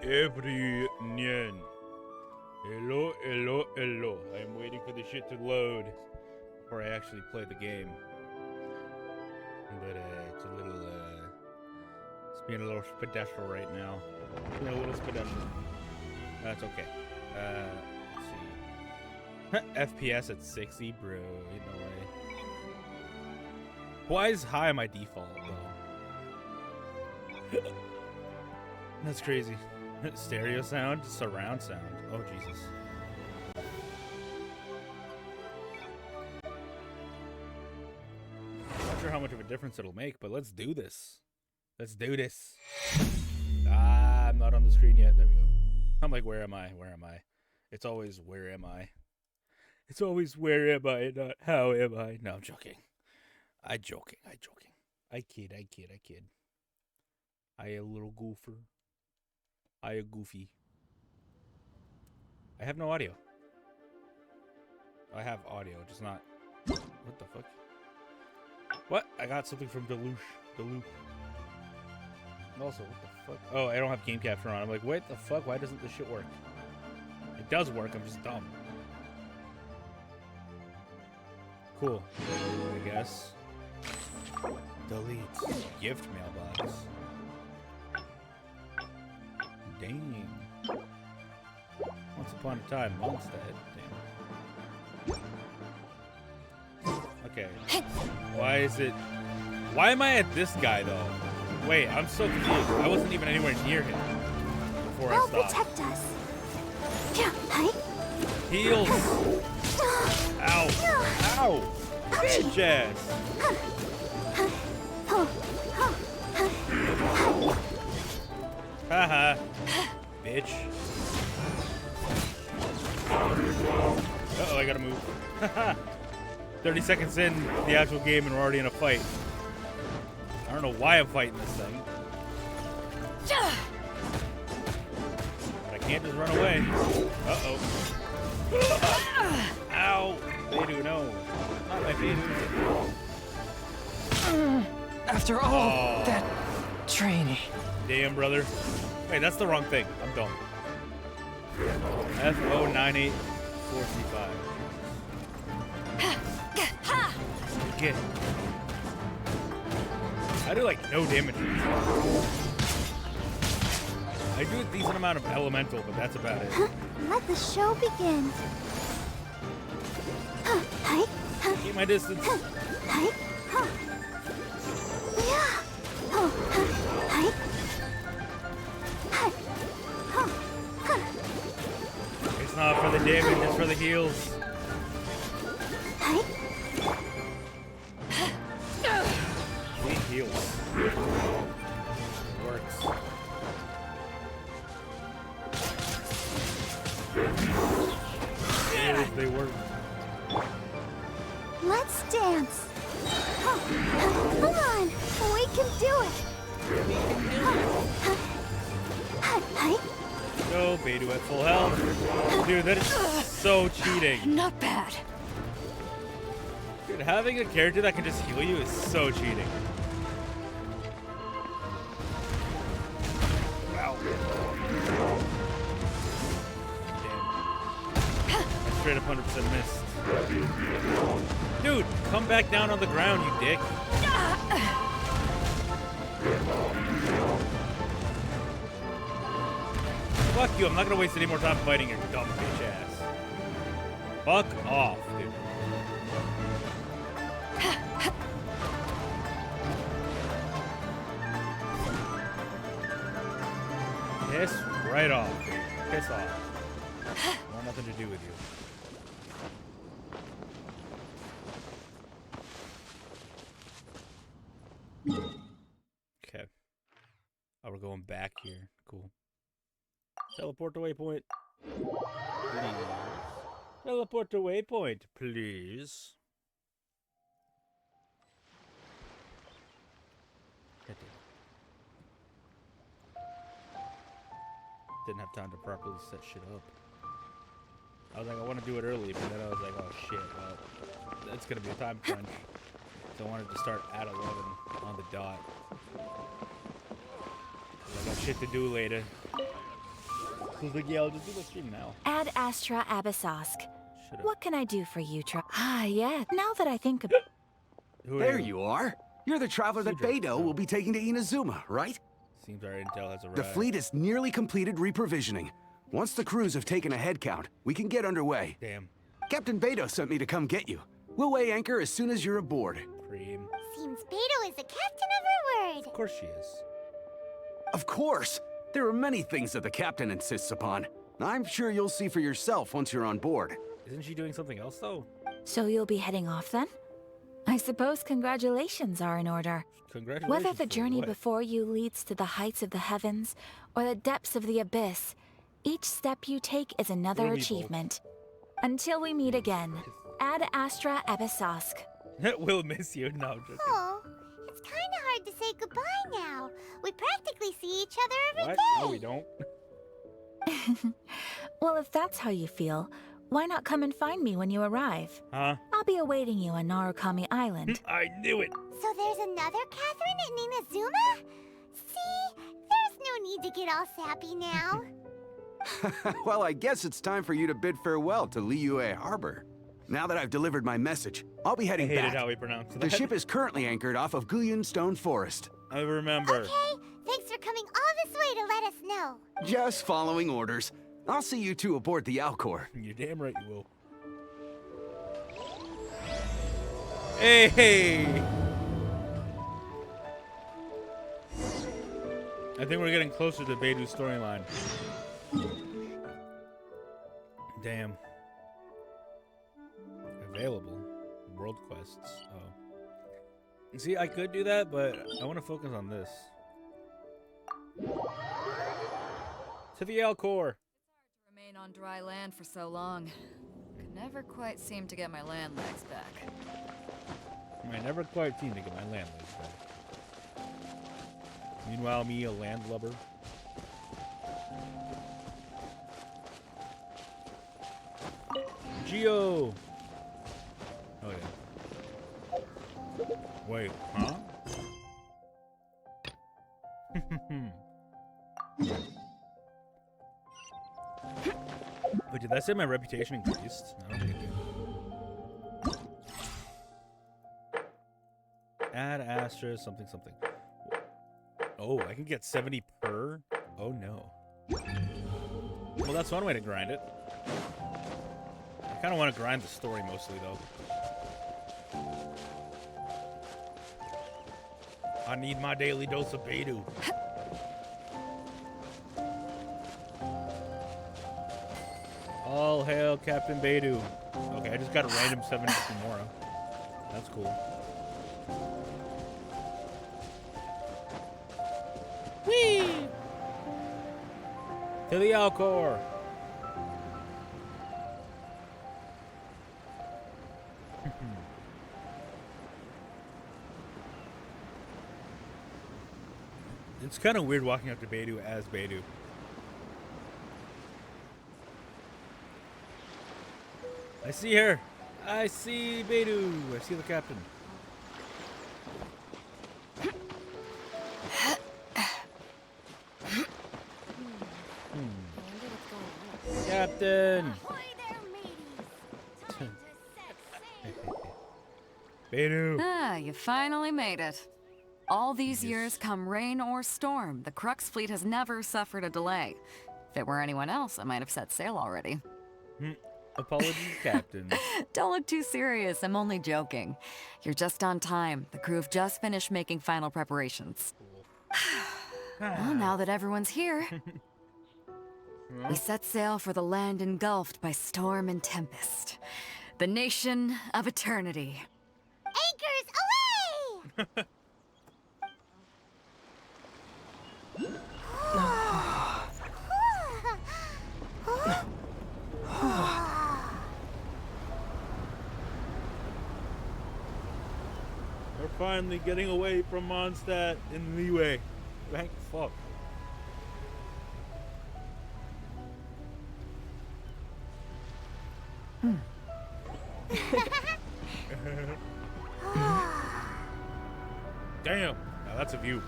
everyone. Hello, hello, hello. I'm waiting for the shit to load before I actually play the game. But it's a little, it's being a little spedestial right now. It's being a little spedestial. That's okay. Let's see. FPS at 60, bro. You know way. Why is high my default, though? That's crazy. Stereo sound, surround sound. Oh, Jesus. Not sure how much of a difference it'll make, but let's do this. Let's do this. Ah, I'm not on the screen yet. There we go. I'm like, where am I? Where am I? It's always, where am I? It's always, where am I? Not, how am I? No, I'm joking. I'm joking. I'm joking. I kid. I kid. I kid. I a little goofer. I a goofy. I have no audio. I have audio, just not... What the fuck? What? I got something from Deluxe. Also, what the fuck? Oh, I don't have game capture on. I'm like, what the fuck? Why doesn't this shit work? It does work, I'm just dumb. Cool. I guess. Delete. Gift mailbox. Dang. Once upon a time, Mondstadt. Damn. Okay. Why is it... Why am I at this guy, though? Wait, I'm so confused. I wasn't even anywhere near him before I stopped. Protect us. Heals. Ow. Ow. Bitch ass. Haha. Bitch. Uh-oh, I gotta move. 30 seconds in the actual game and we're already in a fight. I don't know why I'm fighting this thing. But I can't just run away. Uh-oh. Ow. They do know. Not my favorite. After all that training. Damn, brother. Wait, that's the wrong thing. I'm dumb. F098435. Get. I do like no damage. I do a decent amount of elemental, but that's about it. Let the show begin. Keep my distance. It's not for the damage, it's for the heals. Sweet heals. It works. Heals, they work. Let's dance. Come on, we can do it. Go, Beidou at full health. Dude, that is so cheating. Not bad. Dude, having a character that can just heal you is so cheating. Wow. Damn. I straight up 100% missed. Dude, come back down on the ground, you dick. Fuck you, I'm not gonna waste any more time fighting your dumb bitch ass. Fuck off, dude. Piss right off. Piss off. I want nothing to do with you. Okay. Oh, we're going back here. Cool. Teleport to waypoint. Please. Teleport to waypoint, please. Didn't have time to properly set shit up. I was like, I want to do it early, but then I was like, oh shit, well, it's gonna be a time crunch. So I wanted to start at 11 on the dot. I got shit to do later. was like, yeah, I'll just do the stream now. Ad Astra Abyssosk. Should've. What can I do for you, yeah. Now that I think of Who are There you are. You're the traveler that Cedric. Beidou will be taking to Inazuma, right? Seems our intel has arrived. The fleet has nearly completed reprovisioning. Once the crews have taken a head count, we can get underway. Damn. Captain Beidou sent me to come get you. We'll weigh anchor as soon as you're aboard. Cream. Seems Beidou is the captain of her word. Of course she is. Of course! There are many things that the captain insists upon. I'm sure you'll see for yourself once you're on board. Isn't she doing something else though? So you'll be heading off then? I suppose congratulations are in order. Congratulations. Whether the for journey what? before you leads to the heights of the heavens or the depths of the abyss, each step you take is another We'll meet both. achievement. Until we meet again, Ad Astra Abyssosk. We'll miss you. No, I'm joking. Oh, it's kind of hard to say goodbye now. We practically see each other every What? day. No, we don't. Well, if that's how you feel, why not come and find me when you arrive? Huh? I'll be awaiting you on Narukami Island. I knew it. So there's another Catherine in Inazuma? See, there's no need to get all sappy now. Well, I guess it's time for you to bid farewell to Liyue Harbor. Now that I've delivered my message, I'll be I heading hated back. how he pronounced that. The ship is currently anchored off of Guyun Stone Forest. I remember. Okay, thanks for coming all this way to let us know. Just following orders. I'll see you two aboard the Alcor. You're damn right you will. Hey! I think we're getting closer to Beidou's storyline. Damn. Available. World quests. Oh. See, I could do that, but I want to focus on this. To the Alcor. Remain on dry land for so long. Could never quite seem to get my land legs back. I never quite seem to get my land legs back. Meanwhile, me, a landlubber. Geo! Oh, yeah. Wait, huh? Wait, did that say my reputation increased? I don't think it did. Add asterisk something something. Oh, I can get 70 per? Oh no. Well, that's one way to grind it. I kind of want to grind the story mostly, though. I need my daily dose of Beidou. All hail Captain Beidou. Okay, I just got a random 70 Kimura. That's cool. Whee! To the Alcor. It's kind of weird walking up to Beidou as Beidou. I see her. I see Beidou. I see the captain. Captain. Ahoy there, mateys. Time to set sail. Beidou. Ah, you finally made it. All these years, come rain or storm, the Crux fleet has never suffered a delay. If it were anyone else, I might have set sail already. Apologies, Captain. Don't look too serious, I'm only joking. You're just on time. The crew have just finished making final preparations. Well, now that everyone's here, we set sail for the land engulfed by storm and tempest. The nation of eternity. Anchors away! We're finally getting away from Mondstadt in Liyue. Thank fuck. Damn, now that's a view.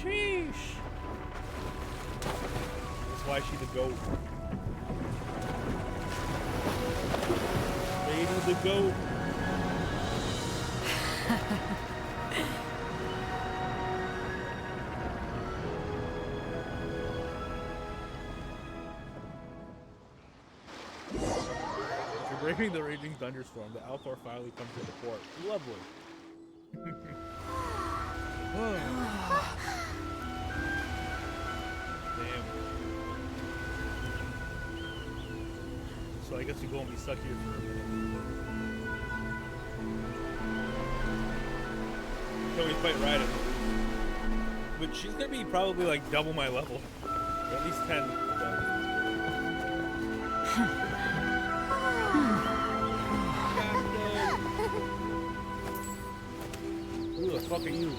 Sheesh. That's why she's the goat. Lady the goat. After braving the raging thunderstorm, the Alcor finally comes to the port. Lovely. Damn. So I guess we go and be stuck here for a minute. Until we fight Raiden. But she's gonna be probably like double my level. Or at least 10 above. Who the fuck are you?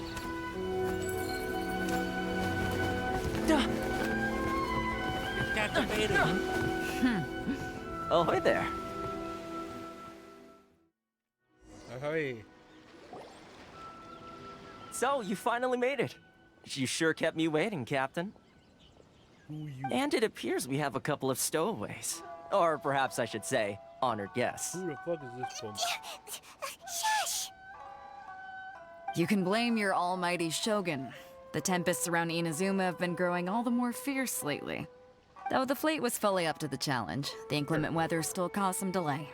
It's Captain Beta. Oh, hi there. Ahoy. So, you finally made it. You sure kept me waiting, Captain. Who you? And it appears we have a couple of stowaways. Or perhaps I should say, honored guests. Who the fuck is this from? Shush! You can blame your almighty Shogun. The tempests around Inazuma have been growing all the more fierce lately. Though the fleet was fully up to the challenge, the inclement weather still caused some delay.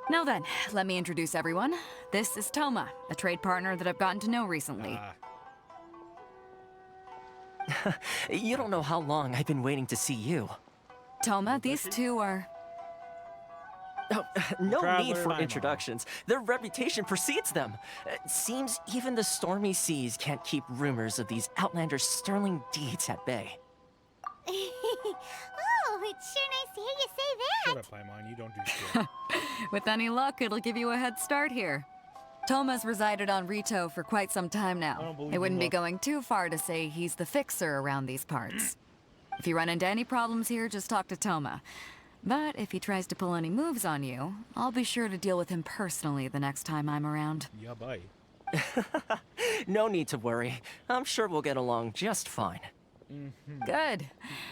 Now then, let me introduce everyone. This is Toma, a trade partner that I've gotten to know recently. You don't know how long I've been waiting to see you. Toma, these two are... Oh, no Traveler need for Daimon. introductions. Their reputation precedes them. It seems even the stormy seas can't keep rumors of these outlanders' sterling deeds at bay. Oh, it's sure nice to hear you say that. Shut up, Paimon. You don't do shit. With any luck, it'll give you a head start here. Toma's resided on Rito for quite some time I now. don't believe It wouldn't you, be going too far to say he's the fixer around these parts. If you run into any problems here, just talk to Toma. But if he tries to pull any moves on you, I'll be sure to deal with him personally the next time I'm around. Yeah, bye. No need to worry. I'm sure we'll get along just fine. Good.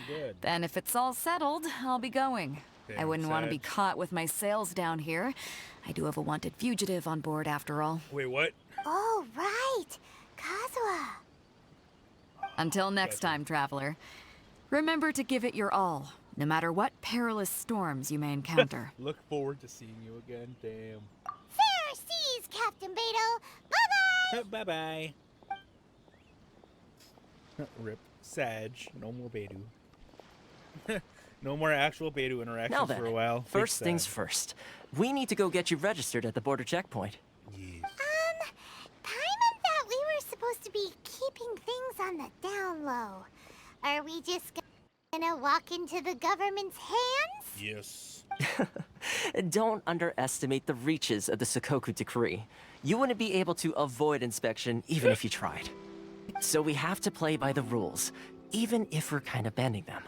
Good. Then if it's all settled, I'll be going. I Damn, wouldn't want to be Sag. caught with my sails down here. I do have a wanted fugitive on board after all. Wait, what? Oh, right. Kazuha. Until next Gotcha. time, traveler. Remember to give it your all, no matter what perilous storms you may encounter. Look forward to seeing you again. Damn. Fair seas, Captain Beto. Bye-bye. Bye-bye. Rip. Sag. No more Beidou. No more actual Beidou interactions Now then, for a while. Big first things Sag. first. We need to go get you registered at the border checkpoint. Yes. Paimon thought we were supposed to be keeping things on the down low. Are we just gonna walk into the government's hands? Yes. Don't underestimate the reaches of the Sakoku Decree. You wouldn't be able to avoid inspection even if you tried. So we have to play by the rules, even if we're kind of bending them.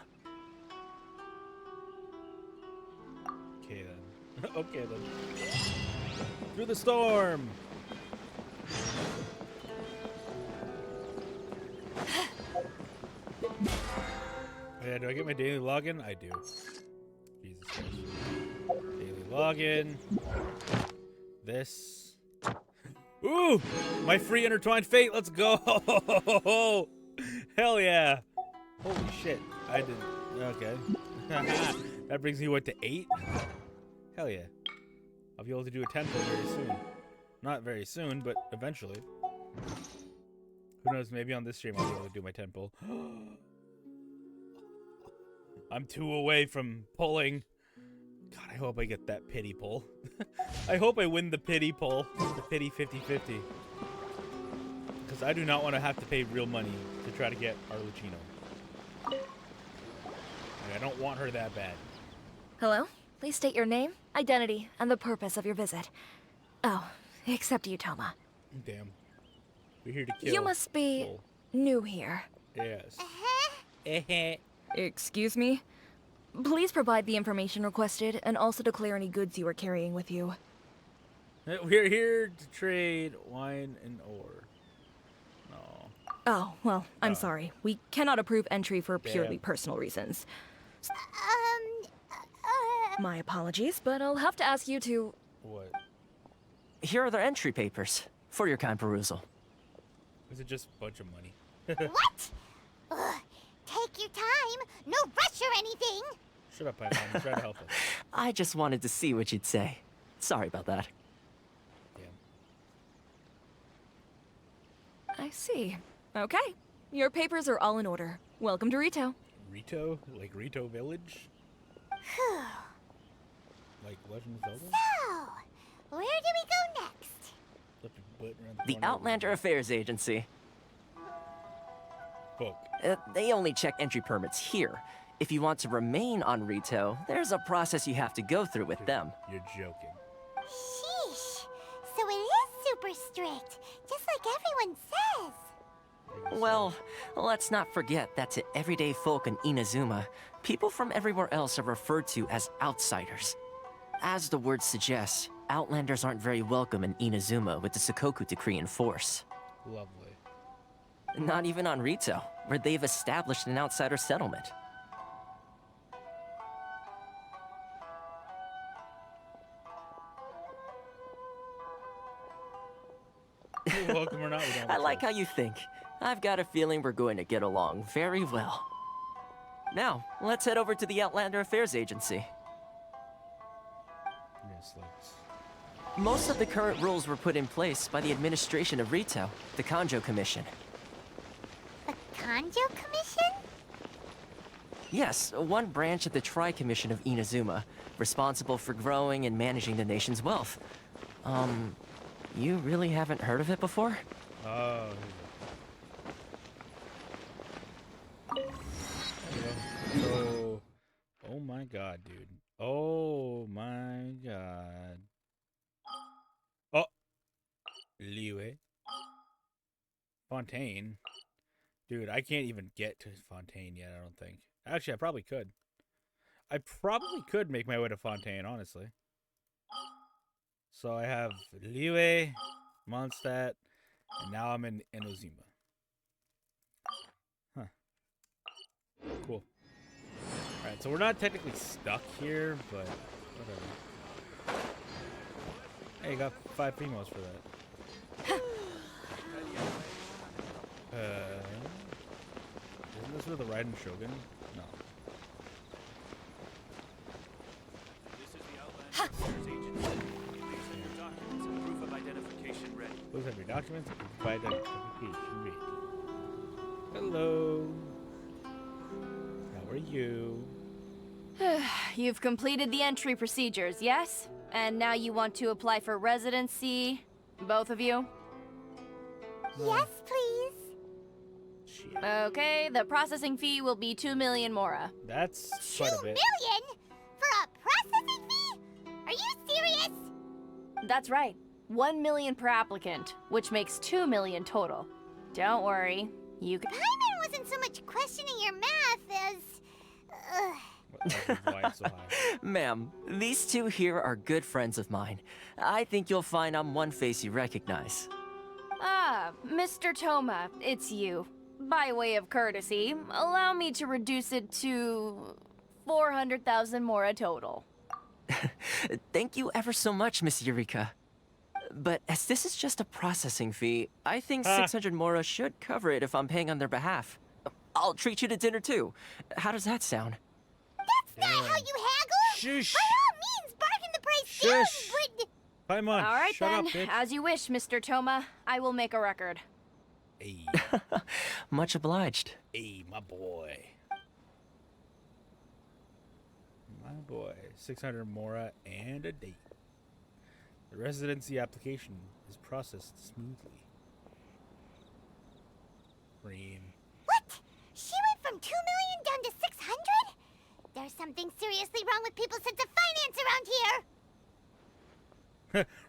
Okay then. Okay then. Through the storm. Yeah, do I get my daily login? I do. Jesus Christ. Daily login. This. Ooh! My free intertwined fate. Let's go! Hell yeah! Holy shit! I didn't. Okay. That brings me what to 8? Hell yeah! I'll be able to do a 10 pull very soon. Not very soon, but eventually. Who knows? Maybe on this stream I'll be able to do my 10 pull. I'm 2 away from pulling. God, I hope I get that pity pull. I hope I win the pity pull. The pity 50-50. Because I do not want to have to pay real money to try to get Arlecchino. Like, I don't want her that bad. Hello? Please state your name, identity, and the purpose of your visit. Oh, except you, Toma. Damn. We're here to kill. You must be Bull. new here. Yes. Uh-huh. Excuse me? Please provide the information requested and also declare any goods you are carrying with you. We're here to trade wine and ore. No. Oh, well, I'm sorry. We cannot approve entry for purely Damn. personal reasons. Uh, My apologies, but I'll have to ask you to... What? Here are their entry papers for your kind perusal. Is it just a bunch of money? what? Ugh, take your time. No rush or anything. Shut up, Python. I'm trying to help us. I just wanted to see what you'd say. Sorry about that. Damn. I see. Okay. Your papers are all in order. Welcome to Rito. Rito? Like Rito Village? Like Legend of Zelda? So, where do we go next? Flip a button around The corner. Outlander Affairs Agency. Book. They only check entry permits here. If you want to remain on Rito, there's a process you have to go through with them. You're joking. Sheesh. So it is super strict, just like everyone says. Well, let's not forget that to everyday folk in Inazuma, people from everywhere else are referred to as outsiders. As the word suggests, Outlanders aren't very welcome in Inazuma with the Sakoku Decree in force. Lovely. Not even on Rito, where they've established an outsider settlement. You're welcome or not, we don't have I a like how choice. you think. I've got a feeling we're going to get along very well. Now, let's head over to the Outlander Affairs Agency. Yes, let's. Most of the current rules were put in place by the administration of Rito, the Kanjo Commission. The Kanjo Commission? Yes, one branch of the Tri-Commission of Inazuma, responsible for growing and managing the nation's wealth. You really haven't heard of it before? Oh. Here we go. So, oh my god, dude. Oh my god. Oh, Liwe. Fontaine. Dude, I can't even get to Fontaine yet, I don't think. Actually, I probably could. I probably could make my way to Fontaine, honestly. So I have Liwe, Mondstadt, and now I'm in Inazuma. Huh. Cool. Alright, so we're not technically stuck here, but whatever. Hey, you got 5 females for that. Isn't this where the Raiden Shogun? No. This is the Outlander Affairs Agency. Please have your documents and proof of identification ready. Please have your documents and proof of identification ready. Hello. How are you? You've completed the entry procedures, yes? And now you want to apply for residency? Both of you? Yes, please. Shit. Okay, the processing fee will be 2 million mora. That's 2 quite a bit. million? For a processing fee? Are you serious? That's right. 1 million per applicant, which makes 2 million total. Don't worry, you can— Paimon wasn't so much questioning your math as... That's why it's so high. Ma'am, these two here are good friends of mine. I think you'll find I'm one face you recognize. Ah, Mr. Toma, it's you. By way of courtesy, allow me to reduce it to 400,000 mora total. Thank you ever so much, Miss Eureka. But as this is just a processing fee, I think 600 mora should cover it if I'm paying on their behalf. I'll treat you to dinner too. How does that sound? That's not how you haggle! Shush! By all means, bargain the price down, Shush! but... Paimon, All right shut then, up, bitch. as you wish, Mr. Toma. I will make a record. Hey, Much obliged. hey, my boy. My boy. 600 mora and a date. The residency application is processed smoothly. Cream. What? She went from 2 million down to 600? There's something seriously wrong with people's sense of finance around here!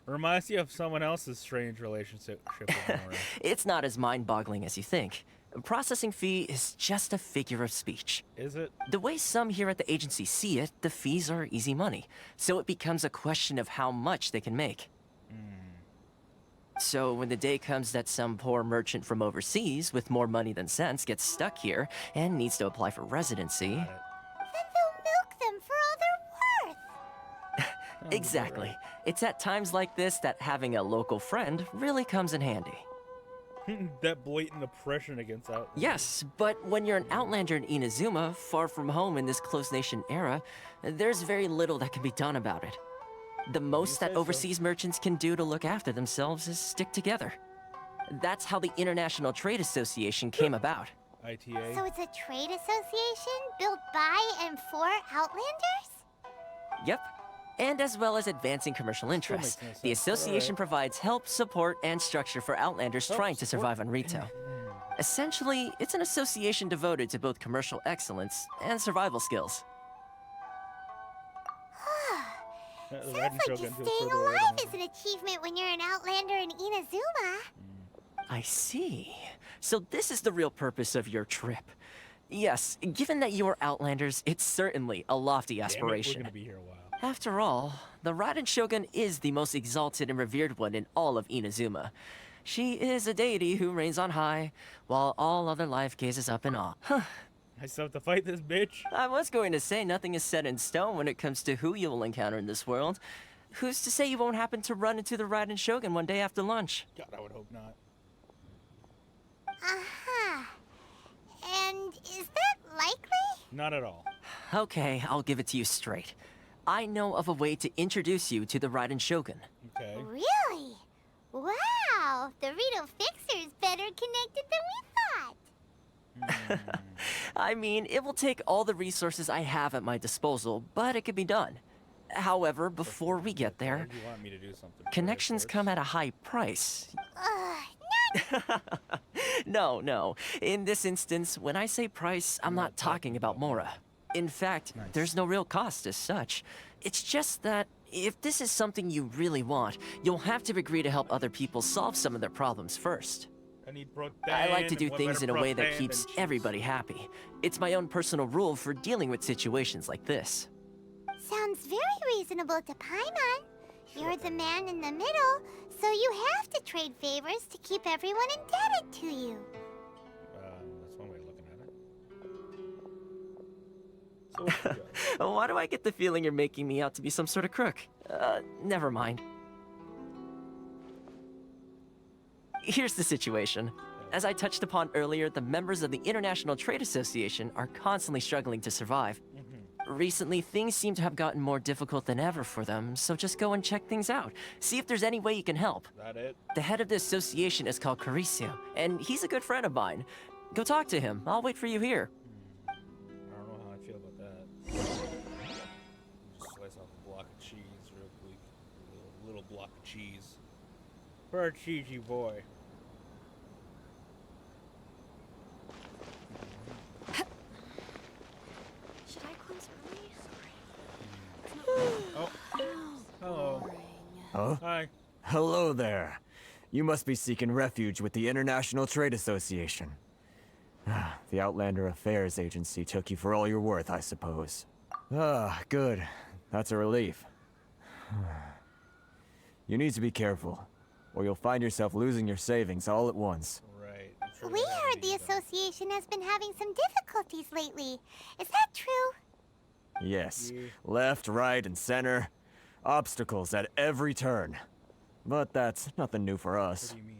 Reminds you of someone else's strange relationship with Mora. It's not as mind-boggling as you think. Processing fee is just a figure of speech. Is it? The way some here at the agency see it, the fees are easy money. So it becomes a question of how much they can make. So when the day comes that some poor merchant from overseas with more money than sense gets stuck here and needs to apply for residency... Got it. Then they'll milk them for all they're worth. Sounds Exactly. about It's at times like this that having a local friend really comes in handy. right. That blatant oppression against Outlanders. Yes, but when you're an outlander in Inazuma, far from home in this closed nation era, there's very little that can be done about it. The most say that so. overseas merchants can do to look after themselves is stick together. That's how the International Trade Association came about. ITA. So it's a trade association built by and for Outlanders? Yep. And as well as advancing commercial interests, makes no sense, the but association alright. provides help, support, and structure for outlanders Help, trying to support, survive on Rito. Essentially, it's an association devoted to both commercial excellence and survival skills. The Sounds Raiden like Shogun just feels staying further away alive than is an achievement when you're an Outlander in Inazuma. I see. So this is the real purpose of your trip. Yes, given that you are Outlanders, it's certainly a lofty Damn it, we're aspiration. gonna be here a while. After all, the Raiden Shogun is the most exalted and revered one in all of Inazuma. She is a deity who reigns on high, while all other life gazes up in awe. Huh. I still have to fight this bitch. I was going to say nothing is set in stone when it comes to who you'll encounter in this world. Who's to say you won't happen to run into the Raiden Shogun one day after lunch? God, I would hope not. Uh-huh. And is that likely? Not at all. Okay, I'll give it to you straight. I know of a way to introduce you to the Raiden Shogun. Okay. Really? Wow! The Rito Fixer is better connected than we thought. I mean, it will take all the resources I have at my disposal, but it can be done. However, before we get Why there, would you want me to do something for you connections first? come at a high price. Not No. In this instance, when I say price, I'm not talking about Mora. In fact, Nice. there's no real cost as such. It's just that if this is something you really want, you'll have to agree to help other people solve some of their problems first. I need protein. I like to do and what things better in a way that protein keeps than cheese? everybody happy. It's my own personal rule for dealing with situations like this. sounds very reasonable to Paimon. You're the man in the middle, so you have to trade favors to keep everyone indebted to you. That's one way of looking at it. So what you got? Why do I get the feeling you're making me out to be some sort of crook? Never mind. Here's the situation. As I touched upon earlier, the members of the International Trade Association are constantly struggling to survive. Recently, things seem to have gotten more difficult than ever for them, so just go and check things out. See if there's any way you can help. Is that it? The head of the association is called Caricio, and he's a good friend of mine. Go talk to him. I'll wait for you here. I don't know how I feel about that. Just slice off a block of cheese real quick. A little block of cheese. For our cheesy boy. Should I close early? Oh. Hello. Huh? Hi. Hello there. You must be seeking refuge with the International Trade Association. The Outlander Affairs Agency took you for all you're worth, I suppose. Ah, good. That's a relief. You need to be careful, or you'll find yourself losing your savings all at once. Right. I'm sure We they have heard the these, association has been having some difficulties lately. Is that true? Yes, Yeah. left, right, and center. Obstacles at every turn. But that's nothing new for What us. do you mean?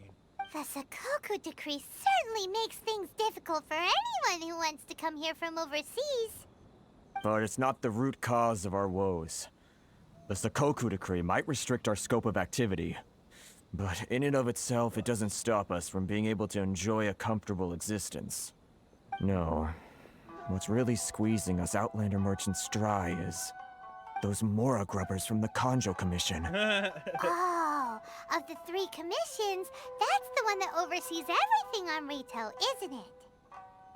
The Sakoku decree certainly makes things difficult for anyone who wants to come here from overseas. But it's not the root cause of our woes. The Sakoku decree might restrict our scope of activity, but in and of itself, it doesn't stop us from being able to enjoy a comfortable existence. No. What's really squeezing us Outlander merchants dry is those Mora grubbers from the Kanjo Commission. Oh, of the three commissions, that's the one that oversees everything on Rito, isn't it?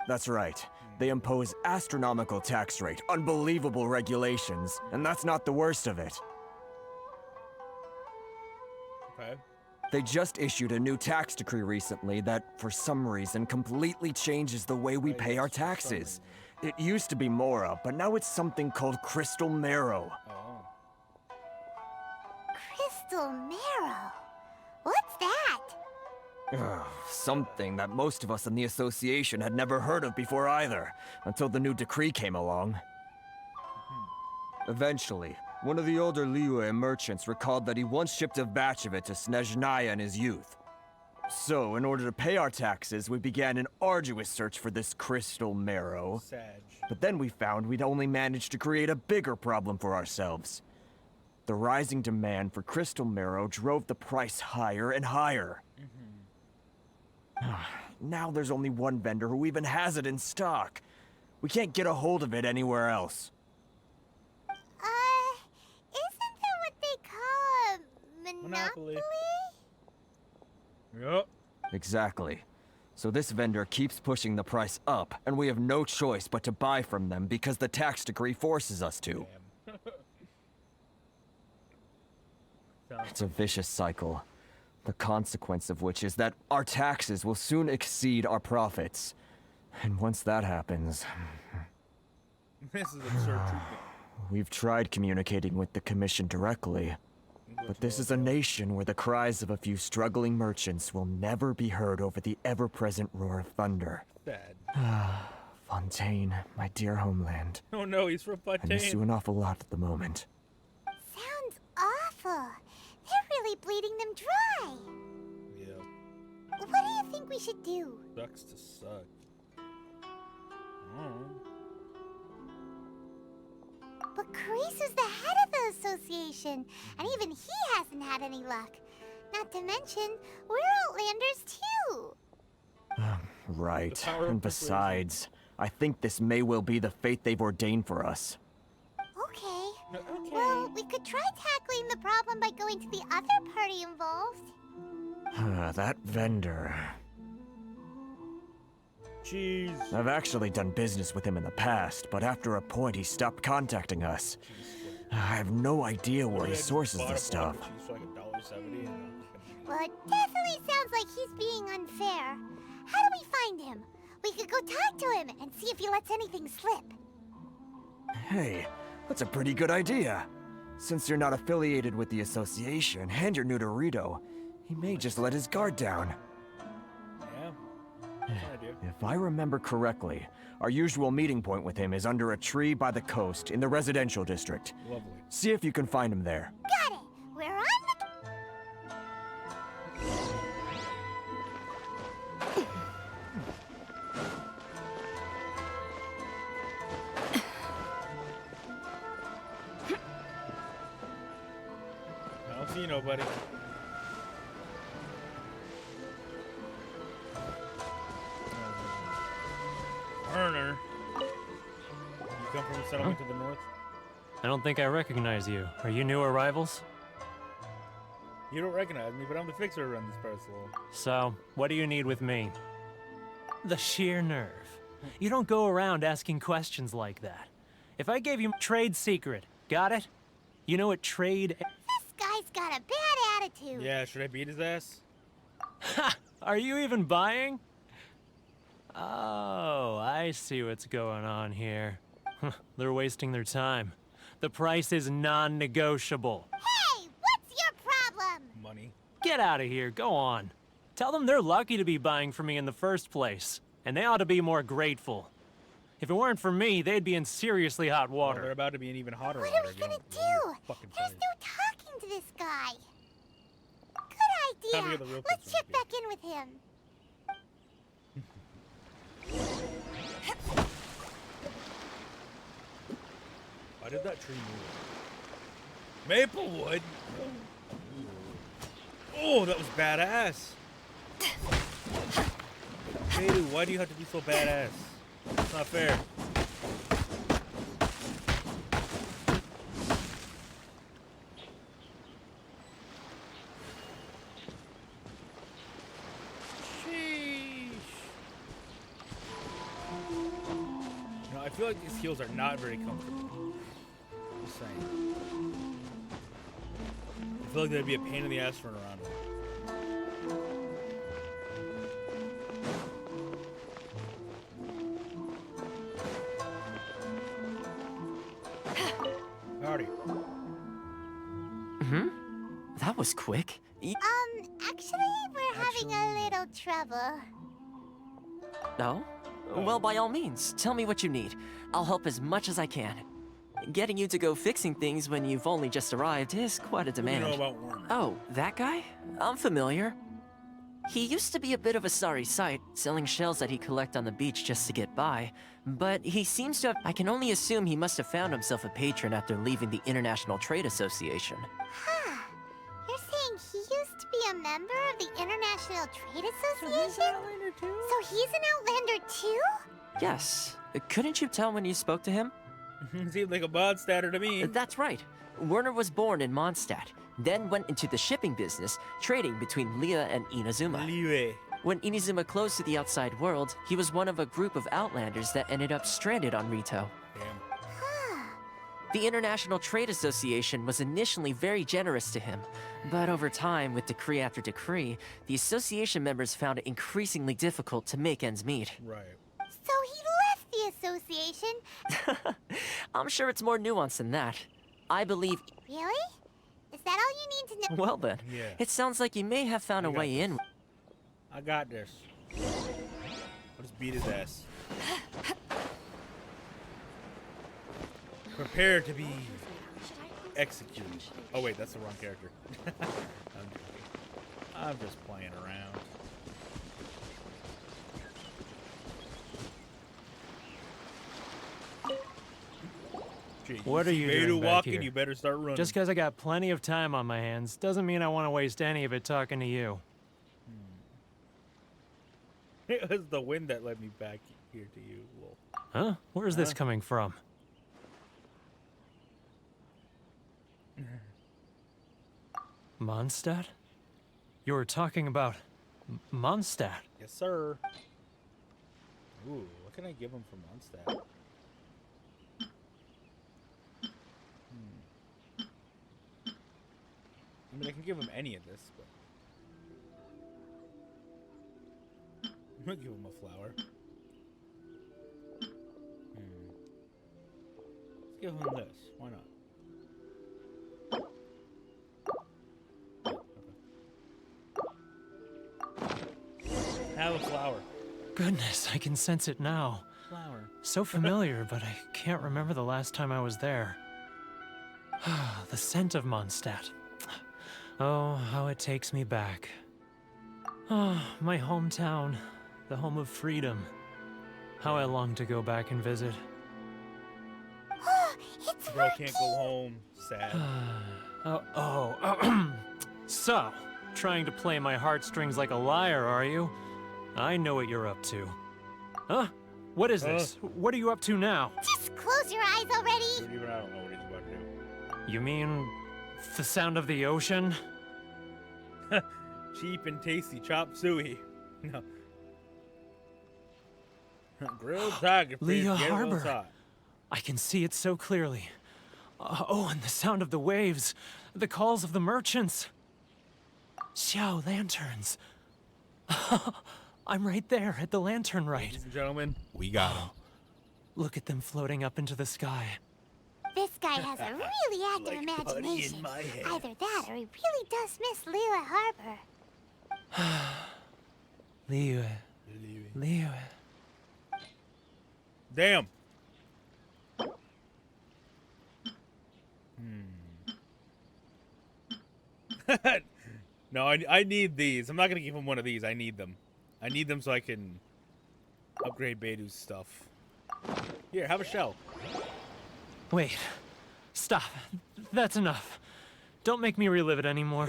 That's right. They impose astronomical tax rate, unbelievable regulations, and that's not the worst of it. Okay. They just issued a new tax decree recently that, for some reason, completely changes the way we Right, pay our for some taxes. It used to be Mora, but now it's something called Crystal Marrow. Oh. Crystal Marrow. What's that? Something that most of us in the association had never heard of before either, until the new decree came along. Eventually, one of the older Liyue merchants recalled that he once shipped a batch of it to Snezhnaya in his youth. So, in order to pay our taxes, we began an arduous search for this crystal marrow. Sag. But then we found we'd only managed to create a bigger problem for ourselves. The rising demand for crystal marrow drove the price higher and higher. Now there's only one vendor who even has it in stock. We can't get a hold of it anywhere else. Isn't that what they call a monopoly? Yup. Exactly. So this vendor keeps pushing the price up, and we have no choice but to buy from them because the tax decree forces us to. Damn. It's a vicious cycle. The consequence of which is that our taxes will soon exceed our profits. And once that happens, This is absurd treatment. we've tried communicating with the Commission directly. But this is a nation where the cries of a few struggling merchants will never be heard over the ever-present roar of thunder. Sad. Fontaine, my dear homeland. Oh no, he's from I miss you Fontaine. an awful lot at the moment. Sounds awful. They're really bleeding them dry. Yeah. What do you think we should do? Sucks to suck. Oh. But Carisu's the head of the association, and even he hasn't had any luck. Not to mention, we're Outlanders too. Right. The power of And persuasion. besides, I think this may well be the fate they've ordained for us. Okay. Well, we could try tackling the problem by going to the other party involved. That vendor. Jeez. I've actually done business with him in the past, but after a point he stopped contacting us. I have no idea where he sources this stuff. Cheese for like $1.70. Well, it definitely sounds like he's being unfair. How do we find him? We could go talk to him and see if he lets anything slip. Hey, that's a pretty good idea. Since you're not affiliated with the association and you're new to Rito, he may just let his guard down. Yeah. That's an idea. If I remember correctly, our usual meeting point with him is under a tree by the coast in the residential district. Lovely. See if you can find him there. Got it. We're on the... I don't see nobody. Werner. You come from a settlement to the north? I don't think I recognize you. Are you new arrivals? You don't recognize me, but I'm the fixer around this parcel. So, what do you need with me? The sheer nerve. You don't go around asking questions like that. If I gave you trade secret, got it? You know what trade... This guy's got a bad attitude. Yeah, should I beat his ass? Ha! Are you even buying? Oh, I see what's going on here. They're wasting their time. The price is non-negotiable. Hey, what's your problem? Money. Get out of here, go on. Tell them they're lucky to be buying from me in the first place, and they ought to be more grateful. If it weren't for me, they'd be in seriously hot Well, water. they're about to be in even hotter What water. are we Get gonna on- do? Fucking There's fire. no talking to this guy. Good Time to idea. get the real Let's picture check of back in with him. Why did that tree move? Maplewood? Oh, that was badass. Hey, dude, why do you have to be so badass? It's not fair. Sheesh. You know, I feel like these heels are not very comfortable. Just saying. I feel like they'd be a pain in the ass to run around with. Howdy. That was quick. Actually, we're having a little trouble. No? Well, by all means, tell me what you need. I'll help as much as I can. Getting you to go fixing things when you've only just arrived is quite a What do you demand. know about Warner? Oh, that guy? I'm familiar. He used to be a bit of a sorry sight, selling shells that he'd collect on the beach just to get by. But he seems to have... I can only assume he must have found himself a patron after leaving the International Trade Association. Huh. You're saying he used to be a member of the International Trade Association? So he's an Outlander too? Yes. Couldn't you tell when you spoke to him? Seemed like a Mondstatter to me. That's right. Werner was born in Mondstadt, then went into the shipping business, trading between Leah and Inazuma. Liwe. When Inazuma closed to the outside world, he was one of a group of Outlanders that ended up stranded on Rito. Damn. Huh. The International Trade Association was initially very generous to him, but over time, with decree after decree, the association members found it increasingly difficult to make ends meet. Right. So he left the association? I'm sure it's more nuanced than that. I believe... Really? Is that all you need to know? Well then, Yeah. it sounds like you may have found a You got way in. I got this. I'll just beat his ass. Prepare to be executed. Oh wait, that's the wrong character. I'm just playing around. Gee, What are see you Beidou doing back walking, here? you better start running. Just because I got plenty of time on my hands doesn't mean I want to waste any of it talking to you. It was the wind that led me back here to you. Lol. Huh? Where's this coming from? Mondstadt? You were talking about Mondstadt. Yes, sir. Ooh, what can I give him for Mondstadt? I mean, I can give him any of this, but I'm gonna give him a flower. Let's give him this. Why not? Okay. Have a flower. Goodness, I can sense it now. Flower. So familiar, but I can't remember the last time I was there. The scent of Mondstadt. Oh, how it takes me back. Oh, my hometown, the home of freedom. How I long to go back and visit. Oh, it's Bro working! can't go home. Sad. So, trying to play my heartstrings like a liar, are you? I know what you're up to. Huh? What is this? What are you up to now? Just close your eyes already! Dude, even I don't know what he's about to do. You mean the sound of the ocean? Cheap and tasty chop suey. No. Grilled tiger fish. Leah get it while it's Harbor. hot. I can see it so clearly. Oh, and the sound of the waves, the calls of the merchants. Xiao lanterns. I'm right there at the lantern right. Ladies and gentlemen, we got him. Look at them floating up into the sky. This guy has a really active Like putty in imagination. my head. Either that or he really does miss Liyue Harbor. Liyue. Liyue. Damn. No, I need these. I'm not gonna give him one of these. I need them. I need them so I can upgrade Beidou's stuff. Here, have a shell. Wait. Stop. That's enough. Don't make me relive it anymore.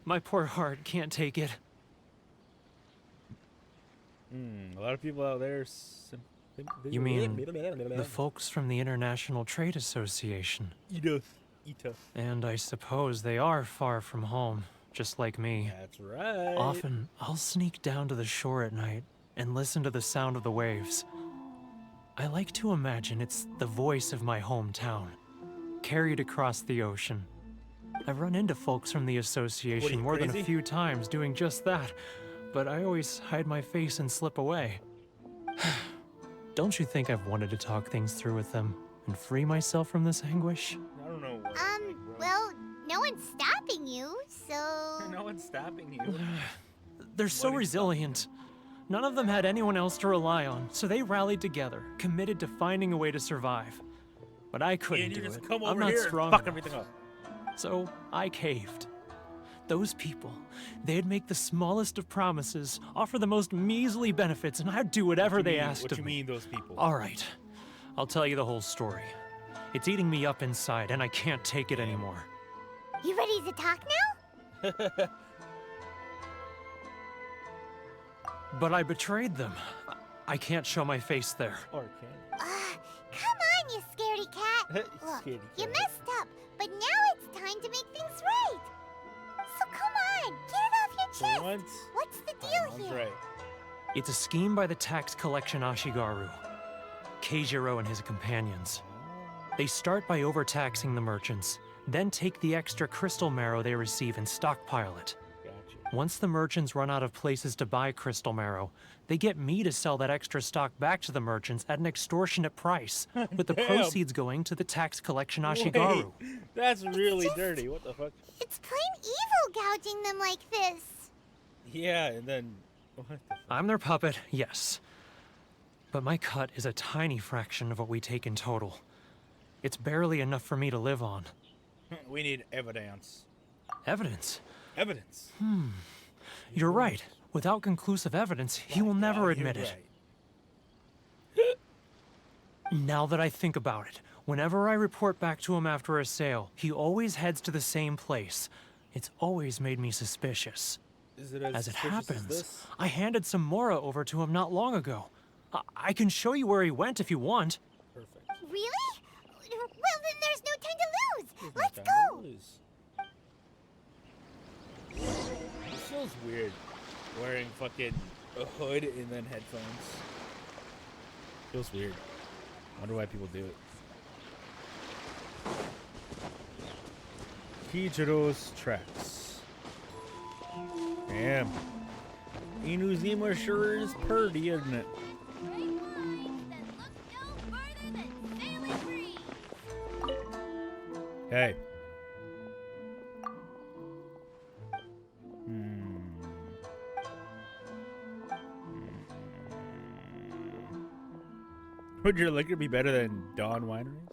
My poor heart can't take it. A lot of people out there. You mean the folks from the International Trade Association? Ita. And I suppose they are far from home, just like me. That's right. Often, I'll sneak down to the shore at night and listen to the sound of the waves. I like to imagine it's the voice of my hometown, carried across the ocean. I've run into folks from the association more than a crazy? few times doing just that, but I always hide my face and slip away. Don't you think I've wanted to talk things through with them and free myself from this anguish? I don't know. Well, no one's stopping you, so... No one's one stabbing you. They're so Bloody resilient. None of them had anyone else to rely on, so they rallied together, committed to finding a way to survive. But I couldn't And you do just it. come I'm over not here and strong fuck enough. everything up. So I caved. Those people, they'd make the smallest of promises, offer the most measly benefits, and I'd do whatever they asked What of you me. mean, those people? All right, I'll tell you the whole story. It's eating me up inside, and I can't take it anymore. You ready to talk now? But I betrayed them. I can't show my face there. Or can Come on, you scaredy cat. Look, Scaredy you cat. messed up, but now it's time to make things right. So come on, get it off your For chest. once, What's the deal Mom's here? right. It's a scheme by the tax collection Ashigaru, Keijiro and his companions. They start by overtaxing the merchants, then take the extra crystal marrow they receive and stockpile it. Gotcha. Once the merchants run out of places to buy crystal marrow, they get me to sell that extra stock back to the merchants at an extortionate price, with the Damn. proceeds going to the tax collection Ashigaru. Wait, that's really just- dirty. What the fuck? It's plain evil gouging them like this. Yeah, and then what the fuck? I'm their puppet, yes. But my cut is a tiny fraction of what we take in total. It's barely enough for me to live on. We need evidence. Evidence? Evidence. You're right. Without conclusive evidence, he will never Yeah, admit you're it. right. Now that I think about it, whenever I report back to him after a sale, he always heads to the same place. It's always made me suspicious. Is it As it suspicious happens, this? I handed some Mora over to him not long ago. I can show you where he went if you want. Perfect. Really? Well, then there's no time to lose. There's no Let's time go. to lose. It feels weird wearing fucking a hood and then headphones. Feels weird. Wonder why people do it. Kijiro's tracks. Damn. Inuzuma sure is purty, isn't it? Hey. Would your liquor be better than Dawn Wineries?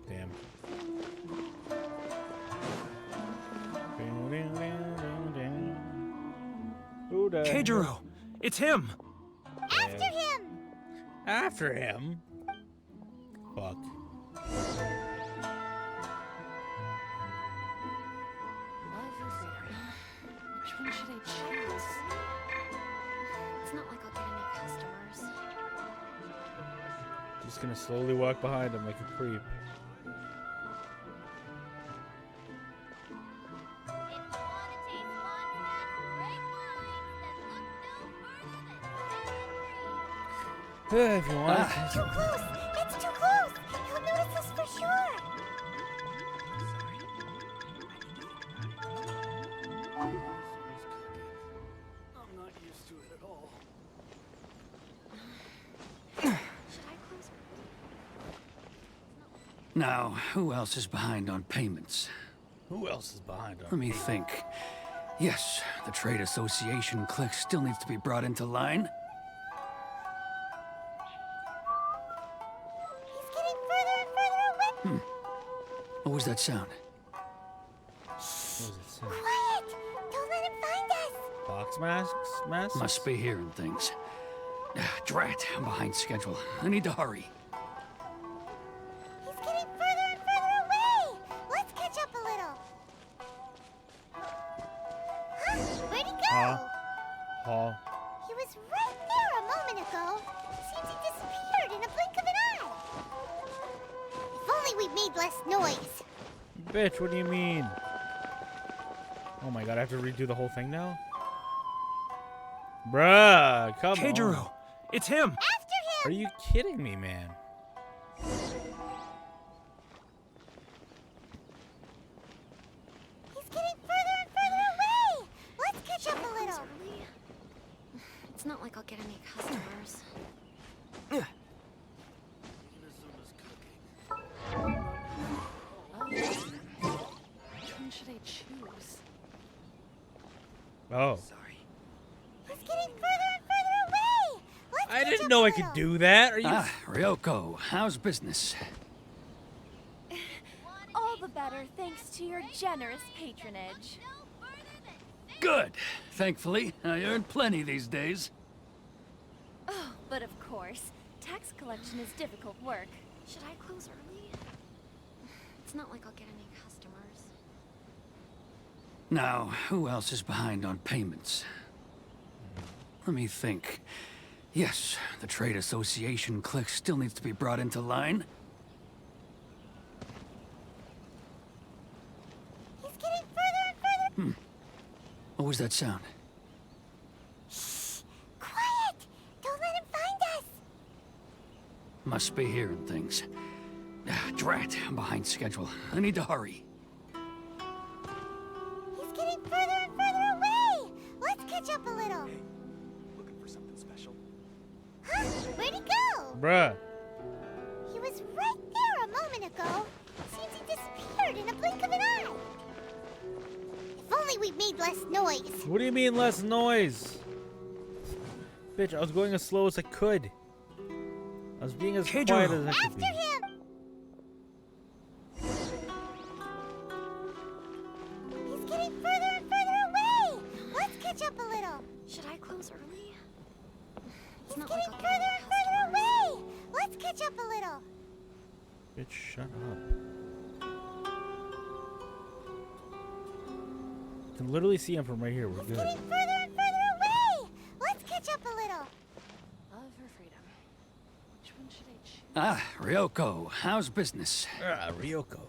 Damn. Who the Keijiro! It's him! After him. After him? Fuck. Which one should I choose? It's not like I'll get any customers. Just gonna slowly walk behind him like a creep. If you want. Too close. It's too close. He'll notice us for sure. I'm not used to it at all. Should I close? Now, who else is behind on payments? Who else is behind him? Let me think. Yes, the Trade Association clique still needs to be brought into line. He's getting further and further away. What was that sound? What does it say? Quiet. Don't let him find us. Box masks? Masks? Must be hearing things. Drat, I'm behind schedule. I need to hurry. He's getting further and further away. Let's catch up a little. Huh? Where'd he go? Huh? He was right there a moment ago. Seems he disappeared in a blink of an eye. If only we made less noise. Bitch, what do you mean? Oh my god, I have to redo the whole thing now? Bruh, come on. Keijiro! It's him! After Are him. you kidding me, man? He's getting further and further away. Let's catch up a little. It's not like I'll get any customers. Oh. Sorry. He's getting further and further away! Let's I catch didn't up know a I could little. do that. Are you? Ah, Ryoko, how's business? All the better thanks to your generous patronage. Good. Thankfully, I earn plenty these days. Oh, but of course, tax collection is difficult work. Should I close early? It's not like I'll get any customers. Now, who else is behind on payments? Let me think. Yes, the trade association clique still needs to be brought into line. He's getting further and further. What was that sound? Shh! Quiet! Don't let him find us! Must be hearing things. Ah, drat, I'm behind schedule. I need to hurry. He's getting further and further away! Let's catch up a little. Looking for something special? Huh? Where'd he go? Bruh. He was right there a moment ago. Seems he disappeared in a blink of an eye. If only we made less noise. What do you mean less noise? Bitch, I was going as slow as I could. I was being as quiet as I could After be. him! He's getting further and further away! Let's catch up a little. Should I close early? It's He's not like getting I'll further get and any further customers. away! Let's catch up a little. Bitch, shut up. I can literally see him from right here. We're He's good. getting further and further away! Let's catch up a little. Love or freedom? Which one should I choose? Ah, Ryoko, how's business? Ah, Ryoko.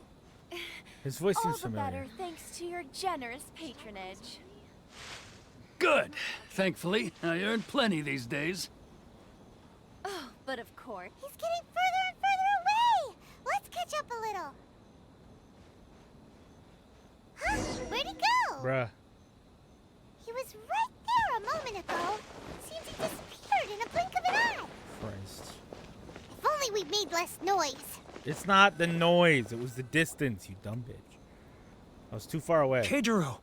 His voice All seems the familiar. better thanks to your generous patronage. Good. Thankfully, I earn plenty these days. Oh, but of course. He's getting further and further away! Let's catch up a little. Huh? Where'd he go? Bruh. He was right there a moment ago. Seems he disappeared in a blink of an eye. Christ. If only we made less noise. It's not the noise. It was the distance, you dumb bitch. I was too far away. Keijiro!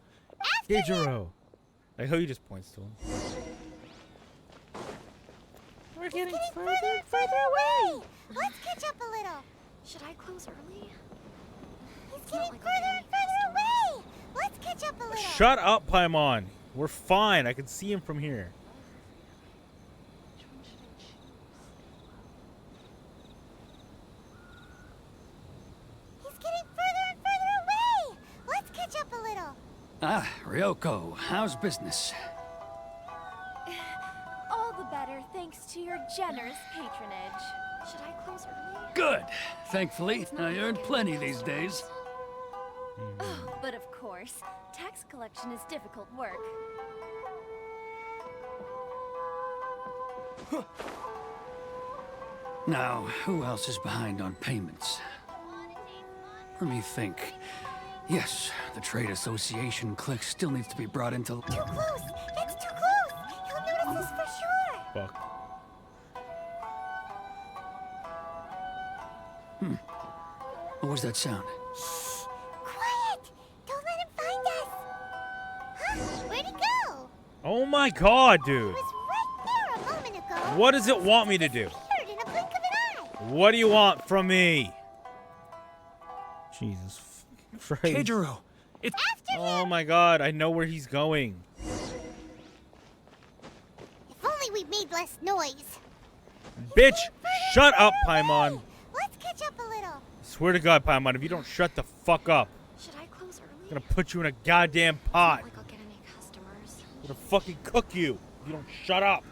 Keijiro. Like how he just points to him. We're getting further and further away. Let's catch up a little. Should I close early? He's not getting like I'll further get and any further away. Let's catch up a little. Shut up, Paimon. We're fine. I can see him from here. Which one should I choose? He's getting further and further away. Let's catch up a little. Ah, Ryoko, how's business? All the better thanks to your generous patronage. Should I close early? Good. Thankfully, I earn plenty these days. Oh, but of course, tax collection is difficult work. Now, who else is behind on payments? Let me think. Yes, the trade association clique still needs to be brought into... Too close. That's too close. He'll notice us for sure. Fuck. What was that sound? Shh. Quiet. Don't let him find us. Huh? Where'd he go? Oh my god, He dude. was right there a moment ago. What does it want me to do? Disappeared in a blink of an eye. What do you want from me? Jesus Christ. Keijiro! It's... After Oh him. my god, I know where he's going. If only we made less noise. Bitch, shut up, Paimon. Let's catch up a little. Swear to God, Paimon, if you don't shut the fuck up, Should I close early? I'm gonna put you in a goddamn It's pot. not like I'll get any customers. I'm gonna fucking cook you if you don't shut up.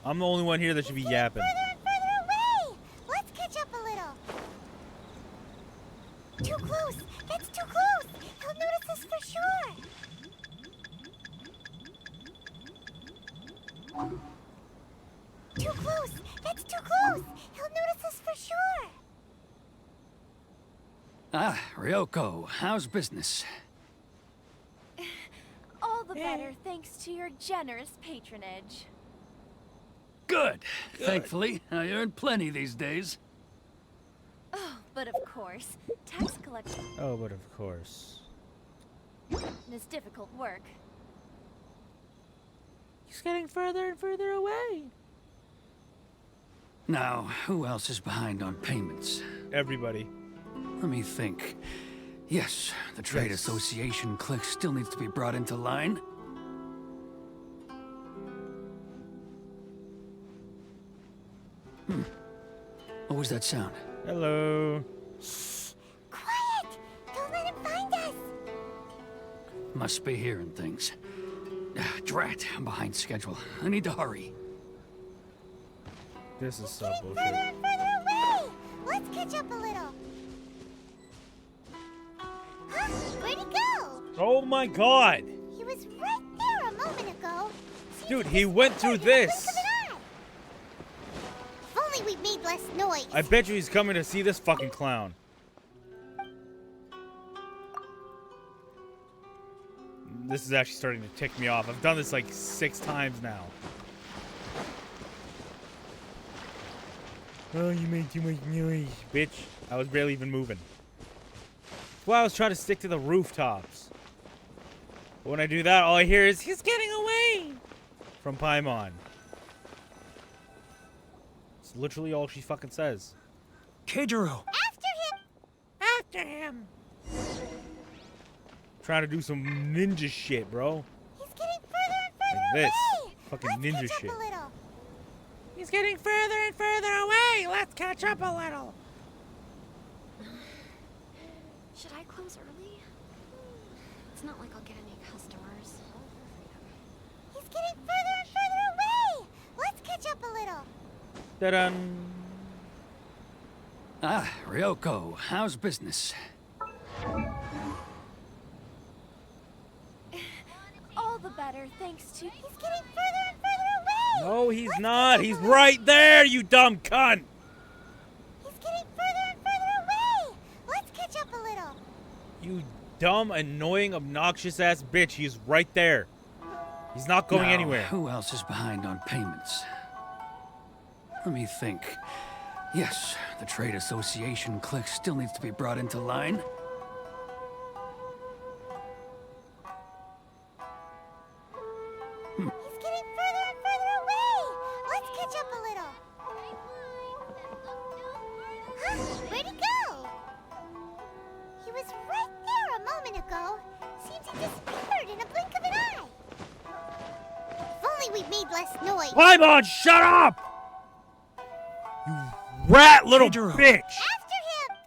I'm the only one here that should be yapping. Further and further away. Let's catch up a little. Too close. That's too close. He'll notice us for sure. Too close. That's too close. He'll notice us for sure. Ah, Ryoko, how's business? All the better thanks to your generous patronage. Good. Thankfully, I earn plenty these days. Oh, but of course, tax collection Oh, but of course. is difficult work. He's getting further and further away. Now, who else is behind on payments? Everybody. Let me think. Yes, the Trade Association clique still needs to be brought into line. What was that sound? Hello. Quiet! Don't let him find us! Must be hearing things. Drat, I'm behind schedule. I need to hurry. This is so Further bullshit. and further away! Let's catch up a little. Huh? Where'd he go? Oh my god! He was right there a moment ago. Seems Dude, to he went through disappeared in a blink this! of an eye. If only we made less noise. I bet you he's coming to see this fucking clown. This is actually starting to tick me off. I've done this like 6 times now. Oh, you made too much noise, bitch. I was barely even moving. That's why I was trying to stick to the rooftops. But when I do that, all I hear is, he's getting away! From Paimon. It's literally all she fucking says. Keijiro! After him! After him! Trying to do some ninja shit, bro. He's getting further and further Like this. away. Fucking Let's ninja catch up shit. a little. He's getting further and further away! Let's catch up a little! Should I close early? It's not like I'll get any customers. He's getting further and further away. Let's catch up a little. Ta-dun! Ah, Ryoko, how's business? All the better, thanks to. He's getting further and further away. No, he's Let's not. catch He's up a little. right there, you dumb cunt! He's getting further and further away. Let's catch up a little. You dumb, annoying, obnoxious ass bitch. He's right there. He's not going Now, anywhere. Who else is behind on payments? Let me think. Yes, the Trade Association clique still needs to be brought into line. He's getting further and further away. Let's catch up a little. Huh? Where'd he go? He was right there a moment ago. Seems he disappeared in a blink of an eye. If only we made less noise. Paimon, shut up! You rat little Keijiro. bitch! After him.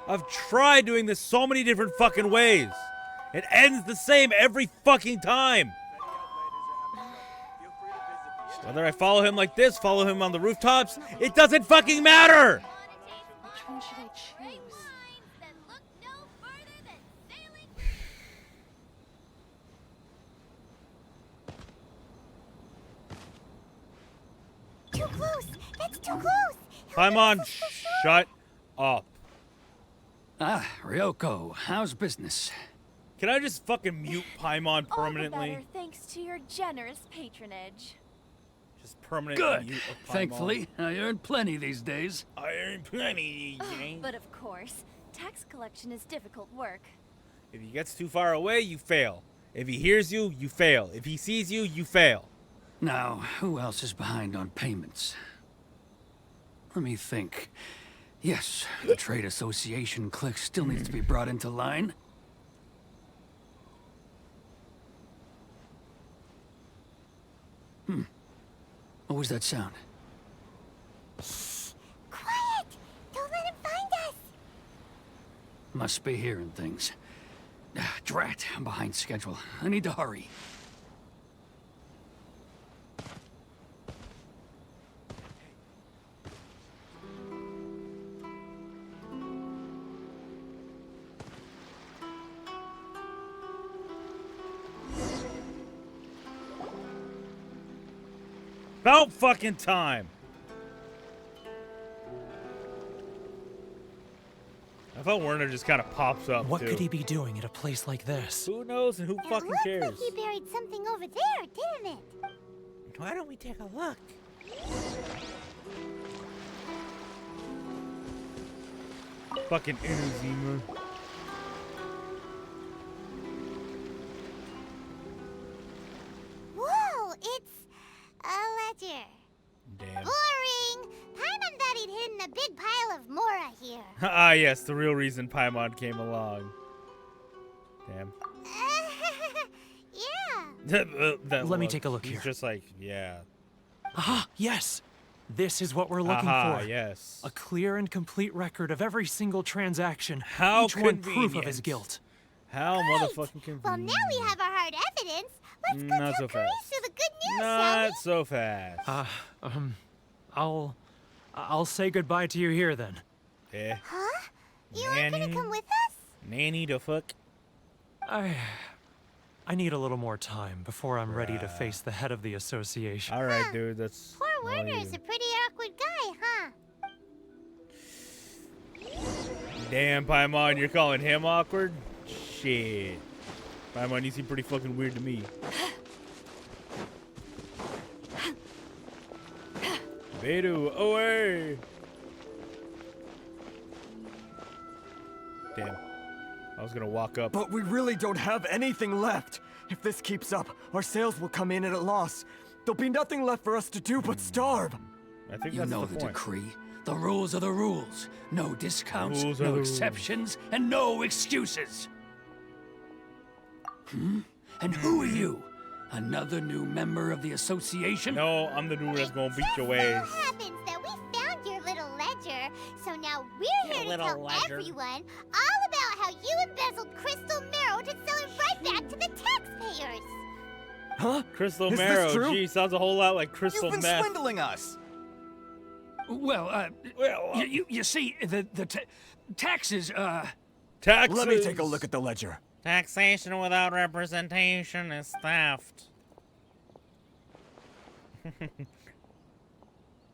I've tried doing this so many different fucking ways. It ends the same every fucking time. Whether I follow him like this, follow him on the rooftops, it doesn't fucking matter! Which one should I choose? Too close. That's too close. Paimon, shut up. Ah, Ryoko, how's business? Can I just fucking mute Paimon All the permanently? better, thanks to your generous patronage. Just permanent Good. mute of Paimon. Thankfully, I earn plenty these days. I earn plenty, Jane. But of course, tax collection is difficult work. If he gets too far away, you fail. If he hears you, you fail. If he sees you, you fail. Now, who else is behind on payments? Let me think. Yes, the Trade Association clique still needs to be brought into line. What was that sound? Quiet. Don't let him find us. Must be hearing things. Drat, I'm behind schedule. I need to hurry. About fucking time. I thought Werner just kind of pops up, What too. could he be doing at a place like this? Who knows and who It fucking looked cares? like he buried something over there, didn't it? Why don't we take a look? Fucking Inazuma. Damn. Boring! Paimon thought he'd hidden a big pile of Mora here. Ah, yes, the real reason Paimon came along. Damn. Yeah. Let me take a look He's here. just like, yeah. Ah, yes! This is what we're looking Aha, for. yes. A clear and complete record of every single transaction. How each one proof of convenient. his guilt. How motherfucking convenient. Well, now we have our hard evidence. Let's go Not tell so fast. Karisu the good news, shall Not we? so fast. I'll say goodbye to you here then. Yeah. Huh? You aren't gonna come with us? Nanny the fuck? I need a little more time before I'm ready to face the head of the association. All right, dude. That's. Poor all Werner you. is a pretty awkward guy, huh? Damn, Paimon, you're calling him awkward? Shit. Paimon, you seem pretty fucking weird to me. Beidou, away! Damn. I was gonna walk up. But we really don't have anything left. If this keeps up, our sales will come in at a loss. There'll be nothing left for us to do but starve. I think You that's know the the point. decree. The rules are the rules. No discounts, Rules are no the rules. exceptions, and no excuses. And who are you? Another new member of the association? No, I'm the dude that's gonna beat your So ass. happens that we found your little ledger, so now we're here to tell everyone all about how you embezzled crystal marrow to sell it right back to the taxpayers. Huh? Crystal Is this marrow. true? Gee, sounds a whole lot like crystal You've been meth. swindling us. Well, you see, the taxes, Taxes. Let me take a look at the ledger. Taxation without representation is theft.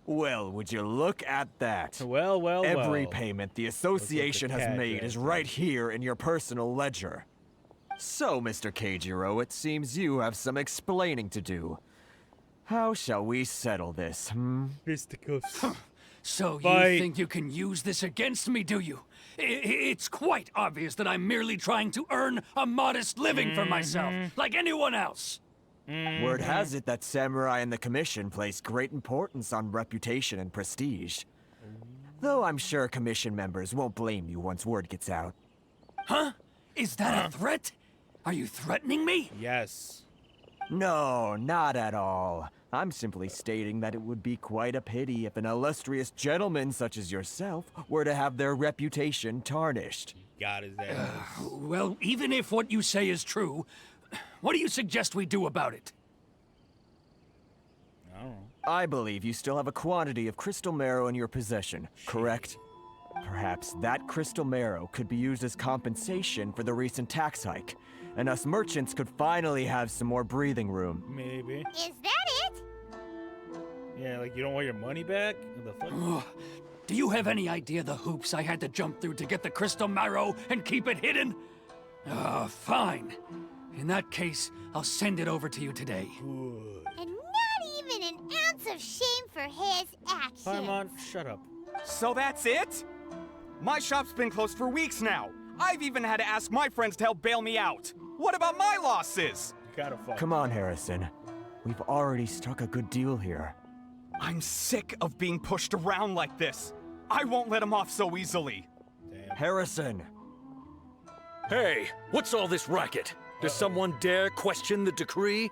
Well, would you look at that? Well, Every well. payment the association has cat made dragged is out. right here in your personal ledger. So, Mr. Keijiro, it seems you have some explaining to do. How shall we settle this, Fisticuffs. so you Fight. think you can use this against me, do you? It's quite obvious that I'm merely trying to earn a modest living for myself, like anyone else. Word has it that Samurai and the Commission place great importance on reputation and prestige. Though I'm sure Commission members won't blame you once word gets out. Huh? Is that a threat? Are you threatening me? Yes. No, not at all. I'm simply stating that it would be quite a pity if an illustrious gentleman such as yourself were to have their reputation tarnished. God his ass. Well, even if what you say is true, what do you suggest we do about it? I don't know. I believe you still have a quantity of crystal marrow in your possession, correct? Perhaps that crystal marrow could be used as compensation for the recent tax hike, and us merchants could finally have some more breathing room. Maybe. Is that it? Yeah, like you don't want your money back? What the fuck? Do you have any idea the hoops I had to jump through to get the crystal marrow and keep it hidden? Fine. In that case, I'll send it over to you today. Good. And not even an ounce of shame for his actions. Paimon, shut up. So that's it? My shop's been closed for weeks now. I've even had to ask my friends to help bail me out. What about my losses? You gotta fuck. Come on, Harrison. We've already struck a good deal here. I'm sick of being pushed around like this. I won't let him off so easily. Damn. Harrison! Hey, what's all this racket? Does someone dare question the decree?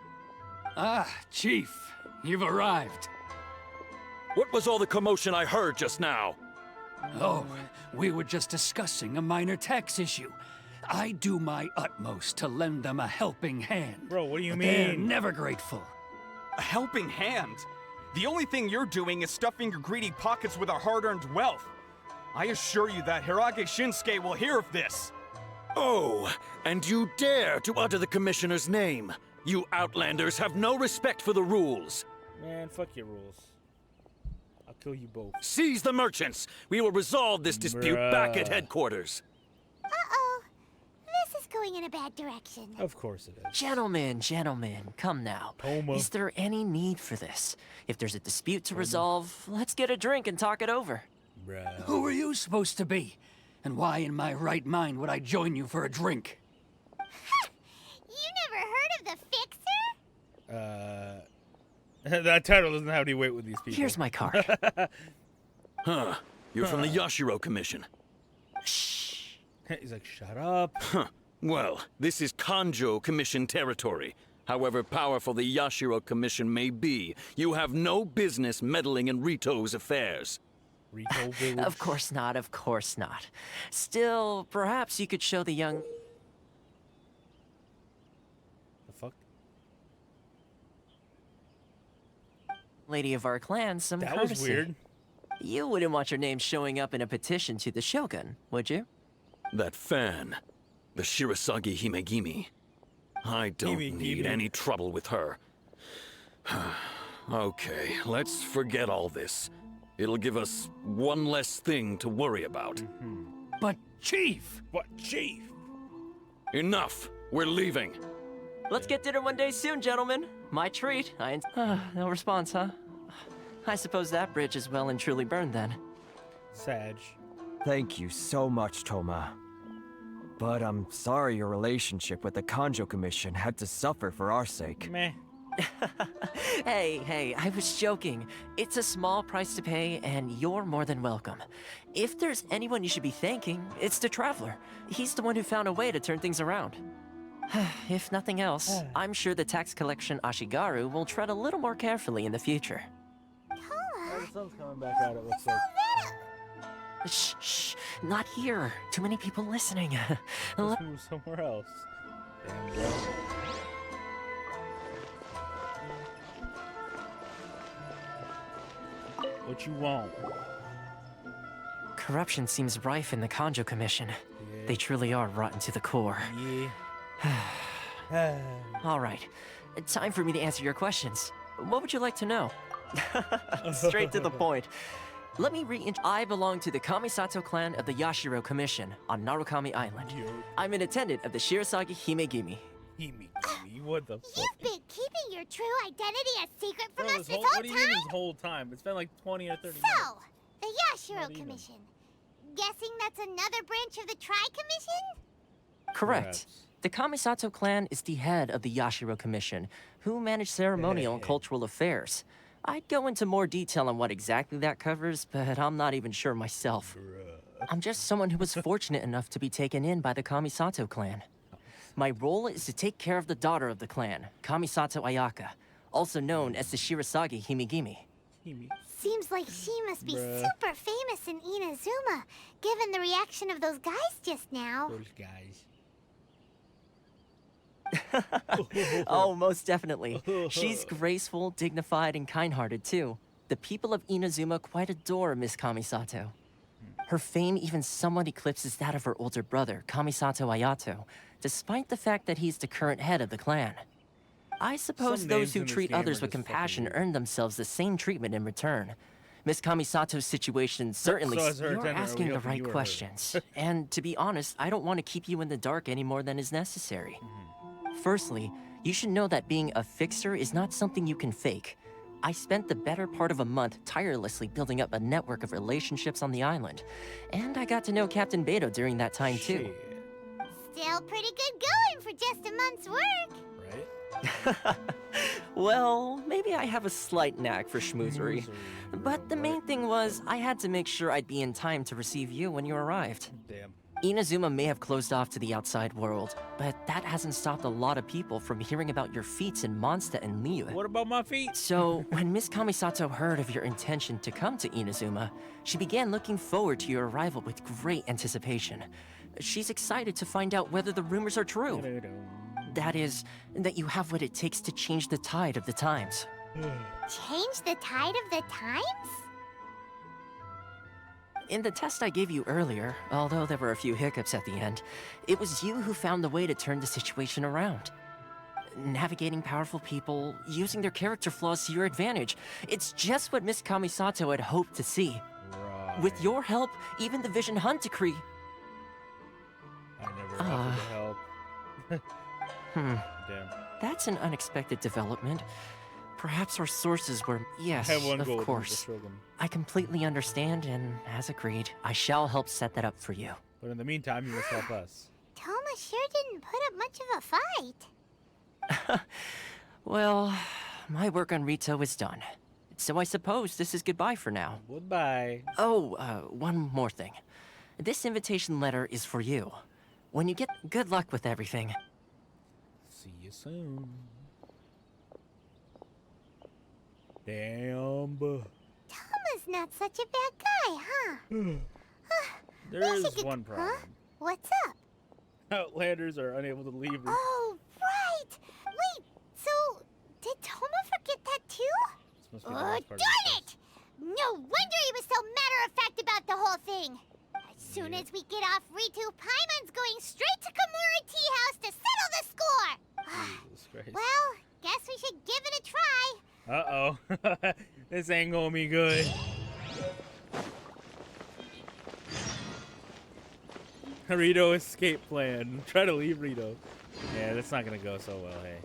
Ah, Chief, you've arrived. What was all the commotion I heard just now? Oh, we were just discussing a minor tax issue. I do my utmost to lend them a helping hand. Bro, what do you but they're mean? never grateful. A helping hand? The only thing you're doing is stuffing your greedy pockets with our hard-earned wealth. I assure you that Hirage Shinsuke will hear of this. Oh, and you dare to utter the Commissioner's name. You Outlanders have no respect for the rules. Man, fuck your rules. I'll kill you both. Seize the merchants. We will resolve this dispute back at Bruh. headquarters. Uh-oh. This is going in a bad direction. Of course it is. Gentlemen, come now. Toma. Is there any need for this? If there's a dispute to resolve, let's get a drink and talk it over. Bruh. Who are you supposed to be? And why in my right mind would I join you for a drink? You never heard of the Fixer? That title doesn't have any weight with these people. Here's my card. Huh. You're from the Yashiro Commission. Shh. He's like, shut up. Huh. Well, this is Kanjo Commission territory. However powerful the Yashiro Commission may be, you have no business meddling in Rito's affairs. Rito Village. Of course not, of course not. Still, perhaps you could show the young... The fuck? lady of our clan some That courtesy. was weird. You wouldn't want your name showing up in a petition to the Shogun, would you? That fan, the Shirasagi Himegimi. I don't need any trouble with her. Okay, let's forget all this. It'll give us one less thing to worry about. But, Chief! What, Chief? Enough! We're leaving. Let's get dinner one day soon, gentlemen. My treat. No response, huh? I suppose that bridge is well and truly burned then. Sag. Thank you so much, Toma. But I'm sorry your relationship with the Kanjo Commission had to suffer for our sake. Meh. Hey, I was joking. It's a small price to pay, and you're more than welcome. If there's anyone you should be thanking, it's the Traveler. He's the one who found a way to turn things around. If nothing else, I'm sure the tax collection Ashigaru will tread a little more carefully in the future. Oh, the sun's coming back out, it looks like. Shh, not here. Too many people listening. Let's move somewhere else. Damn, bro. What you want? Corruption seems rife in the Kanjo Commission. Yeah. They truly are rotten to the core. Yeah. All right. Time for me to answer your questions. What would you like to know? Straight to the point. Let me I belong to the Kamisato clan of the Yashiro Commission on Narukami Island. I'm an attendant of the Shirasagi Himegimi. Himegimi? What the fuck? You've been keeping your true identity a secret from us this whole what do you mean this whole time? It's been like 20 or 30 minutes. So, the Yashiro Commission. Guessing that's another branch of the Tri-Commission? Correct. Perhaps. The Kamisato clan is the head of the Yashiro Commission, who manage ceremonial and cultural affairs. I'd go into more detail on what exactly that covers, but I'm not even sure myself. I'm just someone who was fortunate enough to be taken in by the Kamisato clan. My role is to take care of the daughter of the clan, Kamisato Ayaka, also known as the Shirasagi Himegimi. Seems like she must be super famous in Inazuma, given the reaction of those guys just now. Those guys. Oh, most definitely. She's graceful, dignified, and kind-hearted, too. The people of Inazuma quite adore Miss Kamisato. Her fame even somewhat eclipses that of her older brother, Kamisato Ayato, despite the fact that he's the current head of the clan. I suppose Some those names who in this treat game others are with just fucking compassion weird. earn themselves the same treatment in return. Miss Kamisato's situation certainly... So as her You're attendant, are we asking the hoping right you are her? questions. And to be honest, I don't want to keep you in the dark any more than is necessary. Firstly, you should know that being a fixer is not something you can fake. I spent the better part of a month tirelessly building up a network of relationships on the island. And I got to know Captain Beto during that time, too. Still pretty good going for just a month's work. Right? Well, maybe I have a slight knack for schmoozery. But the main thing was, I had to make sure I'd be in time to receive you when you arrived. Damn. Inazuma may have closed off to the outside world, but that hasn't stopped a lot of people from hearing about your feats in Mondstadt and Liyue. What about my feet? So, when Miss Kamisato heard of your intention to come to Inazuma, she began looking forward to your arrival with great anticipation. She's excited to find out whether the rumors are true. That is, that you have what it takes to change the tide of the times. Change the tide of the times? In the test I gave you earlier, although there were a few hiccups at the end, it was you who found the way to turn the situation around. Navigating powerful people, using their character flaws to your advantage. It's just what Miss Kamisato had hoped to see. Right. With your help, even the Vision Hunt Decree... I never offered to help. Damn. That's an unexpected development. Perhaps our sources were... Yes, I have one of goal, course. the Shogun. I completely understand, and as agreed, I shall help set that up for you. But in the meantime, you must help us. Toma sure didn't put up much of a fight. Well, my work on Rito is done. So I suppose this is goodbye for now. Goodbye. Oh, one more thing. This invitation letter is for you. When you get good luck with everything. See you soon. Damn. Toma's not such a bad guy, huh? There We is should get- one problem. Huh? What's up? Outlanders are unable to leave. Oh, right! Wait, so did Toma forget that too? This must be the Oh, last part of darn the it! No wonder he was so matter-of-fact about the whole thing. As soon as we get off Ritu, Paimon's going straight to Kamura Tea House to settle the score. Jesus Christ. Well, guess we should give it a try. Uh-oh. This ain't gonna be good. Rito escape plan. Try to leave Rito. Yeah, that's not gonna go so well, hey.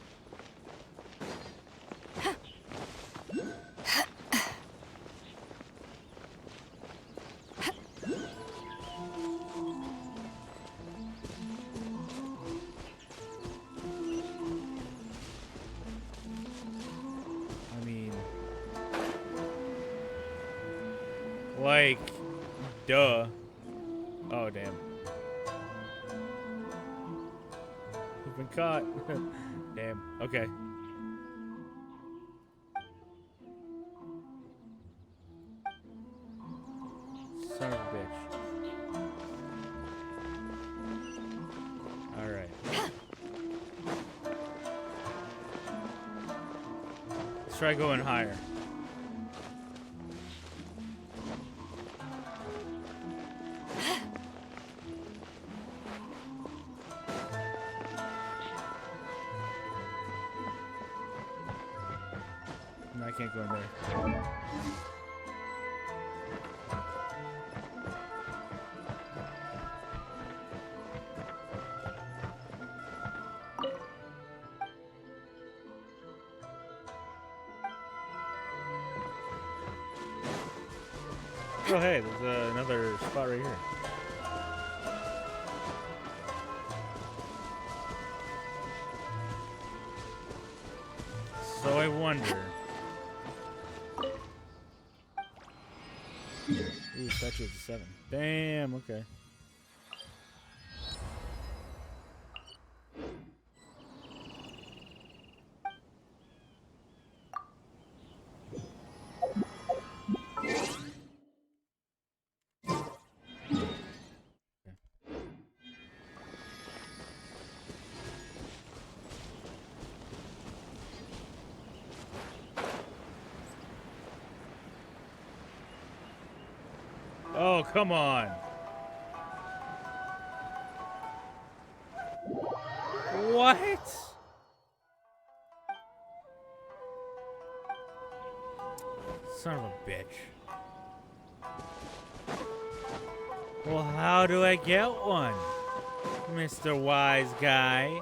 I mean, like, duh. Oh, damn. We've been caught. Damn. Okay. Son of a bitch. Alright. Let's try going higher. No, I can't go in there. Oh, hey, there's another spot right here. So I wonder. Ooh, statue of the 7. Damn, okay. Oh, come on. What? Son of a bitch. Well, how do I get one, Mr. Wise Guy?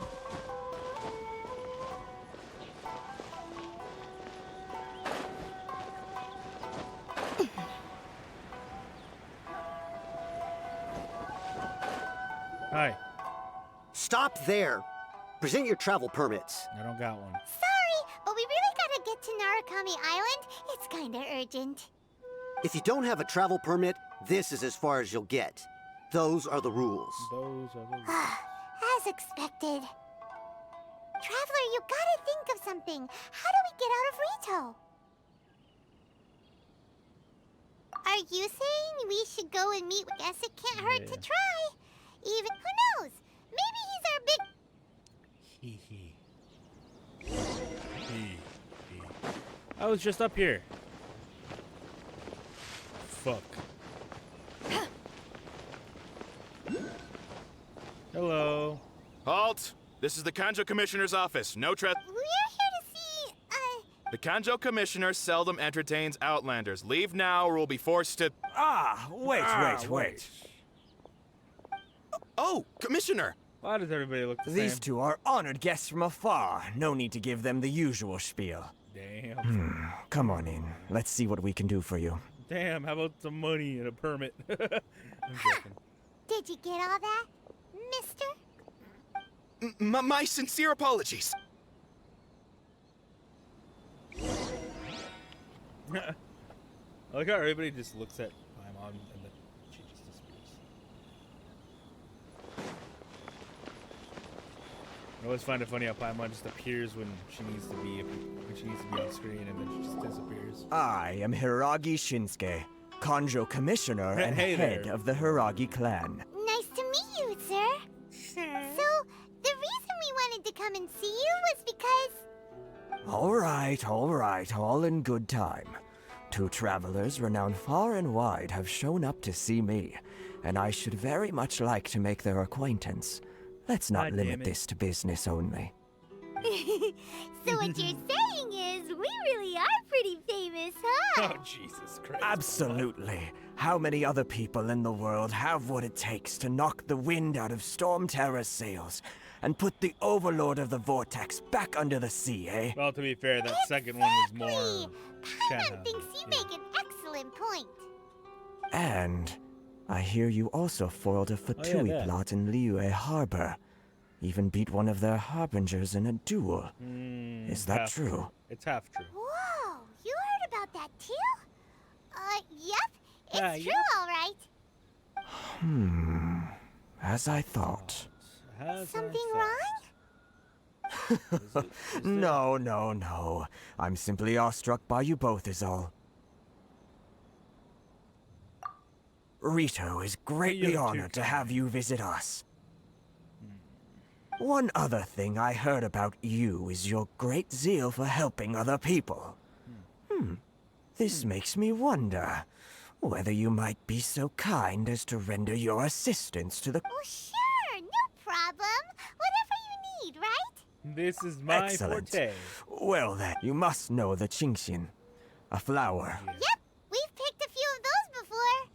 Hi. Stop there. Present your travel permits. I don't got one. Sorry, but we really gotta get to Narukami Island. It's kinda urgent. If you don't have a travel permit, this is as far as you'll get. Those are the rules. Those are the rules. As expected. Traveler, you gotta think of something. How do we get out of Rito? Are you saying we should go and meet? Guess it can't hurt to try. Even, who knows? Maybe he's our big... Hee hee. Hee hee. I was just up here. Fuck. Hello. Halt! This is the Kanjo Commissioner's office. No We're here to see, The Kanjo Commissioner seldom entertains Outlanders. Leave now or we'll be forced to... Wait. Oh, Commissioner! Why does everybody look the These same? two are honored guests from afar. No need to give them the usual spiel. Damn. Come on in. Let's see what we can do for you. Damn, how about some money and a permit? I'm joking. Did you get all that, mister? My sincere apologies. I like how everybody just looks at Paimon and then she just disappears. I always find it funny how Paimon just appears when she needs to be on screen and then she just disappears. I am Hiragi Shinsuke, Kanjo Commissioner and Hey head there. of the Hiragi clan. Nice to meet you, sir. So, the reason we wanted to come and see you was because... All right, all in good time. 2 travelers renowned far and wide have shown up to see me, and I should very much like to make their acquaintance. Let's not God damn limit it. this to business only. So what you're saying is, we really are pretty famous, huh? Oh, Jesus Christ. Absolutely. How many other people in the world have what it takes to knock the wind out of Storm Terror's sails and put the Overlord of the Vortex back under the sea, eh? Well, to be fair, that second one was more... Paimon thinks you make an excellent point. And I hear you also foiled a Fatui that. plot in Liyue Harbor. Even beat one of their harbingers in a duel. Is that half true? It's half true. Whoa, you heard about that too? Yep. It's true, yep. all right. As I thought. Something wrong? No. I'm simply awestruck by you both is all. Rito is greatly honored to have you visit us. One other thing I heard about you is your great zeal for helping other people. This makes me wonder whether you might be so kind as to render your assistance to the... Oh, sure, no problem. Whatever you need, right? This is my Excellent. forte. Well then, you must know the Chingshin, a flower. Yep, we've picked a few of those before.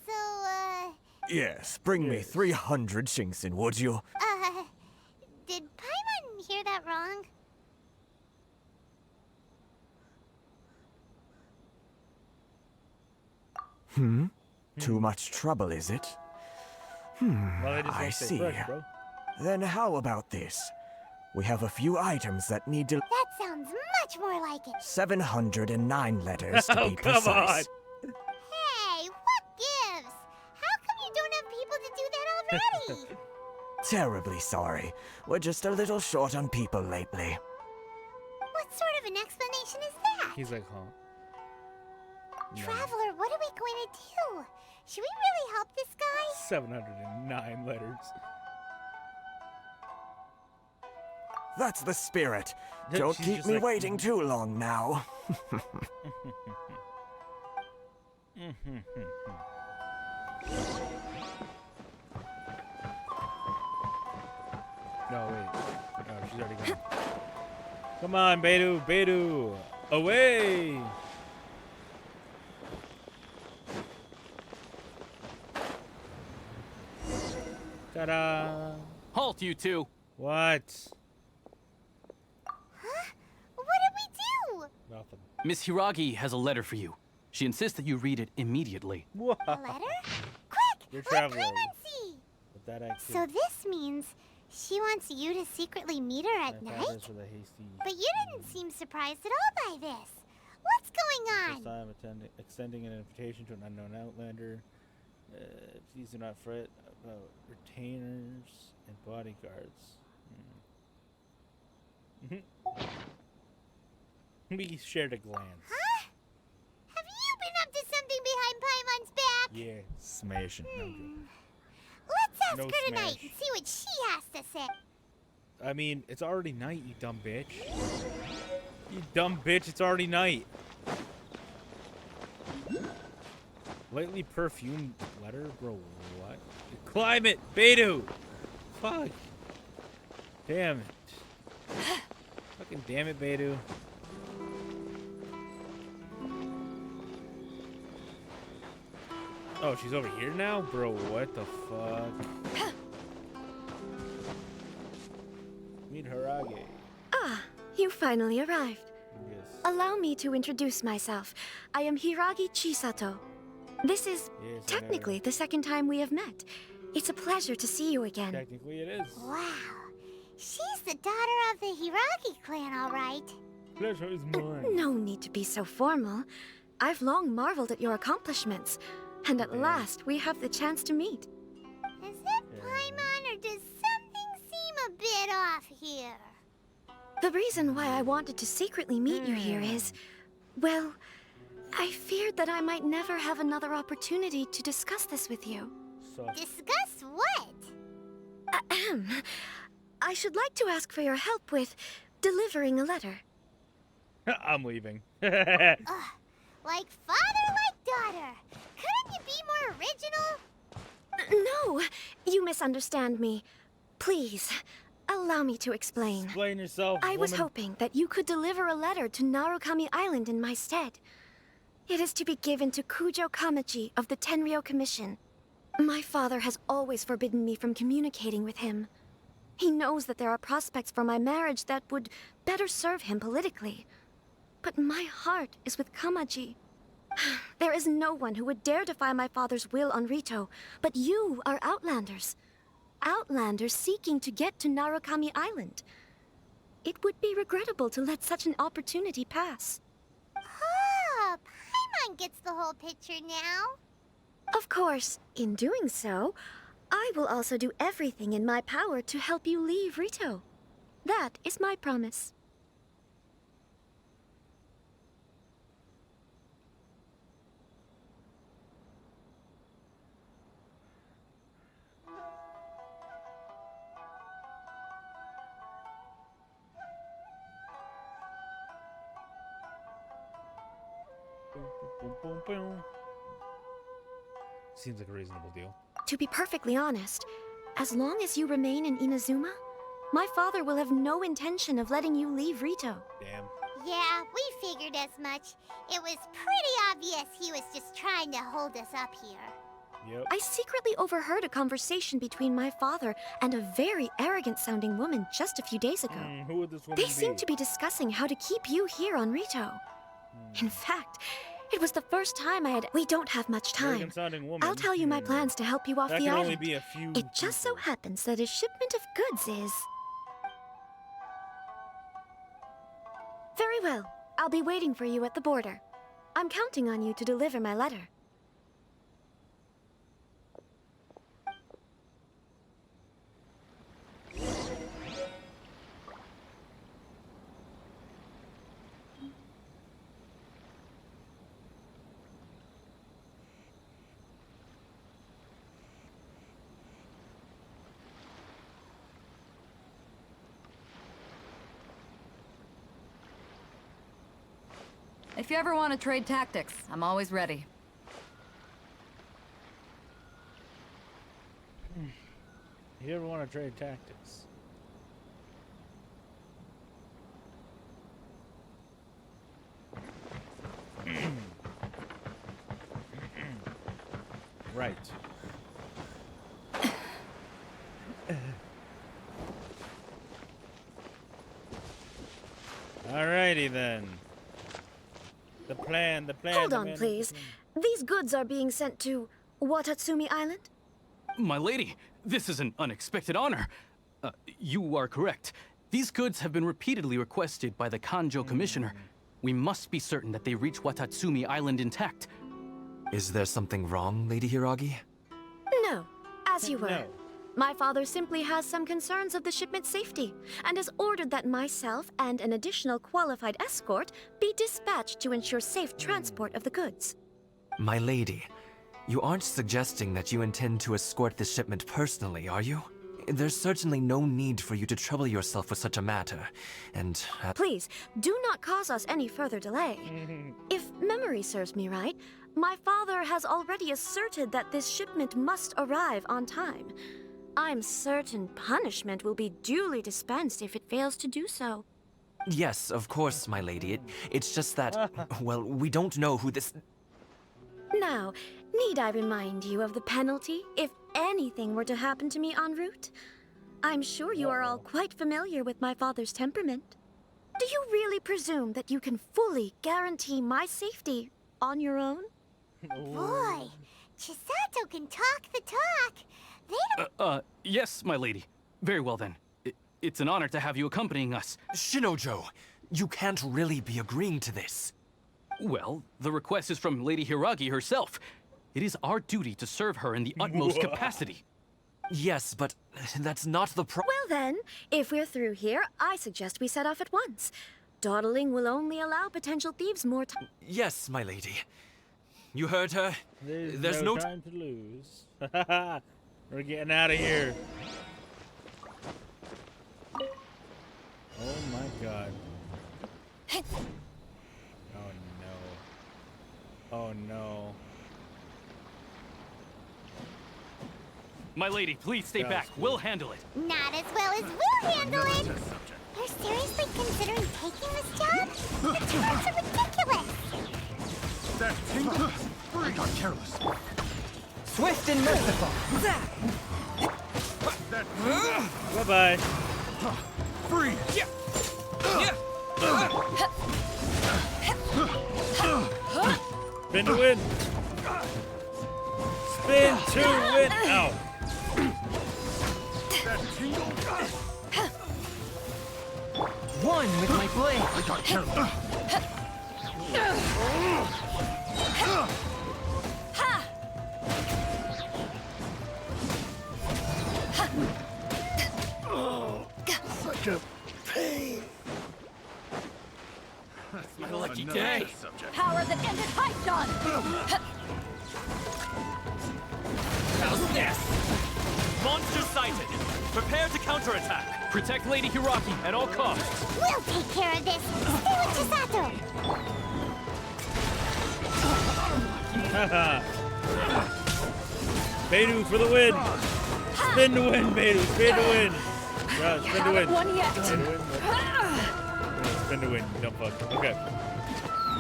So, Yes, bring me 300 Chingshin, would you? did Paimon hear that wrong? Too much trouble, is it? Well, they just I won't stay see. fresh, bro. Then how about this? We have a few items that need to... That sounds much more like it. 709 letters to Oh, be come precise. Hey, what gives? How come you don't have people to do that already? Terribly sorry. We're just a little short on people lately. What sort of an explanation is that? He's like, huh? Traveler, what are we going to do? Should we really help this guy? 709 letters. That's the spirit. Yeah, Don't she's keep just me like- waiting too long now. No, wait. Oh, she's already gone. Come on, Beidou. Away! Ta-da! Halt, you two! What? What did we do? Nothing. Miss Hiragi has a letter for you. She insists that you read it immediately. What? A letter? Quick, You're let traveling. Paimon see. With that accent. So this means she wants you to secretly meet her at My night? father's with a hasty But you didn't seem surprised at all by this. What's going first on? time extending an invitation to an unknown outlander. Please do not fret about retainers and bodyguards. We shared a glance. Huh? Have you been up to something behind Paimon's back? Yeah, smashing. No, I'm joking. Let's ask No her tonight smash. and see what she has to say. I mean, it's already night, you dumb bitch. You dumb bitch, it's already night. Lightly perfumed letter? Bro, what? Climate! Beidou! Fuck. Damn it. Fucking damn it, Beidou. Oh, she's over here now? Bro, what the fuck? Meet Hirage. Ah, you finally arrived. Yes. Allow me to introduce myself. I am Hiragi Chisato. This is Yes, I technically know. the second time we have met. It's a pleasure to see you again. Technically it is. Wow. She's the daughter of the Hiragi clan, all right. Pleasure is mine. No need to be so formal. I've long marveled at your accomplishments, and at last we have the chance to meet. Is it Paimon, or does something seem a bit off here? The reason why I wanted to secretly meet you here is, well, I feared that I might never have another opportunity to discuss this with you. Discuss what? Ahem. I should like to ask for your help with delivering a letter. I'm leaving. Like father, like daughter. Couldn't you be more original? No, you misunderstand me. Please, allow me to explain. Explain yourself, I was woman. hoping that you could deliver a letter to Narukami Island in my stead. It is to be given to Kujo Kamaji of the Tenryou Commission. My father has always forbidden me from communicating with him. He knows that there are prospects for my marriage that would better serve him politically. But my heart is with Kamaji. There is no one who would dare defy my father's will on Rito, but you are Outlanders. Outlanders seeking to get to Narukami Island. It would be regrettable to let such an opportunity pass. Oh, Paimon gets the whole picture now. Of course, in doing so, I will also do everything in my power to help you leave Rito. That is my promise. Boom, boom, boom. Seems like a reasonable deal. To be perfectly honest, as long as you remain in Inazuma, my father will have no intention of letting you leave Rito. Damn. Yeah, we figured as much. It was pretty obvious he was just trying to hold us up here. Yep. I secretly overheard a conversation between my father and a very arrogant-sounding woman just a few days ago. Who would this woman They be? seemed to be discussing how to keep you here on Rito. In fact, it was the first time I had... We don't have much time. Arrogant-sounding woman. I'll tell you my plans to help you off That the can island. only be a few It just so happens that a shipment of goods is... Very well. I'll be waiting for you at the border. I'm counting on you to deliver my letter. If you ever want to trade tactics, I'm always ready. You ever want to trade tactics? Right. Alrighty then. The plan. Hold on, please. These goods are being sent to Watatsumi Island? My lady, this is an unexpected honor. You are correct. These goods have been repeatedly requested by the Kanjo Commissioner. We must be certain that they reach Watatsumi Island intact. Is there something wrong, Lady Hiragi? No, as you were. No. My father simply has some concerns of the shipment's safety, and has ordered that myself and an additional qualified escort be dispatched to ensure safe transport of the goods. My lady, you aren't suggesting that you intend to escort this shipment personally, are you? There's certainly no need for you to trouble yourself with such a matter, and... Please, do not cause us any further delay. If memory serves me right, my father has already asserted that this shipment must arrive on time. I'm certain punishment will be duly dispensed if it fails to do so. Yes, of course, my lady. It's just that, well, we don't know who this... Now, need I remind you of the penalty if anything were to happen to me en route? I'm sure you are all quite familiar with my father's temperament. Do you really presume that you can fully guarantee my safety on your own? Boy, Chisato can talk the talk. They don't... Yes, my lady. Very well then. It's an honor to have you accompanying us. Shinojo, You can't really be agreeing to this. Well, the request is from Lady Hiragi herself. It is our duty to serve her in the utmost capacity. Yes, but that's not the Well then, if we're through here, I suggest we set off at once. Dawdling will only allow potential thieves more time. Yes, my lady. You heard her. There's no time to lose. We're getting out of here. Oh my god. Oh no. Oh no. My lady, please stay back. We'll handle it. Not as well as we'll handle it. You're seriously considering taking this job? The terms are ridiculous. That tingle! I got careless. Swift and merciful. Bye-bye. Free! Yeah. Spin to win. Spin to win. Ow. That tingle! One with my blade. I got careless. Such a pain. That's my lucky day. Power that ended Python! How's this? Monster sighted. Prepare to counterattack. Protect Lady Hiragi at all costs. We'll take care of this. Stay with Chisato. Haha. Beidou for the win. Spin to win, Beidou. Spin to win. Spin to win. One yet. Spin to win. Spin to win, you dumb fuck. Okay.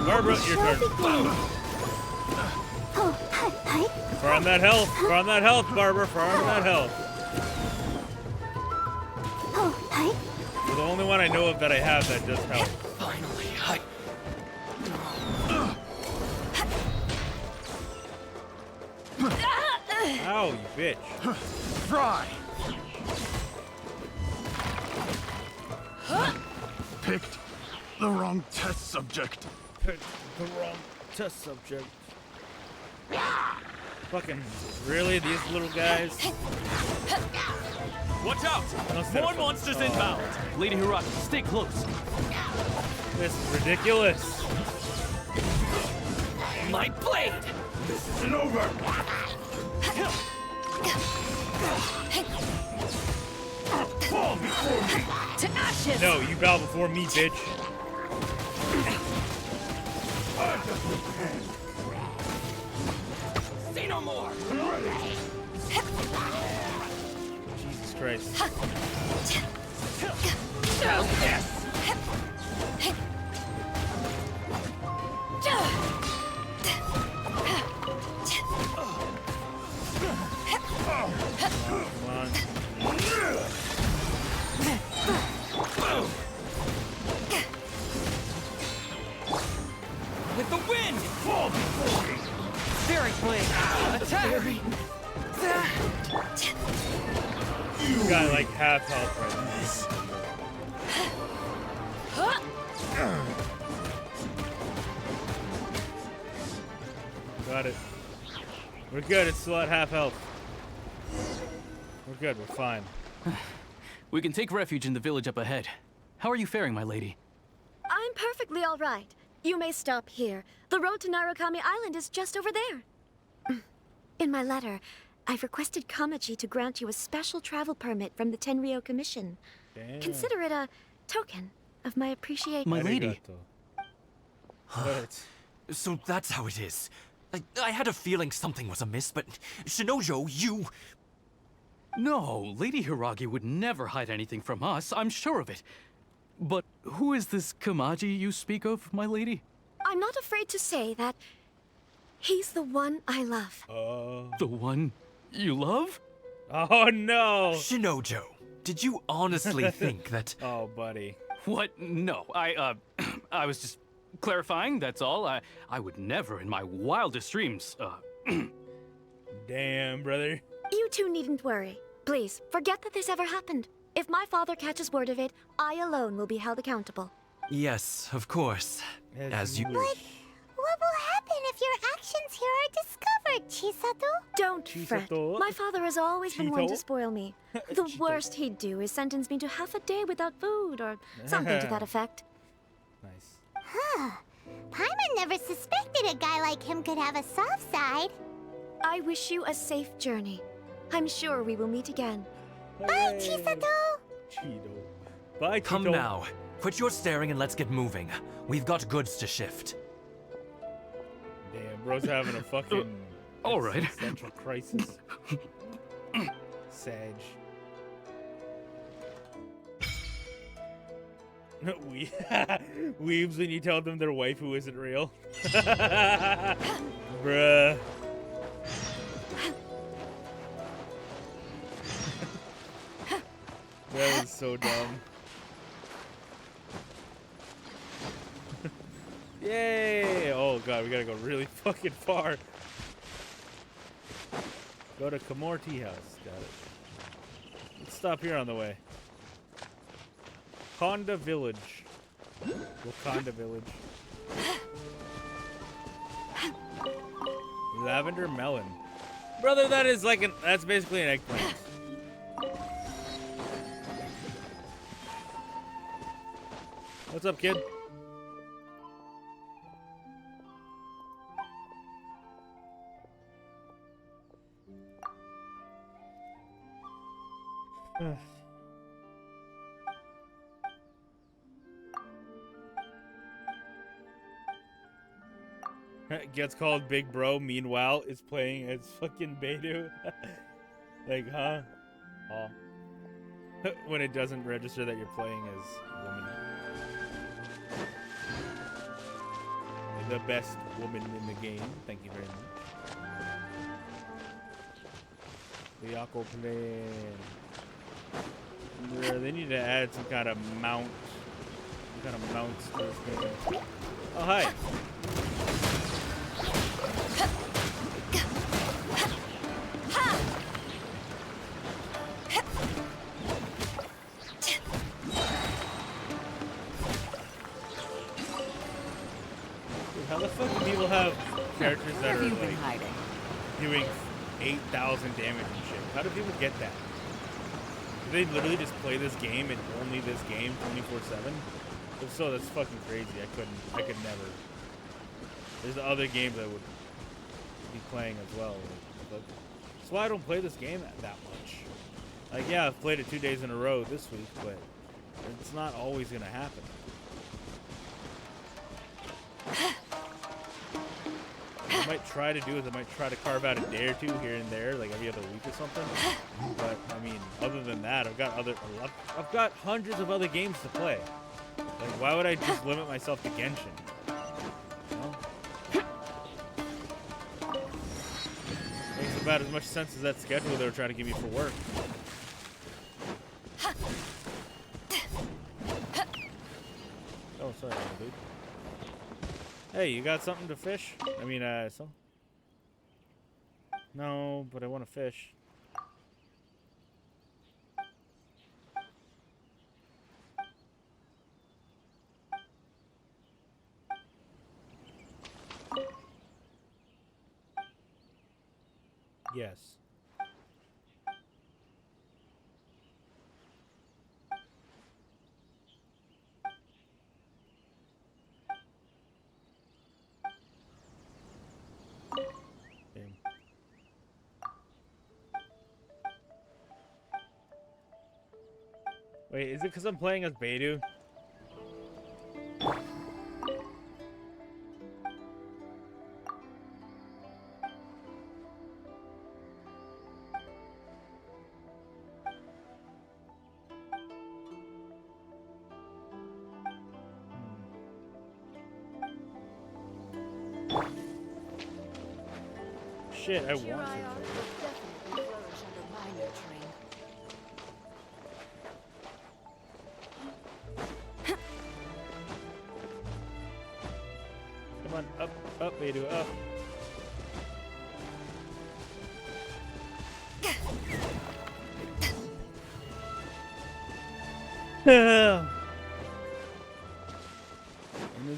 Barbara, your turn. Far on that health. Far on that health, Barbara. Far on that health. You're the only one I know of that I have that just helped. Finally, Ow, you bitch. Fry! Picked the wrong test subject. Picked the wrong test subject. Fucking, really? These little guys? Watch out! More monsters inbound. Lady Hiragi, stay close. This is ridiculous. my blade! This isn't over! Fall before me! To ashes! No, you bow before me, bitch. Say no more! Jesus Christ. Now this! Come on. With the wind! Fall before me! Very blade! Attack! You got like half health right now. Got it. We're good. It's still at half health. We're good. We're fine. We can take refuge in the village up ahead. How are you faring, my lady? I'm perfectly all right. You may stop here. The road to Narukami Island is just over there. In my letter, I've requested Kamaji to grant you a special travel permit from the Tenryou Commission. Damn. Consider it a token of my appreciation. My lady. So that's how it is. I had a feeling something was amiss, but Shinojo, you... No, Lady Hiragi would never hide anything from us, I'm sure of it. But who is this Kamaji you speak of, my lady? I'm not afraid to say that he's the one I love. The one you love? Oh no! Shinojo, did you honestly think that... Oh, buddy. What? No, I was just clarifying, that's all. I would never in my wildest dreams, Damn, brother. You two needn't worry. Please, forget that this ever happened. If my father catches word of it, I alone will be held accountable. Yes, of course. As you... What will happen if your actions here are discovered, Chisato? Don't fret. My father has always been one to Chito? spoil me. The worst he'd do is sentence me to half a day without food or something to that effect. Nice. Huh. Paimon never suspected a guy like him could have a soft side. I wish you a safe journey. I'm sure we will meet again. Bye, Chisato! Cheeto. Bye, Come Cheeto. now. Quit your staring and let's get moving. We've got goods to shift. Damn, bro's having a fucking all right. existential crisis. Sag. Weebs when you tell them their waifu isn't real. Bruh. That was so dumb. Yay! Oh god, we gotta go really fucking far. Go to Kamor Tea House. Got it. Let's stop here on the way. Wakanda Village. Wakanda Village. Lavender melon. Brother, that is like that's basically an eggplant. What's up, kid? Gets called Big Bro, meanwhile is playing as fucking Beidou. Like, huh? Oh. When it doesn't register that you're playing as woman. The best woman in the game. Thank you very much. The Aqua Plane. They need to add some kind of mount. Some kind of mounts to this game. Oh, hi. Dude, how the fuck do people have characters that are like doing 8,000 damage and shit? How do people get that? Do they literally just play this game and only this game 24/7? If so, that's fucking crazy. I could never. There's other games I would be playing as well. But that's why I don't play this game that much. Like, yeah, I've played it 2 days in a row this week, but it's not always gonna happen. What I might try to do is I might try to carve out a day or two here and there, like every other week or something. But I mean, other than that, I've got hundreds of other games to play. Like, why would I just limit myself to Genshin? You know? Makes about as much sense as that schedule they were trying to give me for work. Oh, sorry, dude. Hey, you got something to fish? I mean, some? No, but I want to fish. Yes. Damn. Wait, is it because I'm playing as Beidou? Shit, I want to. Come on, up, Beidou, up.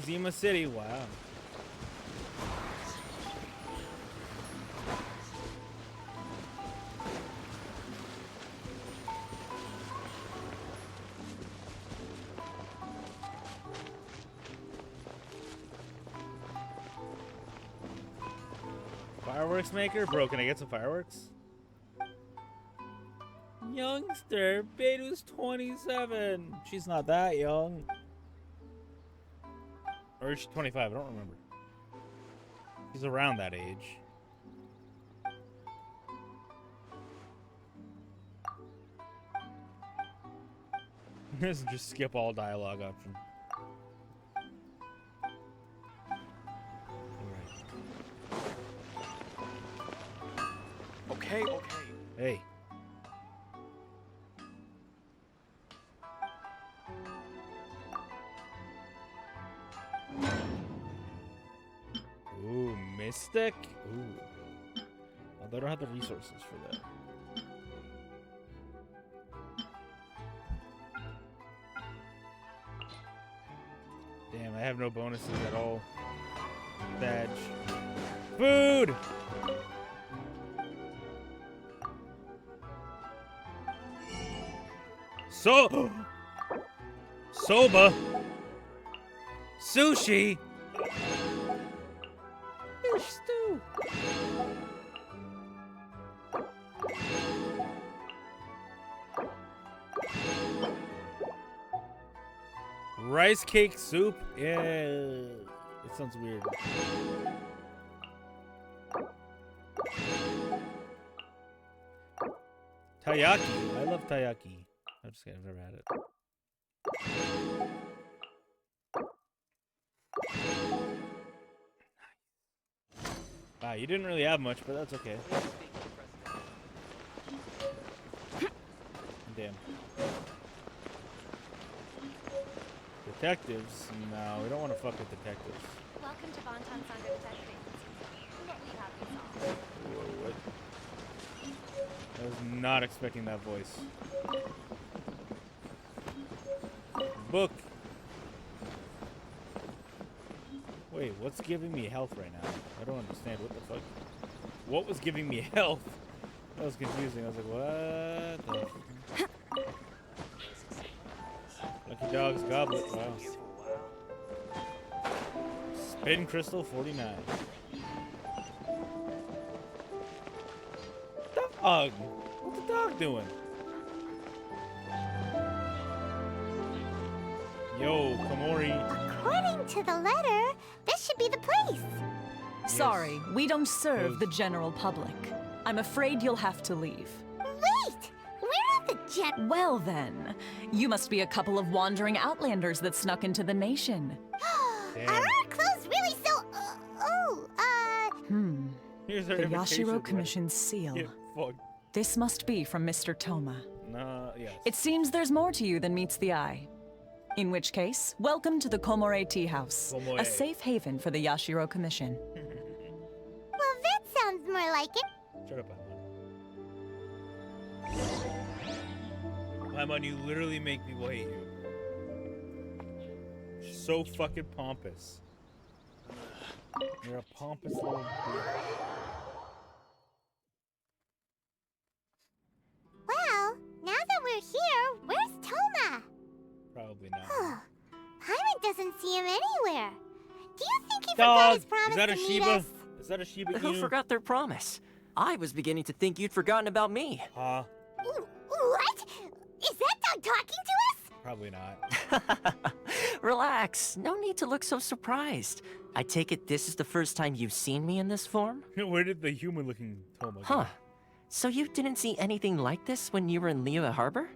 Zima City. Wow. Fireworks maker? Bro, can I get some fireworks? Youngster, Beidu's 27. She's not that young. Or is she 25? I don't remember. She's around that age. Just skip all dialogue option. Okay, okay. Hey. Ooh, Mystic? Ooh. Oh, they don't have the resources for that. Damn, I have no bonuses at all. Badge. Food! Soba. Sushi. Fish stew. Rice cake soup? Yeah. It sounds weird. Taiyaki. I love taiyaki. I'm just kidding, I've never had it. Ah, you didn't really have much, but that's okay. Damn. Detectives? No, we don't want to fuck with detectives. Welcome to Bonton Sangha Detective Agency. What we have is all. Whoa, what? I was not expecting that voice. Book. Wait, what's giving me health right now? I don't understand. What the fuck? What was giving me health? That was confusing. I was like, what the? Lucky Dog's Goblet. Wow. Spin Crystal 49. Dog! What's the dog doing? Yo, Komori. According to the letter, this should be the place. Sorry, we don't serve the general public. I'm afraid you'll have to leave. Wait! We're not the Well then, you must be a couple of wandering outlanders that snuck into the nation. Are our clothes really so... Here's The our invitation, Yashiro buddy. Commission's seal. Get fucked. This must be from Mr. Toma. Nah, yes. It seems there's more to you than meets the eye. In which case, welcome to the Komore Tea House, Komore. a safe haven for the Yashiro Commission. Well, that sounds more like it. Shut up, Paimon. Paimon, you literally make people hate you. You're so fucking pompous. You're a pompous little bitch. Well, now that we're here, where's Toma? Probably not. Paimon doesn't see him anywhere. Do you think he forgot Dog! his promise Is that a to meet Shiba? us? Is that a Shiba Who Inu? forgot their promise? I was beginning to think you'd forgotten about me. Huh? What? Is that dog talking to us? Probably not. Relax. No need to look so surprised. I take it this is the first time you've seen me in this form? Where did the human-looking Toma go? Huh. So you didn't see anything like this when you were in Liyue Harbor?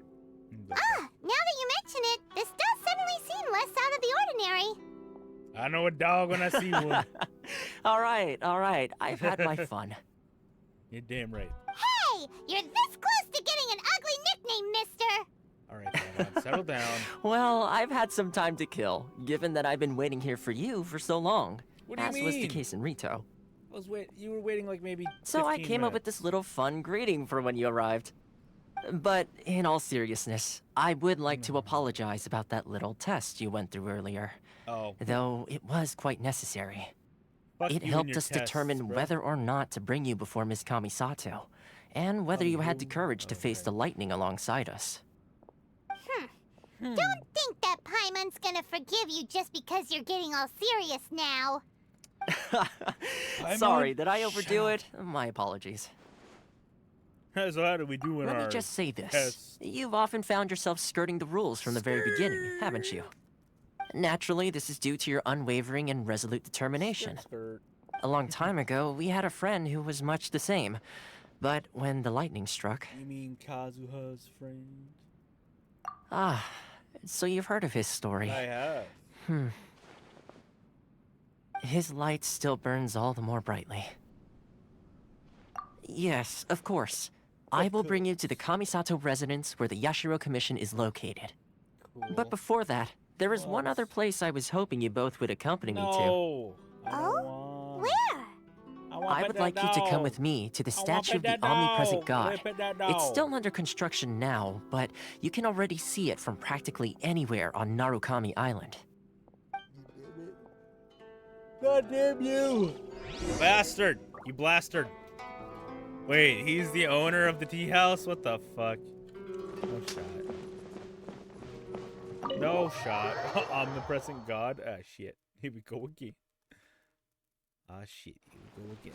Now that you mention it, this does suddenly seem less out of the ordinary. I know a dog when I see one. All right. I've had my fun. You're damn right. Hey, you're this close to getting an ugly nickname, mister. All right, Paimon, settle down. Well, I've had some time to kill, given that I've been waiting here for you for so long. What do you as was the mean? case in Rito. You were waiting like maybe So I 15 came up with minutes. this little fun greeting for when you arrived. But in all seriousness, I would like to apologize about that little test you went through earlier. Oh. Though it was quite necessary. Fuck It you and helped your us tests, determine bro. whether or not to bring you before Miss Kamisato, and whether you had the courage to face the lightning alongside us. Don't think that Paimon's gonna forgive you just because you're getting all serious now. Sorry, did I overdo it? My apologies. So how do we do in Let our me just say this. tests? You've often found yourself skirting the rules from the very beginning, haven't you? Naturally, this is due to your unwavering and resolute determination. A long time ago, we had a friend who was much the same. But when the lightning struck... You mean Kazuha's friend? Ah, so you've heard of his story. I have. His light still burns all the more brightly. Yes, of course. I will bring you to the Kamisato residence where the Yashiro Commission is located. But before that, there is one other place I was hoping you both would accompany me to. No. Oh? Where? I would like you to come with me to the statue of the omnipresent god. It's still under construction now, but you can already see it from practically anywhere on Narukami Island. God damn you! Bastard! You bastard! Wait, he's the owner of the tea house? What the fuck? No shot. No shot. Omnipresent god? Ah, shit. Here we go again. Ah, shit. Here we go again.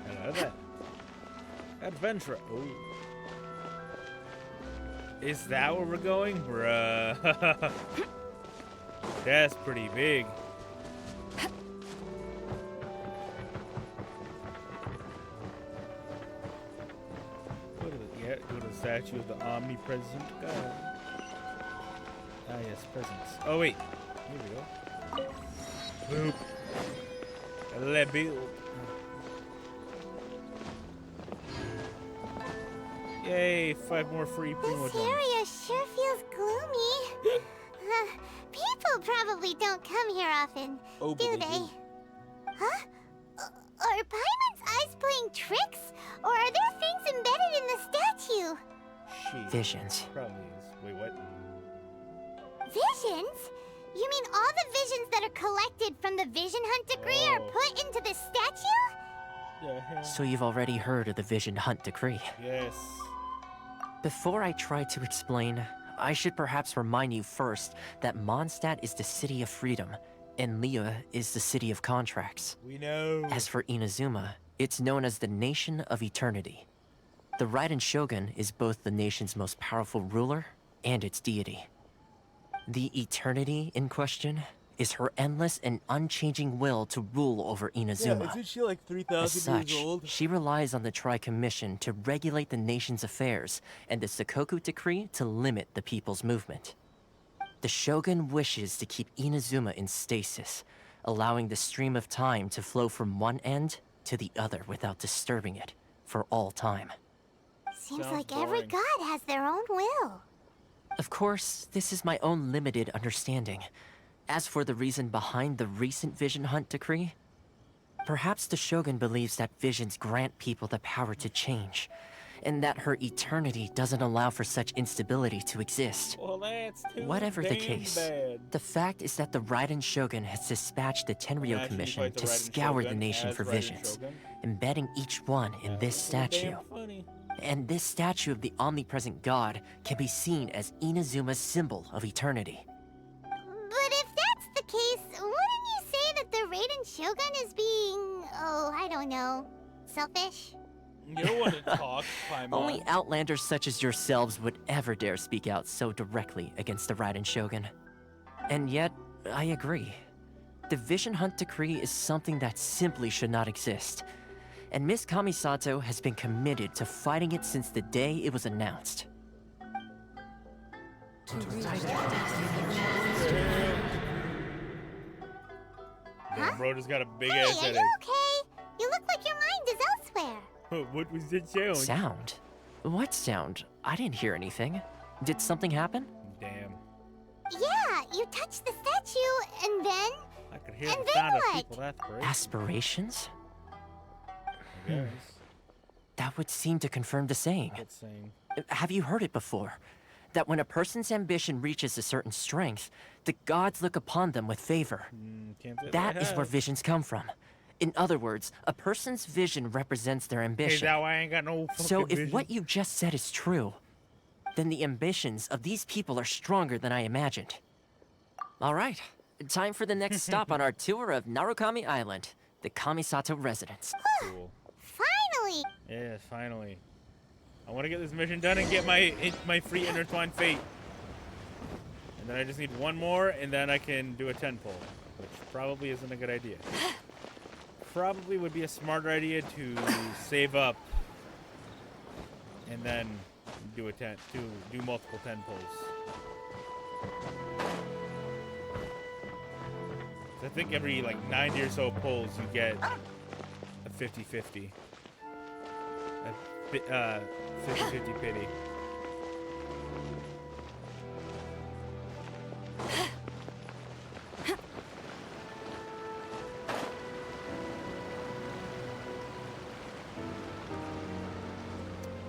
Hello there. Adventure. Oh. Is that where we're going? Bruh. That's pretty big. Go to the statue of the omnipresent god. Ah, yes, presence. Oh, wait. Here we go. Boop. Lebu. Yay, 5 more free Primo This gems. area sure feels gloomy. People probably don't come here often, Oh, do but they? they do. Huh? Are Paimon's eyes playing tricks? Or are there things embedded in the statue? Shit. Visions. Probably is. Wait, what? Visions? You mean all the visions that are collected from the Vision Hunt decree are put into the statue? So you've already heard of the Vision Hunt decree. Yes. Before I try to explain, I should perhaps remind you first that Mondstadt is the city of freedom, and Liyue is the city of contracts. We know. As for Inazuma, it's known as the Nation of Eternity. The Raiden Shogun is both the nation's most powerful ruler and its deity. The Eternity in question is her endless and unchanging will to rule over Inazuma. Yeah, isn't she like 3,000 As such, years old? she relies on the Tri-Commission to regulate the nation's affairs and the Sakoku Decree to limit the people's movement. The Shogun wishes to keep Inazuma in stasis, allowing the stream of time to flow from one end to the other without disturbing it for all time. Seems like every god has their own will. Of course, this is my own limited understanding. As for the reason behind the recent Vision Hunt decree, perhaps the Shogun believes that visions grant people the power to change, and that her eternity doesn't allow for such instability to exist. Well, that's too Whatever the damn case, bad. the fact is that the Raiden Shogun has dispatched the Tenryo Actually Commission fight the to Raiden scour the Shogun nation as for Raiden visions, Shogun. embedding each one in this statue. Damn funny. And this statue of the omnipresent god can be seen as Inazuma's symbol of eternity. But if that's the case, wouldn't you say that the Raiden Shogun is being, oh, I don't know, selfish? You don't want to talk, Paimon. Only outlanders such as yourselves would ever dare speak out so directly against the Raiden Shogun. And yet, I agree. The Vision Hunt decree is something that simply should not exist. And Miss Kamisato has been committed to fighting it since the day it was announced. Damn, bro just got a big Hey, ass are headache. you okay? You look like your mind is elsewhere. What was that sound? Sound? What sound? I didn't hear anything. Did something happen? Damn. Yeah, you touched the statue, and then I could hear And the then sound of what? people's aspirations. Aspirations? I guess. That would seem to confirm the saying. What's saying? Have you heard it before? That when a person's ambition reaches a certain strength, the gods look upon them with favor. Can't say That I is where have. visions come from. In other words, a person's vision represents their Hey, ambition. that why I ain't got no fucking So if vision? what you just said is true, then the ambitions of these people are stronger than I imagined. All right, time for the next stop on our tour of Narukami Island, the Kamisato residence. Cool. Finally! Yes, finally. I want to get this mission done and get my free intertwined fate. And then I just need one more, and then I can do a 10 pull, which probably isn't a good idea. Probably would be a smarter idea to save up and then do do multiple 10 pulls. So I think every like 90 or so pulls you get a 50-50. A 50-50 pity.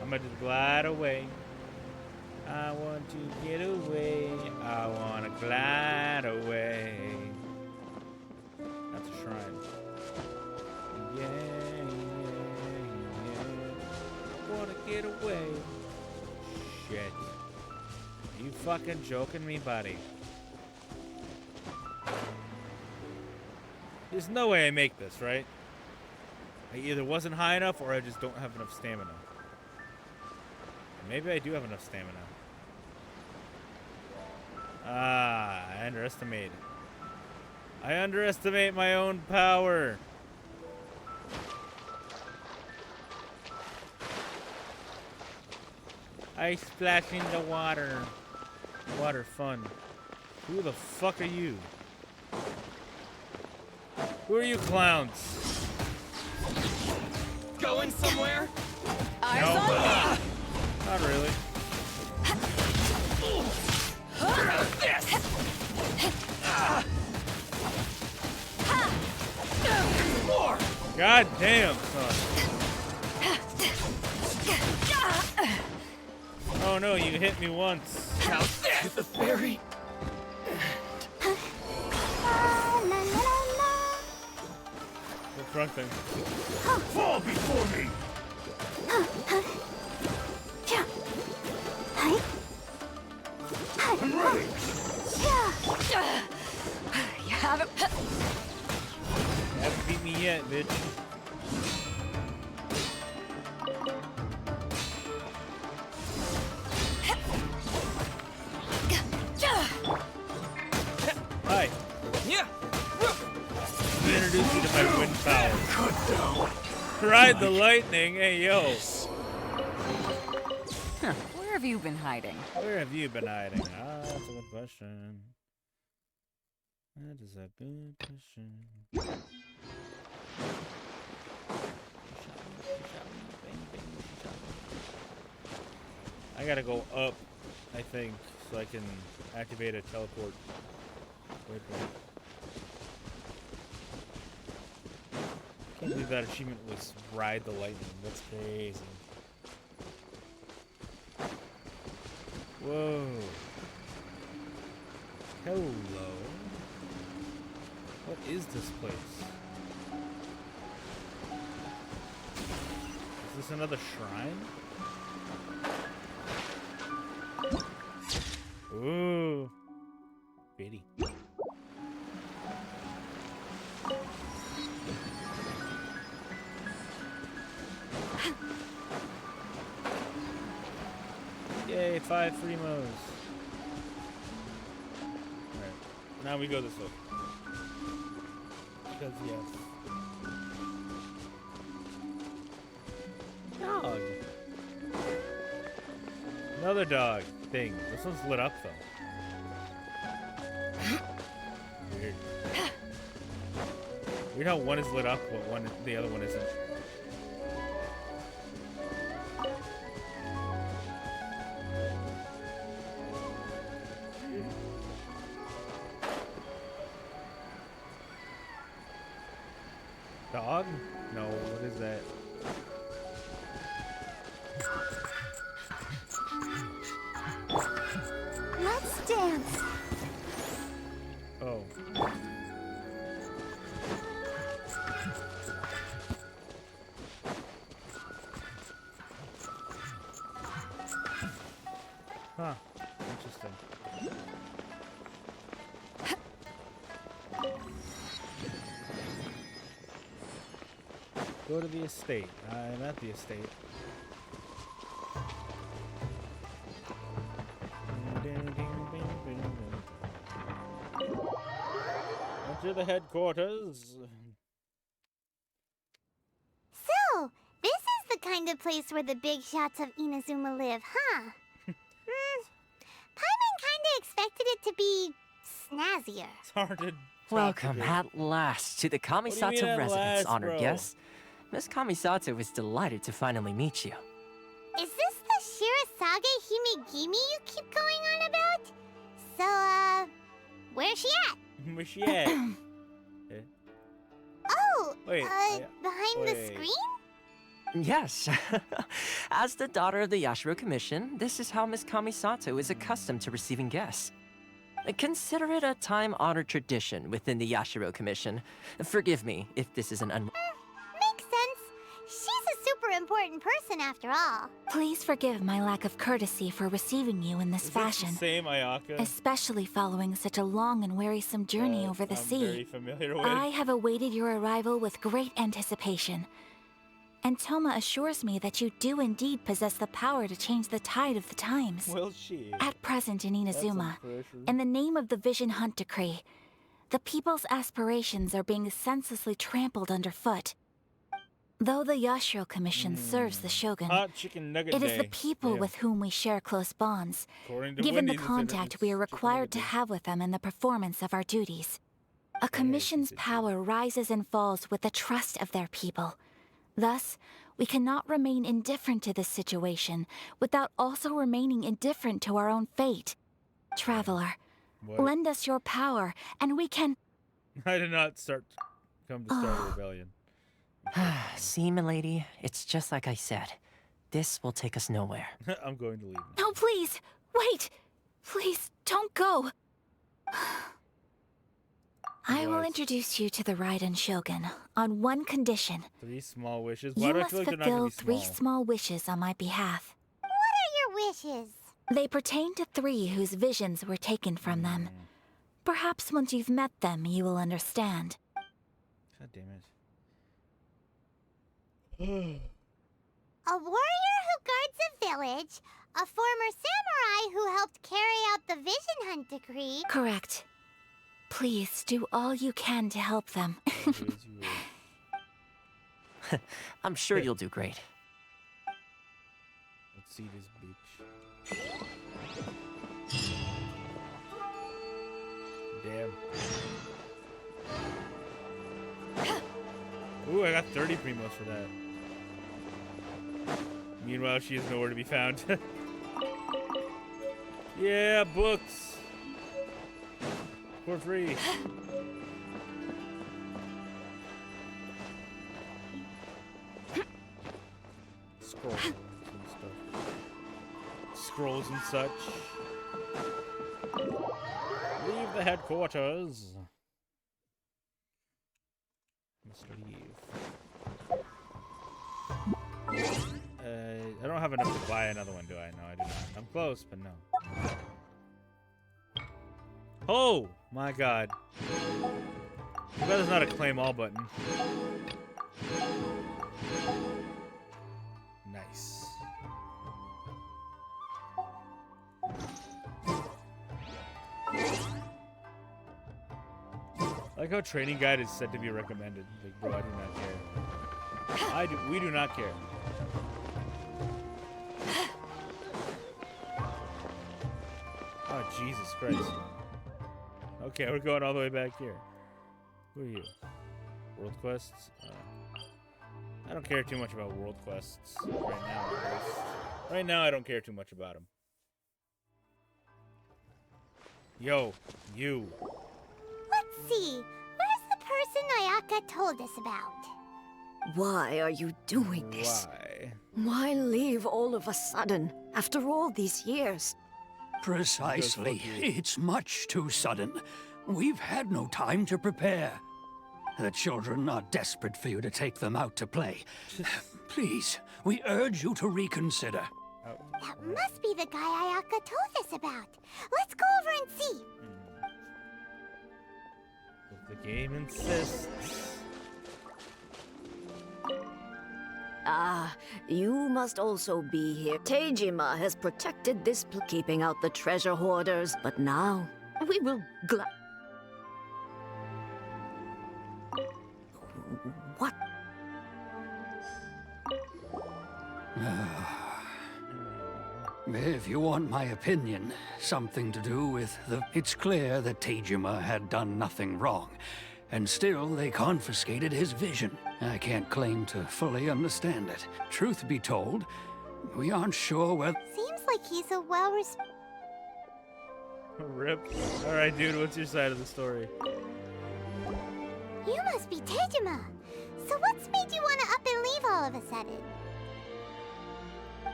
I'm gonna just glide away. I want to get away. I want to glide away. That's a shrine. Yeah, yeah, yeah. I want to get away. Shit. Are you fucking joking me, buddy? There's no way I make this, right? I either wasn't high enough or I just don't have enough stamina. Maybe I do have enough stamina. Ah, I underestimate. I underestimate my own power. I splash in the water. Water fun. Who the fuck are you? Who are you clowns? Going somewhere? Eyes on me! Not really. God damn, son. Oh no, you hit me once. Now there's a fairy. What's wrong thing? Fall before me! I'm ready! You haven't. You haven't beat me yet, bitch. Hi. Yeah. Let me introduce you to my wind power. Ride the lightning, hey yo. Huh. Where have you been hiding? Where have you been hiding? Ah, that's a good question. That is a good question. I gotta go up, I think, so I can activate a teleport. Wait. Can't believe that achievement was ride the lightning. That's crazy. Whoa. Hello. What is this place? Is this another shrine? Ooh. Bitty. Yay, 5 free mows. Alright. Now we go this way. Because yes. Dog. Another dog thing. This one's lit up though. Weird. Weird how one is lit up, but the other one isn't. dog? No, what is that? Let's dance. Oh. Huh. Interesting. Go to the estate. I'm at the estate. Enter the headquarters. So, this is the kind of place where the big shots of Inazuma live, huh? Paimon kinda expected it to be snazzier. It's hard to Welcome at last to the What do you mean Kamisato at residence, last, honored bro? guest. Miss Kamisato is delighted to finally meet you. Is this the Shirazage Himegimi you keep going on about? So, where's she at? Where's she at? Oh, Wait, behind the wait. screen? Yes. As the daughter of the Yashiro Commission, this is how Miss Kamisato is accustomed to receiving guests. Consider it a time-honored tradition within the Yashiro Commission. Forgive me if this is an Makes sense. She's a super important person after all. Please forgive my lack of courtesy for receiving you in this Is fashion. this the same Ayaka? Especially following such a long and wearisome journey over the I'm sea. very familiar with. I have awaited your arrival with great anticipation. And Toma assures me that you do indeed possess the power to change the tide of the times. Will she? At present in Inazuma, impressive. in the name of the Vision Hunt Decree, the people's aspirations are being senselessly trampled underfoot. Though the Yashiro Commission serves the Shogun, Hot chicken nugget it is the day. people Yeah. with whom we share close bonds, According to given the Wendy's, contact we are required to have with them in the performance of our duties. A commission's power rises and falls with the trust of their people. Thus, we cannot remain indifferent to this situation without also remaining indifferent to our own fate. Traveler, What? lend us your power, and we can... I did not come to start a rebellion. See, milady, it's just like I said. This will take us nowhere. I'm going to leave. No, please! Wait! Please, don't go! I will introduce you to the Raiden Shogun on one condition. 3 small wishes. Why You do I must feel like they're not gonna fulfill be 3 small? small wishes on my behalf. What are your wishes? They pertain to 3 whose visions were taken from them. Perhaps once you've met them, you will understand. God damn it. A warrior who guards a village, a former samurai who helped carry out the Vision Hunt Decree. Correct. Please do all you can to help them. I'm sure you'll do great. Let's see this bitch. Damn. Ooh, I got 30 primos for that. Meanwhile, she is nowhere to be found. Yeah, books. For free. Scrolls and stuff. Scrolls and such. Leave the headquarters. Mr. Leave. I don't have enough to buy another one, do I? No, I do not. I'm close, but no. Oh my god. Too bad there's not a claim all button. Nice. I like how training guide is said to be recommended. Like, bro, I do not care. We do not care. Oh, Jesus Christ. Okay, we're going all the way back here. Who are you? World quests? I don't care too much about world quests right now, at least. Right now, I don't care too much about them. Yo, you. Let's see. Where's the person Ayaka told us about? Why are you doing this? Why? Why leave all of a sudden, after all these years? Precisely. It's much too sudden. We've had no time to prepare. The children are desperate for you to take them out to play. Please, we urge you to reconsider. That must be the guy Ayaka told us about. Let's go over and see. If the game insists. Ah, you must also be here. Teijima has protected this keeping out the treasure hoarders, but now we will What? If you want my opinion, something to do with the... It's clear that Teijima had done nothing wrong, and still they confiscated his vision. I can't claim to fully understand it. Truth be told, we aren't sure whether... Seems like he's a well-respected... Rip. Alright, dude, what's your side of the story? You must be Teijima. So what's made you want to up and leave all of a sudden?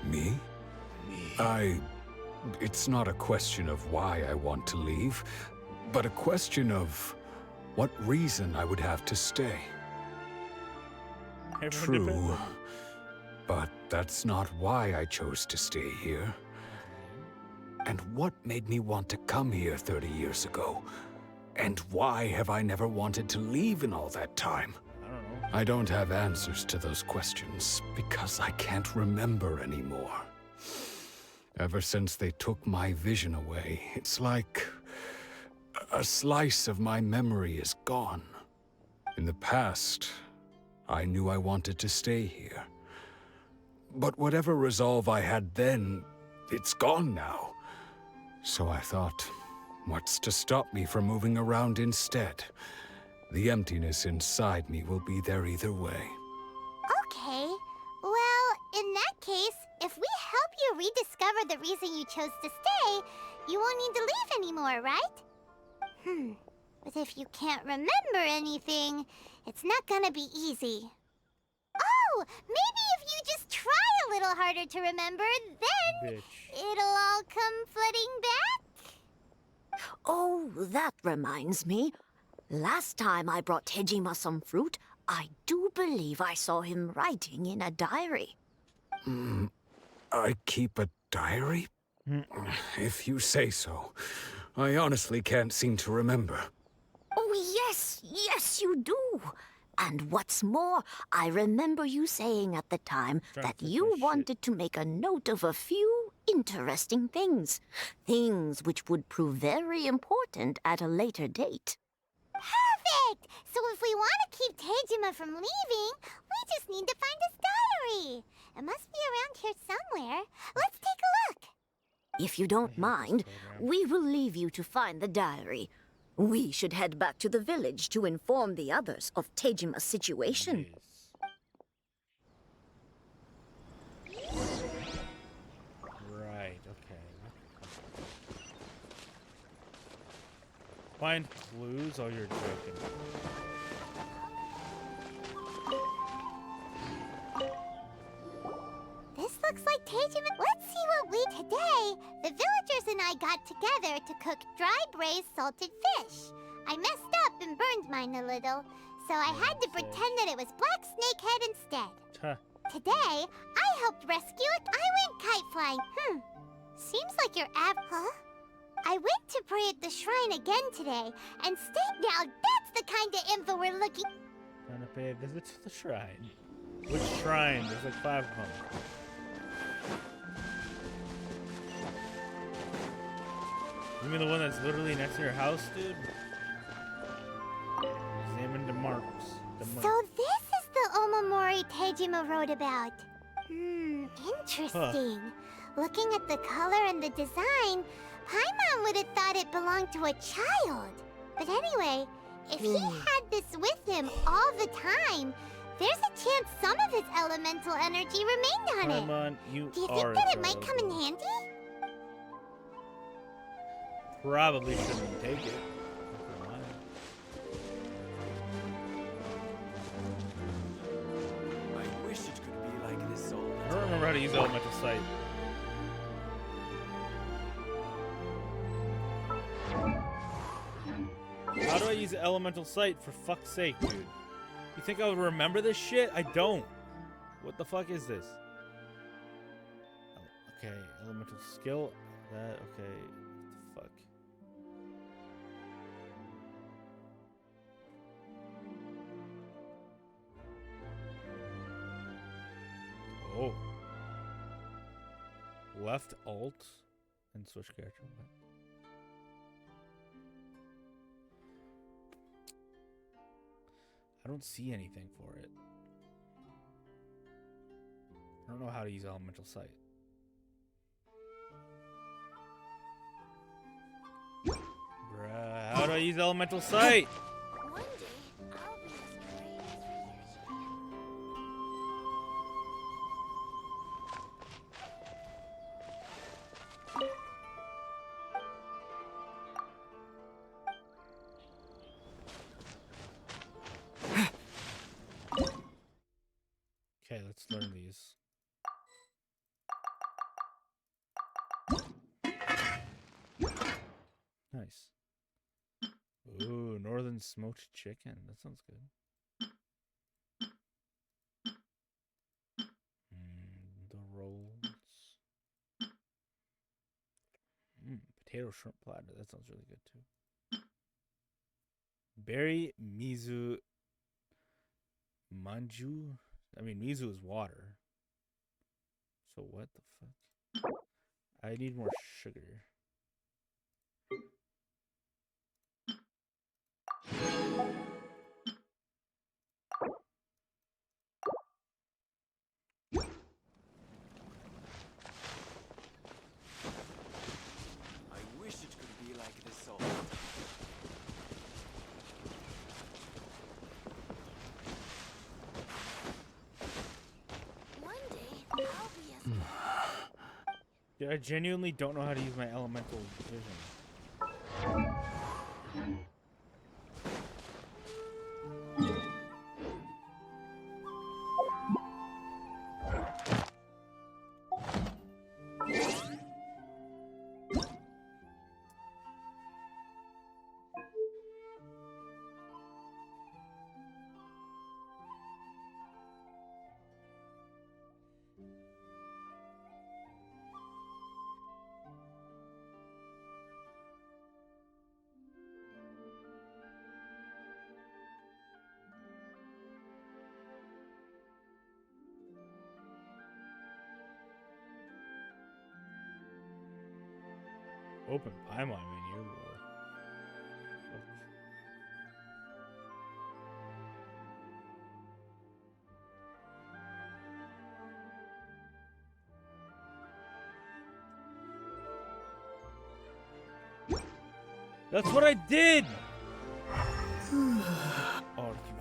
Me? It's not a question of why I want to leave, but a question of what reason I would have to stay. True, but that's not why I chose to stay here. And what made me want to come here 30 years ago? And why have I never wanted to leave in all that time? I don't have answers to those questions because I can't remember anymore. Ever since they took my vision away, it's like a slice of my memory is gone. In the past, I knew I wanted to stay here. But whatever resolve I had then, it's gone now. So I thought, what's to stop me from moving around instead? The emptiness inside me will be there either way. Okay. Well, in that case, if we help you rediscover the reason you chose to stay, you won't need to leave anymore, right? But if you can't remember anything, it's not gonna be easy. Oh, maybe if you just try a little harder to remember, then it'll all come flooding back? Oh, that reminds me. Last time I brought Teijima some fruit, I do believe I saw him writing in a diary. I keep a diary? If you say so. I honestly can't seem to remember. Oh, yes, you do. And what's more, I remember you saying at the time that you wanted to make a note of a few interesting things. Things which would prove very important at a later date. Perfect! So if we want to keep Teijima from leaving, we just need to find his diary. It must be around here somewhere. Let's take a look. If you don't mind, we will leave you to find the diary. We should head back to the village to inform the others of Teijima's situation. Right, okay. Find clues? Oh, you're joking. This looks like Teijima. Let's see what we... Today, the villagers and I got together to cook dry braised salted fish. I messed up and burned mine a little, so I had to pretend that it was black snakehead instead. Today, I helped rescue it. I went kite flying. Seems like you're Huh? I went to pray at the shrine again today, and now that's the kind of info we're looking... Trying to pay a visit to the shrine. Which shrine? There's like 5 of them. You mean the one that's literally next to your house, dude? Examine the marks. So this is the Omamori Teijima wrote about. Interesting. Looking at the color and the design, Paimon would have thought it belonged to a child. But anyway, if he had this with him all the time, there's a chance some of his elemental energy remained on it. Paimon, you Do you are think that it might come in handy? Probably shouldn't take it. to use elemental sight. How do I use elemental sight, for fuck's sake, dude? You think I would remember this shit? I don't. What the fuck is this? Okay, elemental skill. That, okay. What the fuck? Oh. Left alt and switch character. I don't see anything for it. I don't know how to use elemental sight. Bruh, how do I use elemental sight? Okay, let's learn these. Nice. Ooh, northern smoked chicken. That sounds good. The rolls. Potato shrimp platter. That sounds really good too. Berry mizu manju. I mean, mizu is water. So what the fuck? I need more sugar. I wish it could be like this all. One day, I'll be as Yeah, I genuinely don't know how to use my elemental vision. Open Paimon menu. That's what I did! Oh, you.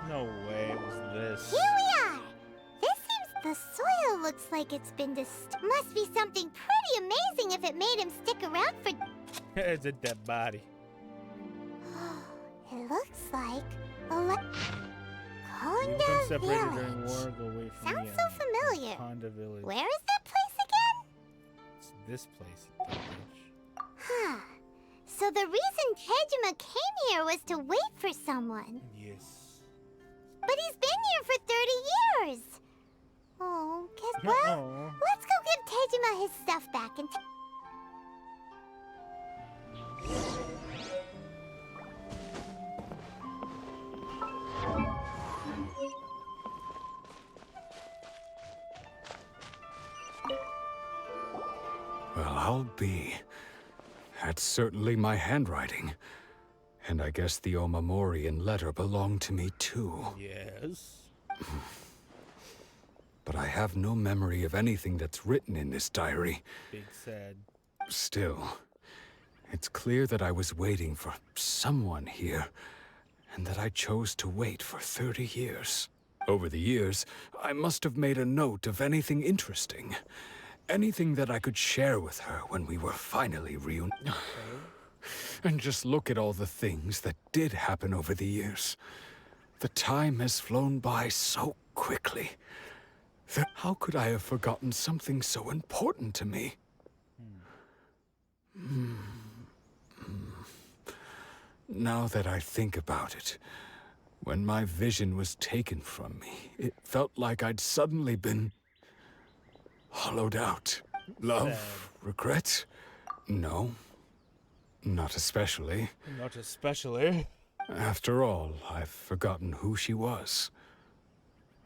No way it was this. Here we are! This seems the soil looks like it's been must be something pretty amazing if it made him stick around for... It's a dead body. It looks like a You become separated during Village. war, go away from Sounds the so familiar. Honda Village. Where is that place again? It's this place, you dumb bitch. Huh. So the reason Tejima came here was to wait for someone. Yes. But he's been here for 30 years. Oh, guess well, Uh-oh. let's go give Tejima his stuff back and Well, I'll be. That's certainly my handwriting. And I guess the Omamorian letter belonged to me too. Yes. But I have no memory of anything that's written in this diary. Big sad. Still, it's clear that I was waiting for someone here, and that I chose to wait for 30 years. Over the years, I must have made a note of anything interesting. Anything that I could share with her when we were finally reunited. And just look at all the things that did happen over the years. The time has flown by so quickly. How could I have forgotten something so important to me? Now that I think about it, when my vision was taken from me, it felt like I'd suddenly been hollowed out. Love? Regret? No. Not especially. Not especially. After all, I've forgotten who she was.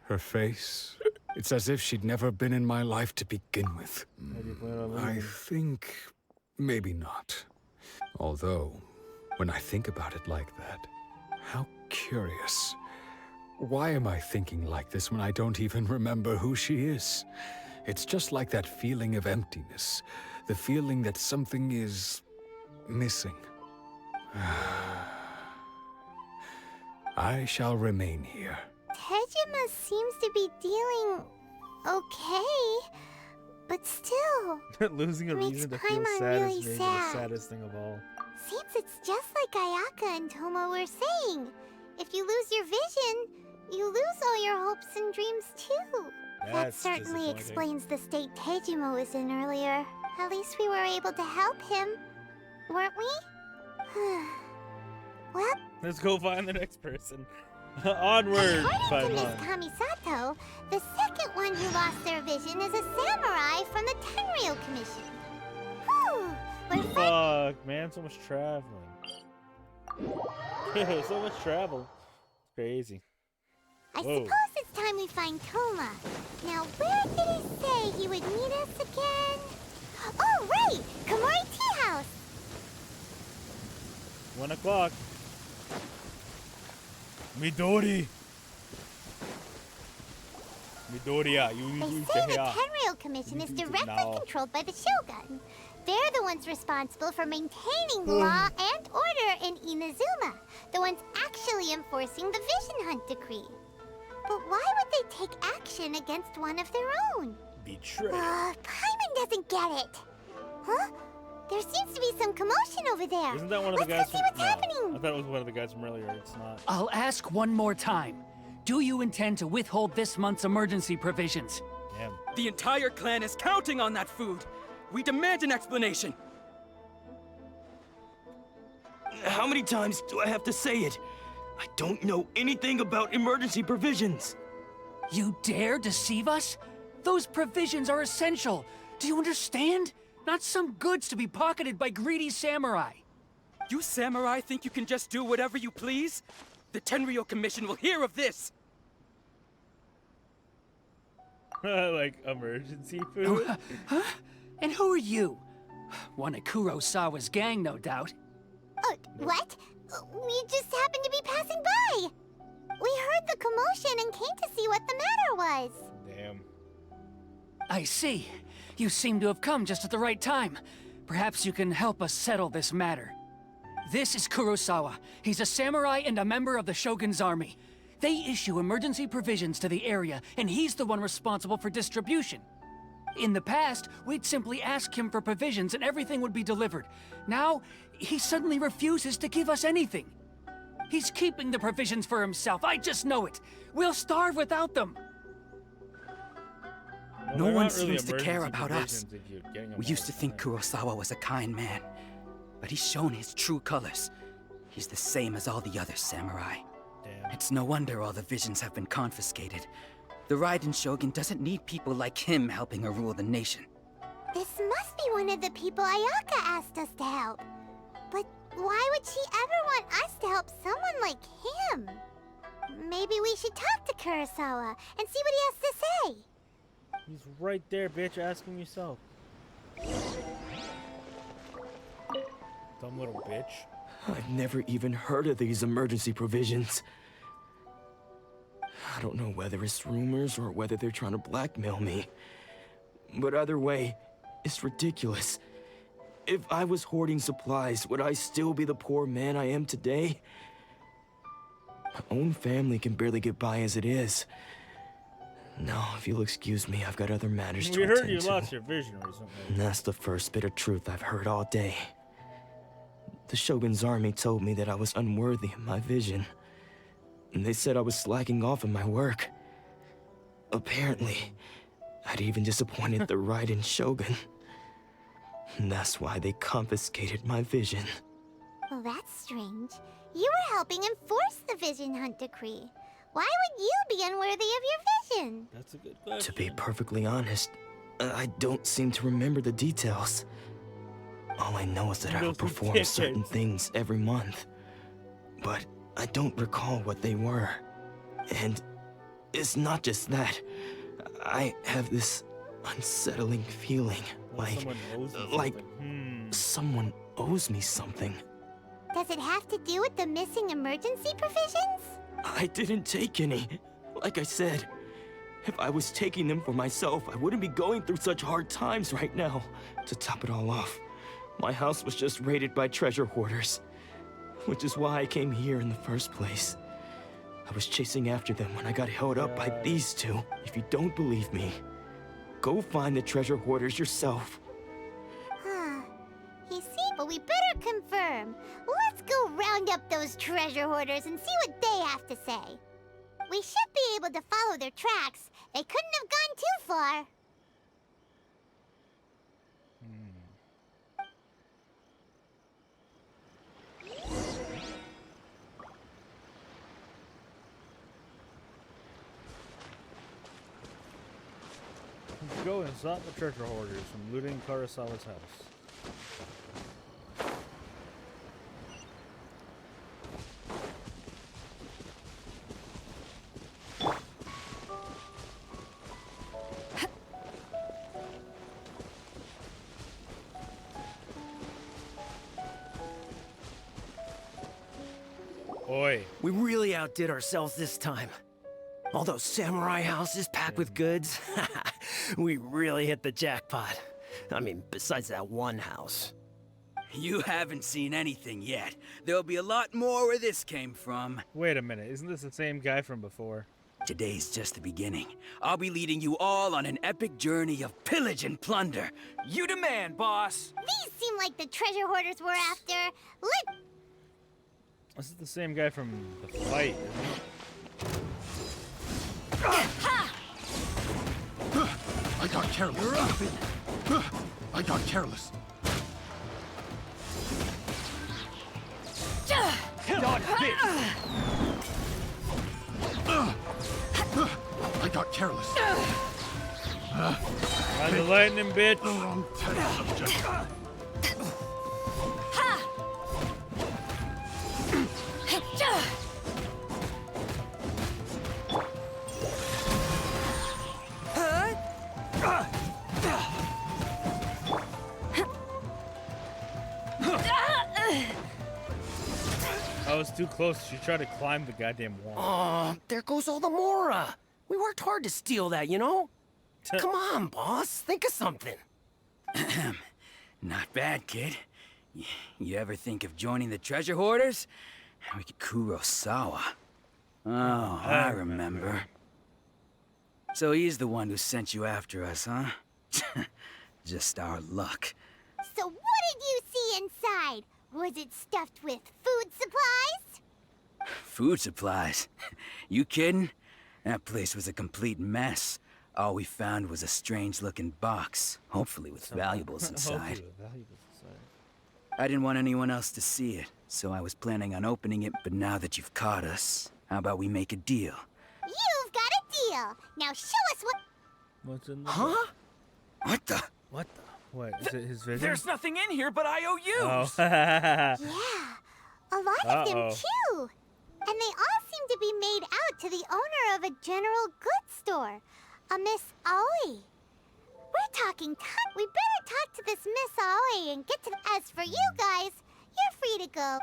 Her face, it's as if she'd never been in my life to begin with. I think maybe not. Although, when I think about it like that, how curious. Why am I thinking like this when I don't even remember who she is? It's just like that feeling of emptiness, the feeling that something is missing. I shall remain here. Tejima seems to be dealing okay, but still. Losing a reason to feel Paimon sad really is maybe sad. the saddest thing of all. Seems it's just like Ayaka and Toma were saying. If you lose your vision, you lose all your hopes and dreams too. That That's certainly disappointing. explains the state Tejima was in earlier. At least we were able to help him, weren't we? Well, Let's go find the next person. Onward, according to Paimon. Miss Kamisato, the second one who lost their vision is a samurai from the Tenryou Commission. Whew, we're Fuck, man, so much traveling. So much travel. It's crazy. I Whoa. suppose it's time we find Toma. Now, where did he say he would meet us again? Oh, right! Komori Tea House! 1 o'clock. Midori. Midoriya, They say the Tenryou Commission is directly controlled by the Shogun. They're the ones responsible for maintaining law and order in Inazuma. The ones actually enforcing the Vision Hunt decree. But why would they take action against one of their own? Betrayal. Paimon doesn't get it. Huh? There seems to be some commotion over there. Isn't that one of the Let's guys go see what's happening. I thought it was one of the guys from earlier. It's not. I'll ask one more time. Do you intend to withhold this month's emergency provisions? Damn. The entire clan is counting on that food. We demand an explanation. How many times do I have to say it? I don't know anything about emergency provisions. You dare deceive us? Those provisions are essential. Do you understand? Not some goods to be pocketed by greedy samurai. You samurai think you can just do whatever you please? The Tenryou Commission will hear of this! Like emergency food? Huh? And who are you? One of Kurosawa's gang, no doubt. What? We just happened to be passing by. We heard the commotion and came to see what the matter was. Damn. I see. You seem to have come just at the right time. Perhaps you can help us settle this matter. This is Kurosawa. He's a samurai and a member of the Shogun's army. They issue emergency provisions to the area, and he's the one responsible for distribution. In the past, we'd simply ask him for provisions and everything would be delivered. Now, he suddenly refuses to give us anything. He's keeping the provisions for himself, I just know it. We'll starve without them. Well, No they're one not really seems to care emergency about us. provisions if you're getting them We all used to the think time. Kurosawa was a kind man, but he's shown his true colors. He's the same as all the other samurai. Damn. It's no wonder all the visions have been confiscated. The Raiden Shogun doesn't need people like him helping her rule the nation. This must be one of the people Ayaka asked us to help. But why would she ever want us to help someone like him? Maybe we should talk to Kurosawa and see what he has to say. He's right there, bitch. Ask him yourself. Dumb little bitch. I've never even heard of these emergency provisions. I don't know whether it's rumors or whether they're trying to blackmail me. But either way, it's ridiculous. If I was hoarding supplies, would I still be the poor man I am today? My own family can barely get by as it is. Now, if you'll excuse me, I've got other matters to We attend heard you to. lost your vision recently. And that's the first bit of truth I've heard all day. The Shogun's army told me that I was unworthy of my vision. And they said I was slacking off in my work. Apparently, I'd even disappointed the Raiden Shogun. And that's why they confiscated my vision. Well, that's strange. You were helping enforce the Vision Hunt decree. Why would you be unworthy of your vision? That's a good question. To be perfectly honest, I don't seem to remember the details. All I know is that I would perform certain things every month. But I don't recall what they were. And it's not just that. I have this unsettling feeling, someone owes me something. Does it have to do with the missing emergency provisions? I didn't take any. Like I said, if I was taking them for myself, I wouldn't be going through such hard times right now. To top it all off, my house was just raided by treasure hoarders, which is why I came here in the first place. I was chasing after them when I got held up by these two. If you don't believe me, go find the treasure hoarders yourself. You see, but we better confirm. Let's go round up those treasure hoarders and see what they have to say. We should be able to follow their tracks. They couldn't have gone too far. Let's go and stop the treasure hoarders from looting Kurosawa's house. Oi. We really outdid ourselves this time. All those samurai houses packed with goods. We really hit the jackpot. I mean, besides that one house. You haven't seen anything yet. There'll be a lot more where this came from. Wait a minute, isn't this the same guy from before? Today's just the beginning. I'll be leading you all on an epic journey of pillage and plunder. You demand, boss! These seem like the treasure hoarders we're after. This is the same guy from the fight, isn't it? I got careless. I got careless. Dodge this! I got careless. On the lightning, bitch. The wrong test subject. I was too close. She tried to climb the goddamn wall. Oh, there goes all the Mora. We worked hard to steal that, you know? Come on, boss. Think of something. Not bad, kid. You ever think of joining the treasure hoarders? We could Kurosawa. Oh, I remember. So he's the one who sent you after us, huh? Just our luck. So what did you see inside? Was it stuffed with food supplies? Food supplies? You kidding? That place was a complete mess. All we found was a strange-looking box, hopefully with valuables inside. I didn't want anyone else to see it, so I was planning on opening it, but now that you've caught us, how about we make a deal? You've got a deal. Now show us what... What's in the Huh? What the? What the? What, is it his vision? There's nothing in here but IOUs! Oh. Yeah, a lot of them Uh-oh. too. And they all seem to be made out to the owner of a general goods store, a Miss Aoi. We're talking ton. We better talk to this Miss Aoi and get to... As for you guys, you're free to go.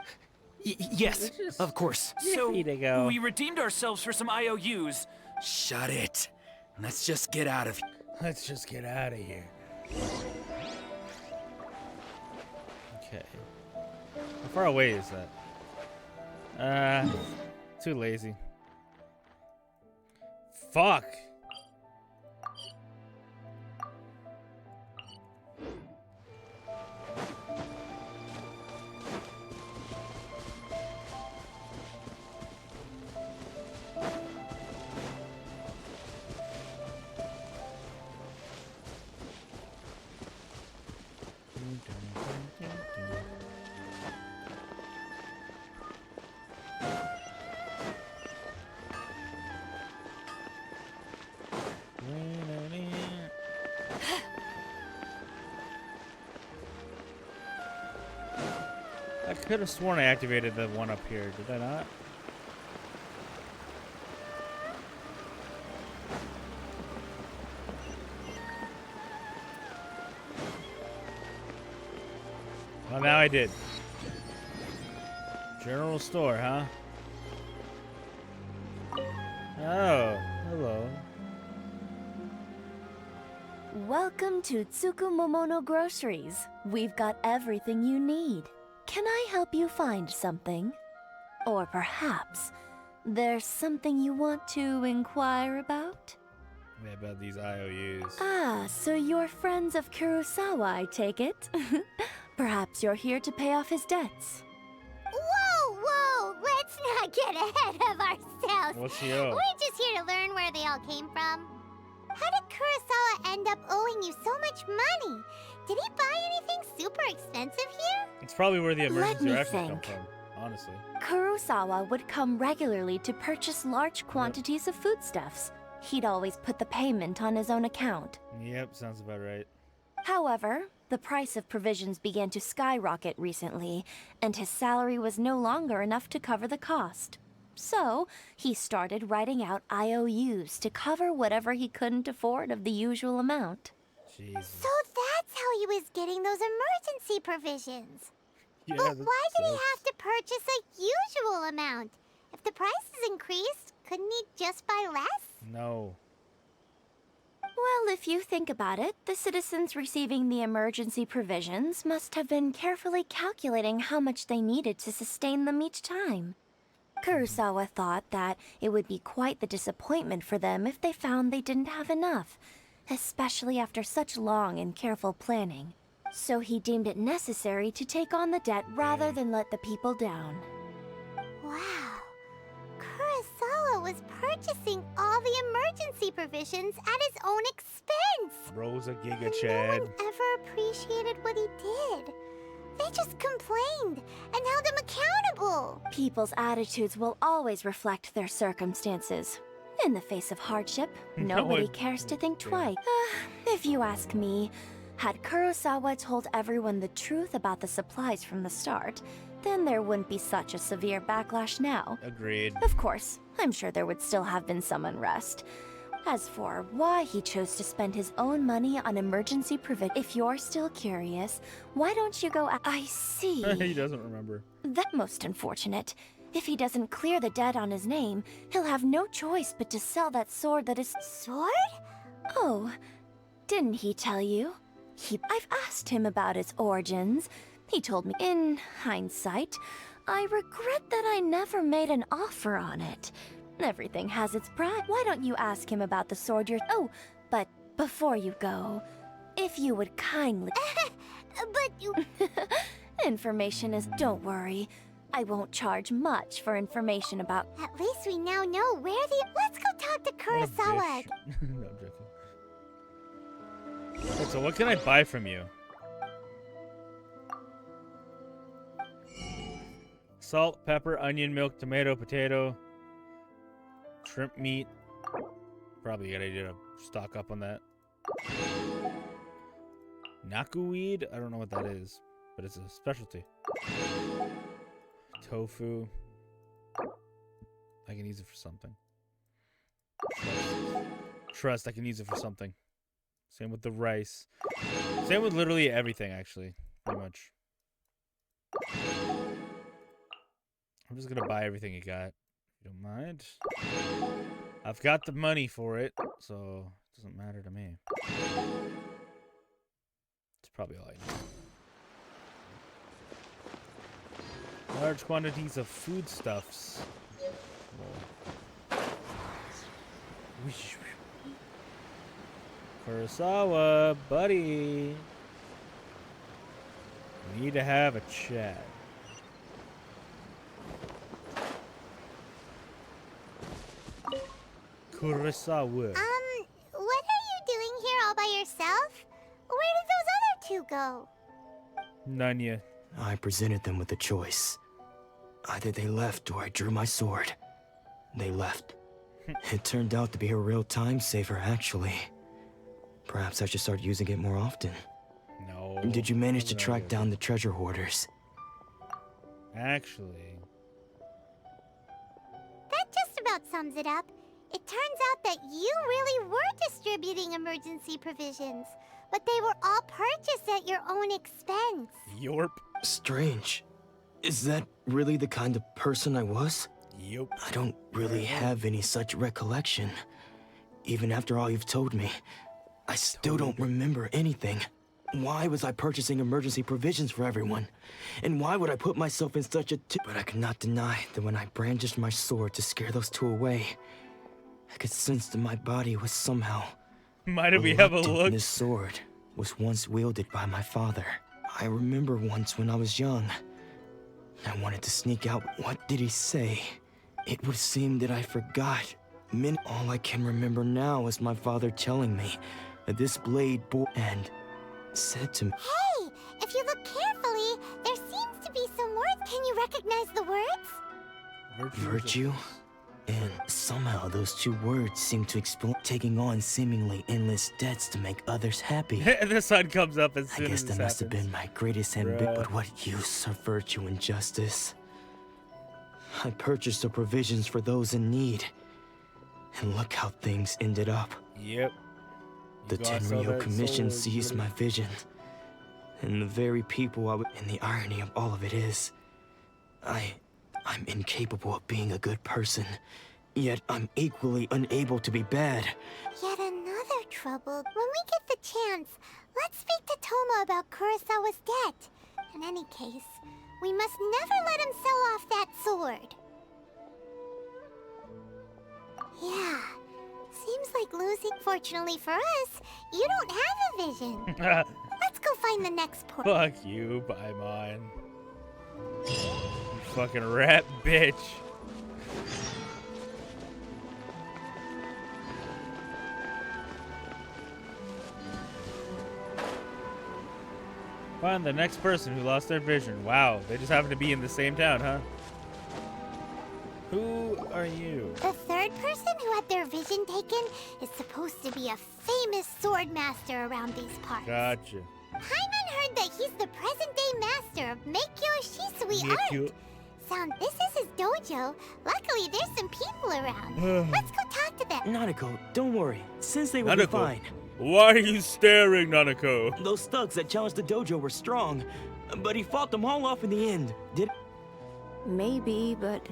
Yes, of course. So, free to go. we redeemed ourselves for some IOUs. Shut it. Let's just get out of here. Let's just get out of here. Okay. How far away is that? Too lazy. Fuck. I could have sworn I activated the one up here. Did I not? Well, now I did. General store, huh? Oh, hello. Welcome to Tsukumomono Groceries. We've got everything you need. Can I help you find something? Or perhaps there's something you want to inquire about? Yeah, about these IOUs. Ah, so you're friends of Kurosawa, I take it? Perhaps you're here to pay off his debts. Whoa, whoa! Let's not get ahead of ourselves. What's he owe? We're just here to learn where they all came from. How did Kurosawa end up owing you so much money? Did he buy anything super expensive here? It's probably where the emergency me rations come think. from, honestly. Kurosawa would come regularly to purchase large quantities of foodstuffs. He'd always put the payment on his own account. Yep, sounds about right. However, the price of provisions began to skyrocket recently, and his salary was no longer enough to cover the cost. So, he started writing out IOUs to cover whatever he couldn't afford of the usual amount. Jesus. So that's how he was getting those emergency provisions. Yeah, But that why did he sucks. have to purchase a usual amount? If the prices increased, couldn't he just buy less? No. Well, if you think about it, the citizens receiving the emergency provisions must have been carefully calculating how much they needed to sustain them each time. Kurosawa thought that it would be quite the disappointment for them if they found they didn't have enough, especially after such long and careful planning. So he deemed it necessary to take on the debt rather than let the people down. Wow. Kurosawa was purchasing all the emergency provisions at his own expense. Bro's a giga No chad. one ever appreciated what he did. They just complained and held him accountable. People's attitudes will always reflect their circumstances. In the face of hardship, No nobody one- cares to think twice. If you ask me, had Kurosawa told everyone the truth about the supplies from the start, then there wouldn't be such a severe backlash now. Agreed. Of course, I'm sure there would still have been some unrest. As for why he chose to spend his own money on emergency provision, if you're still curious, why don't you go I see. He doesn't remember. That most unfortunate. If he doesn't clear the debt on his name, he'll have no choice but to sell that sword that is... Sword? Oh, didn't he tell you? I've asked him about its origins. He told me, in hindsight, I regret that I never made an offer on it. Everything has its price. Why don't you ask him about the sword you're... Oh, but before you go, if you would kindly... But you... Information is... Don't worry. I won't charge much for information about... At least we now know where the... Let's go talk to What a Kurosawa. bitch. No, I'm joking. Wait, so what can I buy from you? Salt, pepper, onion, milk, tomato, potato, shrimp meat. Probably a good idea to stock up on that. Nakuweed? I don't know what that is, but it's a specialty. Tofu. I can use it for something. Trust, I can use it for something. Same with the rice. Same with literally everything, actually. Pretty much. I'm just gonna buy everything you got. If you don't mind. I've got the money for it, so it doesn't matter to me. It's probably all I need. Large quantities of foodstuffs. Kurosawa, buddy. We need to have a chat. Kurosawa. What are you doing here all by yourself? Where did those other two go? None yet. I presented them with a choice. Either they left or I drew my sword. They left. It turned out to be a real time saver, actually. Perhaps I should start using it more often. No. Did you manage to track down the treasure hoarders? Actually. That just about sums it up. It turns out that you really were distributing emergency provisions, but they were all purchased at your own expense. Yorp. Strange. Is that really the kind of person I was? Yup. I don't really have any such recollection. Even after all you've told me, I still don't remember anything. Why was I purchasing emergency provisions for everyone? And why would I put myself in such a But I could not deny that when I brandished my sword to scare those two away, I could sense that my body was somehow Might we have a reluctant. look? This sword was once wielded by my father. I remember once when I was young, I wanted to sneak out. What did he say? It would seem that I forgot. All I can remember now is my father telling me that this blade bore and said to me, Hey, if you look carefully, there seems to be some words. Can you recognize the words? virtue? And somehow those two words seem to explain taking on seemingly endless debts to make others happy. The sun comes up as soon I guess as that this must have happens. been my greatest ambition. Bruh. But what use of virtue and justice? I purchased the provisions for those in need. And look how things ended up. Yep. The gotta sell Tenryo that Commission sword, seized buddy. my vision. And the very people I would... And the irony of all of it is, I'm incapable of being a good person. Yet I'm equally unable to be bad. Yet another trouble. When we get the chance, let's speak to Toma about Kurosawa's debt. In any case, we must never let him sell off that sword. Yeah, seems like losing. Fortunately for us, you don't have a vision. Let's go find the next port. Fuck you, buy mine. You fucking rat bitch. Find the next person who lost their vision. Wow, they just happen to be in the same town, huh? Who are you? The third person who had their vision taken is supposed to be a famous sword master around these parts. Gotcha. Paimon heard that he's the present-day master of Meikyo Shisui art. This is his dojo. Luckily, there's some people around. Let's go talk to them. Nanako, don't worry. Sensei will be Nanako, fine. why are you staring, Nanako? Those thugs that challenged the dojo were strong, but he fought them all off in the end. Maybe, but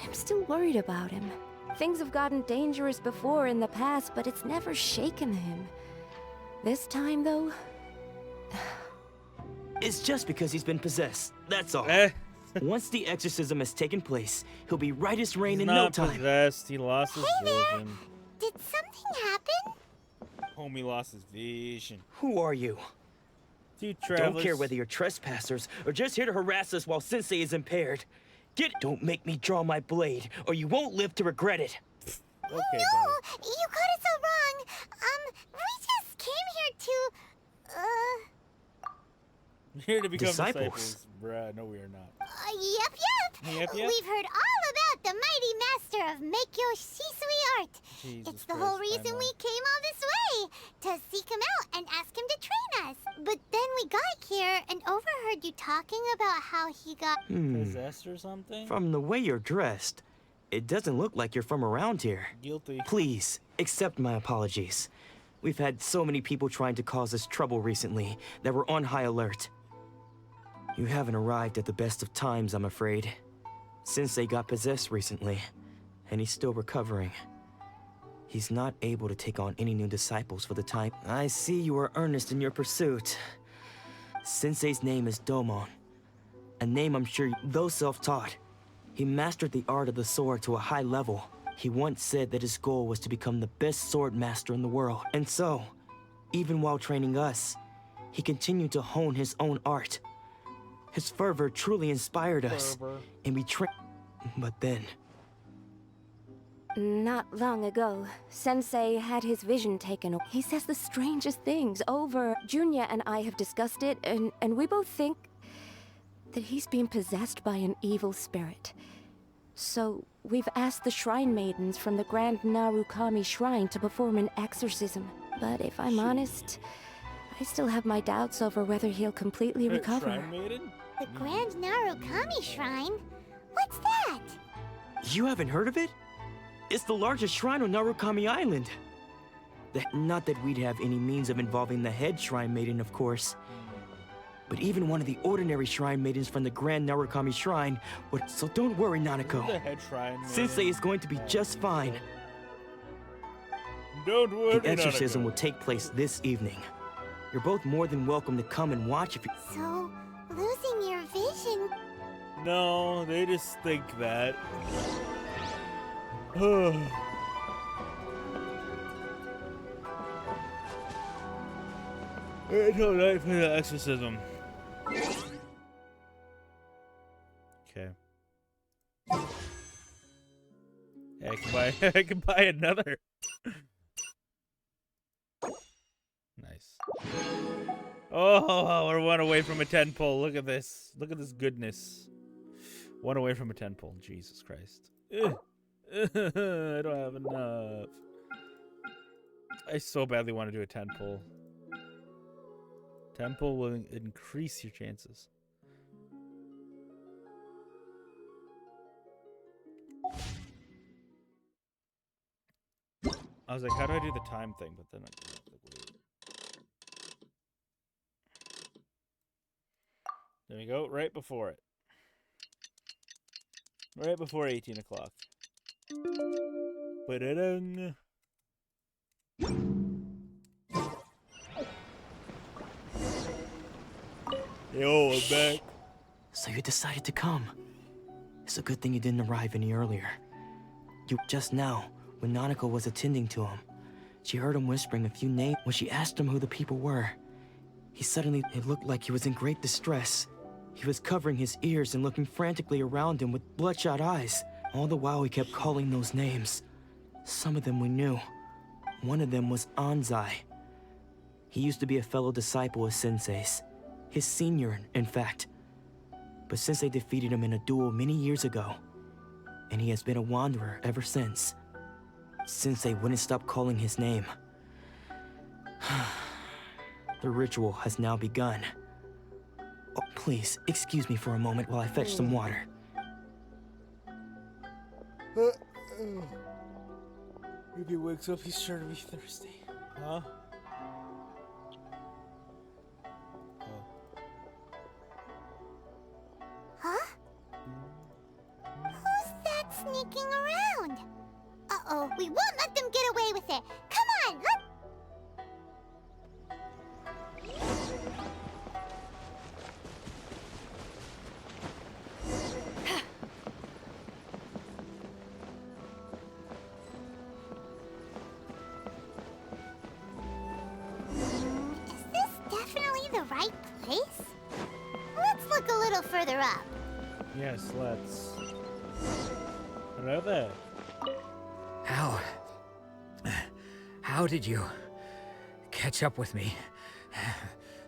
I'm still worried about him. Things have gotten dangerous before in the past, but it's never shaken him. This time, though... It's just because he's been possessed. That's all. Once the exorcism has taken place, he'll be right as rain He's in no not time. possessed. He lost his vision. Did something happen? Homie lost his vision. Who are you? Two Don't travelers. care whether you're trespassers or just here to harass us while Sensei is impaired. Don't make me draw my blade, or you won't live to regret it. Okay, No, you got it so wrong. We just came here to, Here to become Disciples. disciples. Bruh, no we are not. Yep. Yep. We've heard all about the mighty master of Meikyo Shisui art. Jesus It's the whole Christ, reason Paimon. we came all this way, to seek him out and ask him to train us. But then we got here and overheard you talking about how he got... Possessed or something? From the way you're dressed, it doesn't look like you're from around here. Guilty. Please, accept my apologies. We've had so many people trying to cause us trouble recently that we're on high alert. You haven't arrived at the best of times, I'm afraid. Sensei got possessed recently, and he's still recovering. He's not able to take on any new disciples for the time. I see you are earnest in your pursuit. Sensei's name is Domon. A name I'm sure, though self-taught, he mastered the art of the sword to a high level. He once said that his goal was to become the best sword master in the world. And so, even while training us, he continued to hone his own art. His fervor truly inspired us, and we trained. But then... Not long ago, Sensei had his vision taken. He says the strangest things over. Junya and I have discussed it, and we both think that he's being possessed by an evil spirit. So, we've asked the Shrine Maidens from the Grand Narukami Shrine to perform an exorcism. But if I'm honest, I still have my doubts over whether he'll completely recover. Shrine Maiden? The Grand Narukami Shrine? What's that? You haven't heard of it? It's the largest shrine on Narukami Island. Not that we'd have any means of involving the head Shrine Maiden, of course. But even one of the ordinary Shrine Maidens from the Grand Narukami Shrine would... So don't worry, Nanako. The head Shrine Maiden. Sensei is going to be just fine. Don't worry, The exorcism Nanako. will take place this evening. You're both more than welcome to come and watch if you... So, losing your vision... No, they just think that. Until night for the exorcism. Okay. Yeah, I can buy. I can buy another. Nice. Oh, we're one away from a 10 pull. Look at this. Look at this goodness. One away from a 10 pull. Jesus Christ. Ugh. I don't have enough. I so badly want to do a 10 pull. 10 pull will increase your chances. I was like, how do I do the time thing? But then I... There we go, right before it. Right before 18 o'clock. Ba-da-dung. Yo, I'm back. So you decided to come. It's a good thing you didn't arrive any earlier. Just now, when Nanako was attending to him, she heard him whispering a few names. When she asked him who the people were, it looked like he was in great distress. He was covering his ears and looking frantically around him with bloodshot eyes. All the while he kept calling those names. Some of them we knew. One of them was Anzai. He used to be a fellow disciple of Sensei's. His senior, in fact. But Sensei defeated him in a duel many years ago. And he has been a wanderer ever since. Sensei wouldn't stop calling his name. The ritual has now begun. Oh, please, excuse me for a moment while I fetch some water. If he wakes up, he's sure to be thirsty. Huh? Huh? Who's that sneaking around? Uh-oh, we won't let them get away with it. Come on, Is this definitely the right place? Let's look a little further up. Yes, let's. Hello there. How did you catch up with me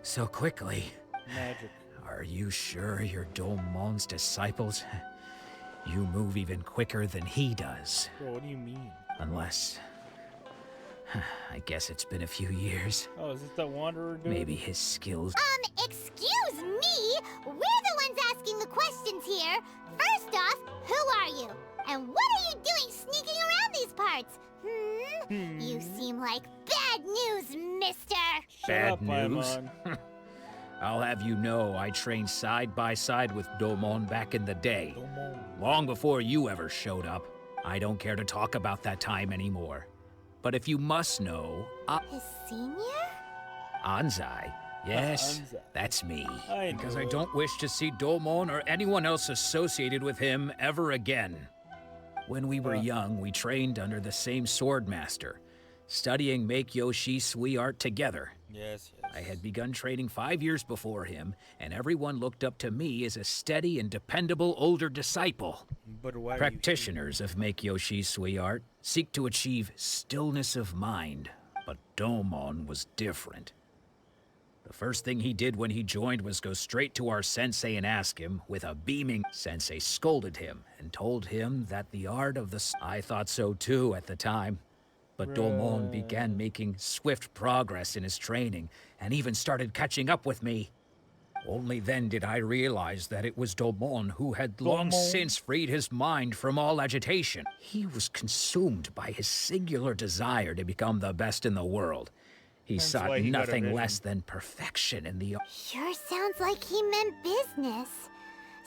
so quickly? Magic. Are you sure you're Domon's disciples? You move even quicker than he does. Bro, what do you mean? Unless... I guess it's been a few years. Oh, is this that wanderer dude? Maybe his skills... Excuse me? We're the ones asking the questions here. First off, who are you? And what are you doing sneaking around these parts? You seem like bad news, mister. Bad news? I'll have you know I trained side by side with Domon back in the day. Long before you ever showed up. I don't care to talk about that time anymore. But if you must know, His senior? Anzai. Yes, Anzai. that's me. Because know. I don't wish to see Domon or anyone else associated with him ever again. When we were young, we trained under the same swordmaster, studying Make-Yoshi Sui art together. Yes. I had begun training 5 years before him, and everyone looked up to me as a steady and dependable older disciple. But why Practitioners of Make-Yoshi Sui art seek to achieve stillness of mind, but Domon was different. The first thing he did when he joined was go straight to our sensei and ask him, with a beaming, sensei scolded him and told him that the art of the... I thought so too at the time. But Domon began making swift progress in his training and even started catching up with me. Only then did I realize that it was Domon who had long since freed his mind from all agitation. He was consumed by his singular desire to become the best in the world. He That's sought why he got a nothing vision. less than perfection in the art. Sure sounds like he meant business.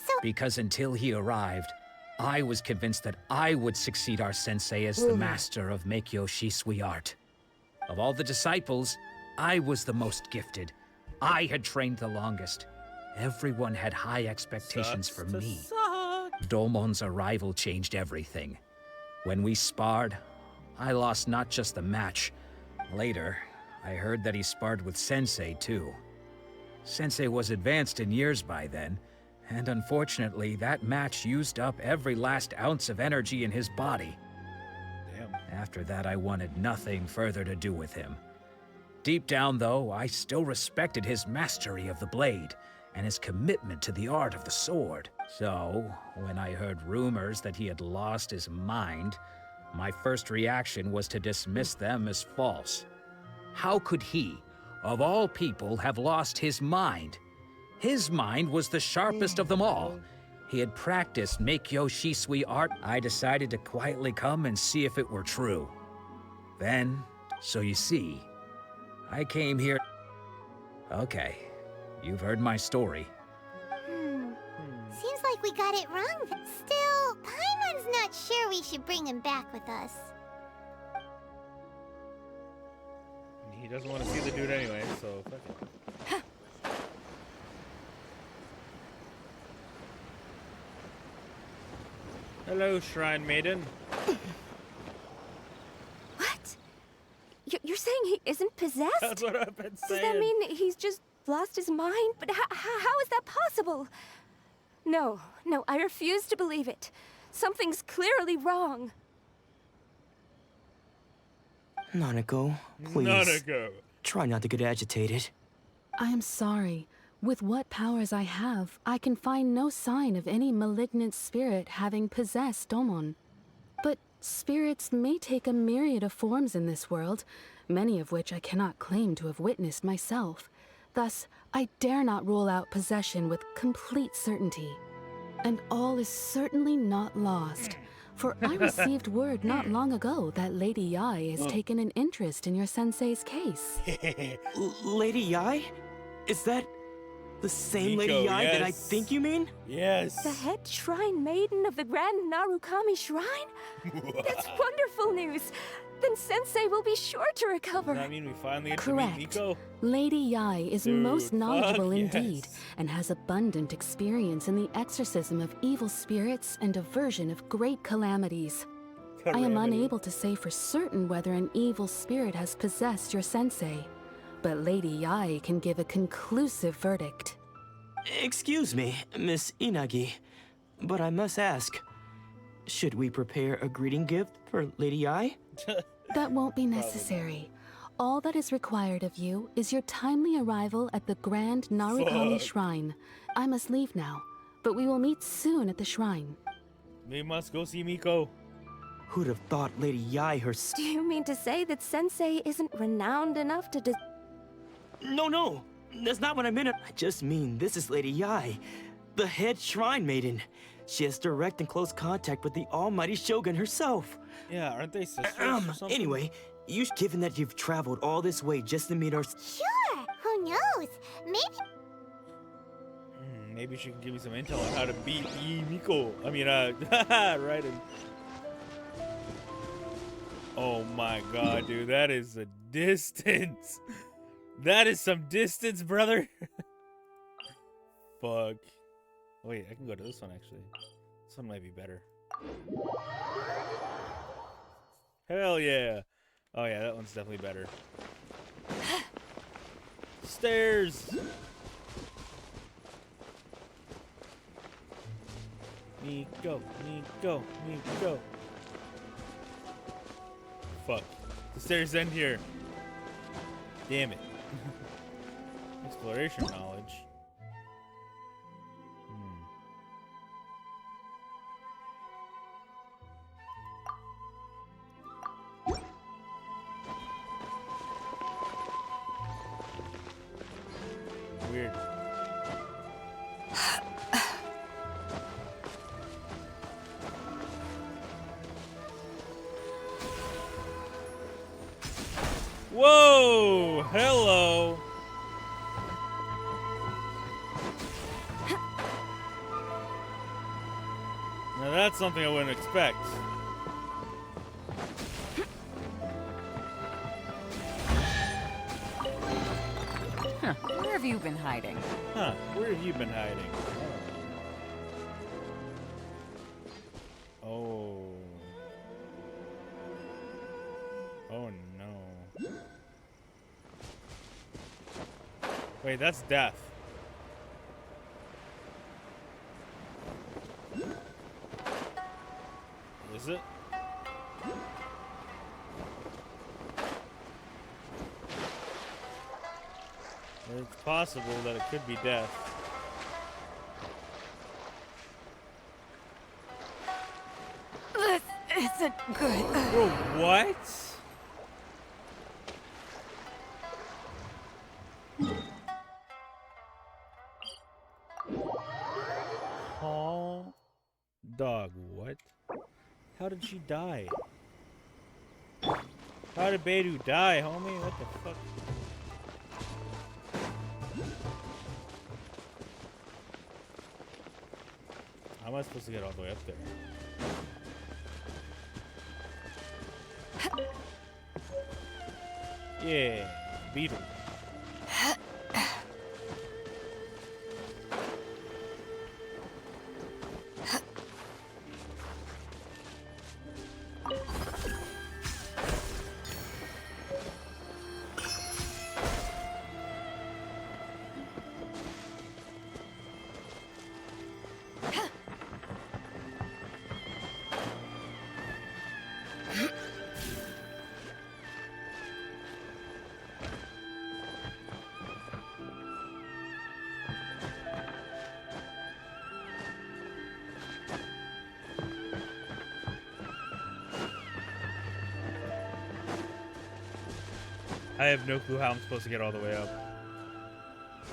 So, Because until he arrived, I was convinced that I would succeed our sensei as the master of Make-Yoshi Sui art. Of all the disciples, I was the most gifted. I had trained the longest. Everyone had high expectations for me. Domon's arrival changed everything. When we sparred, I lost not just the match. Later, I heard that he sparred with Sensei, too. Sensei was advanced in years by then, and unfortunately, that match used up every last ounce of energy in his body. Damn. After that, I wanted nothing further to do with him. Deep down, though, I still respected his mastery of the blade and his commitment to the art of the sword. So, when I heard rumors that he had lost his mind, my first reaction was to dismiss them as false. How could he, of all people, have lost his mind? His mind was the sharpest of them all. He had practiced Make-Yoshi Sui art. I decided to quietly come and see if it were true. Then, so you see, I came here... Okay, you've heard my story. seems like we got it wrong. Still, Paimon's not sure we should bring him back with us. He doesn't want to see the dude anyway, so fuck it. Hello, Shrine Maiden. You're saying he isn't possessed? That's what I've been saying. Does that mean he's just lost his mind? But how is that possible? No, I refuse to believe it. Something's clearly wrong. Nanako, please. Nanako. Try not to get agitated. I am sorry. With what powers I have, I can find no sign of any malignant spirit having possessed Domon. But spirits may take a myriad of forms in this world, many of which I cannot claim to have witnessed myself. Thus, I dare not rule out possession with complete certainty. And all is certainly not lost. For I received word not long ago that Lady Yai has taken an interest in your sensei's case. Lady Yai? Is that the same Lady Yai that I think you mean? Yes. The head shrine maiden of the Grand Narukami Shrine? That's wonderful news. Then Sensei will be sure to recover. Does that mean we finally get Correct. to meet Miko? Lady Yai is Dude, most knowledgeable fuck indeed, yes. and has abundant experience in the exorcism of evil spirits and aversion of great calamities. I am unable to say for certain whether an evil spirit has possessed your sensei, but Lady Yai can give a conclusive verdict. Excuse me, Miss Inagi, but I must ask, should we prepare a greeting gift for Lady Yai? That won't be necessary. All that is required of you is your timely arrival at the Grand Narukami Fuck. Shrine. I must leave now, but we will meet soon at the shrine. We must go see Miko. Who'd have thought Lady Yai herself? Do you mean to say that Sensei isn't renowned enough to No, that's not what I meant. I just mean this is Lady Yai, the head shrine maiden. She has direct and close contact with the almighty Shogun herself. Yeah, aren't they sisters or something? Anyway, given that you've traveled all this way just to meet our... Sure, who knows? Maybe... Maybe she can give me some intel on how to beat Miko. I mean, Raiden. Oh my god, dude, that is a distance. That is some distance, brother. Fuck. Wait, I can go to this one actually. This one might be better. Hell yeah. Oh yeah, that one's definitely better. Stairs. Nico, Nico, Nico. Fuck. The stairs end here. Damn it. Exploration knowledge. Weird. Whoa! Hello! Now that's something I wouldn't expect. Huh. Where have you been hiding? Huh, where have you been hiding? Oh. Oh no. Wait, that's death. Is it? It's possible that it could be death. This isn't good. Bro, what? Oh, dog, what? How did she die? How did Beidou die, homie? What the fuck? How am I supposed to get all the way up there? Yeah, beetle. I have no clue how I'm supposed to get all the way up.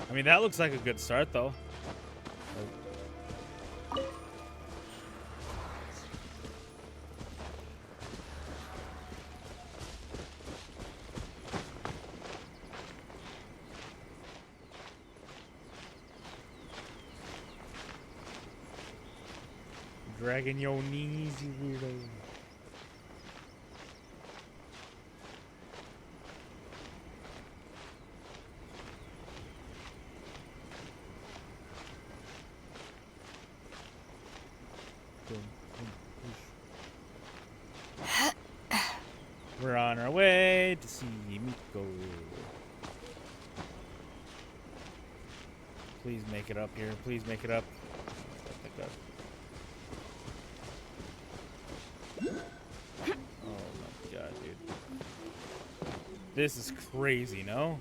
I mean, that looks like a good start, though. Dragging your knees, you weirdo. We're on our way to see Miko. Please make it up here. Please make it up. Oh my god, dude. This is crazy, no?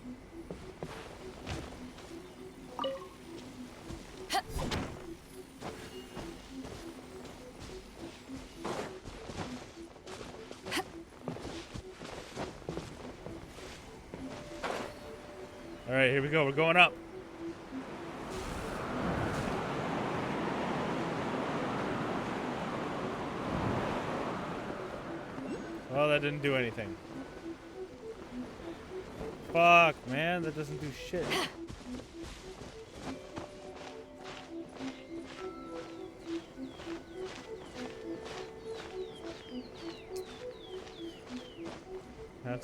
All right, here we go. We're going up. Well, that didn't do anything. Fuck, man, that doesn't do shit.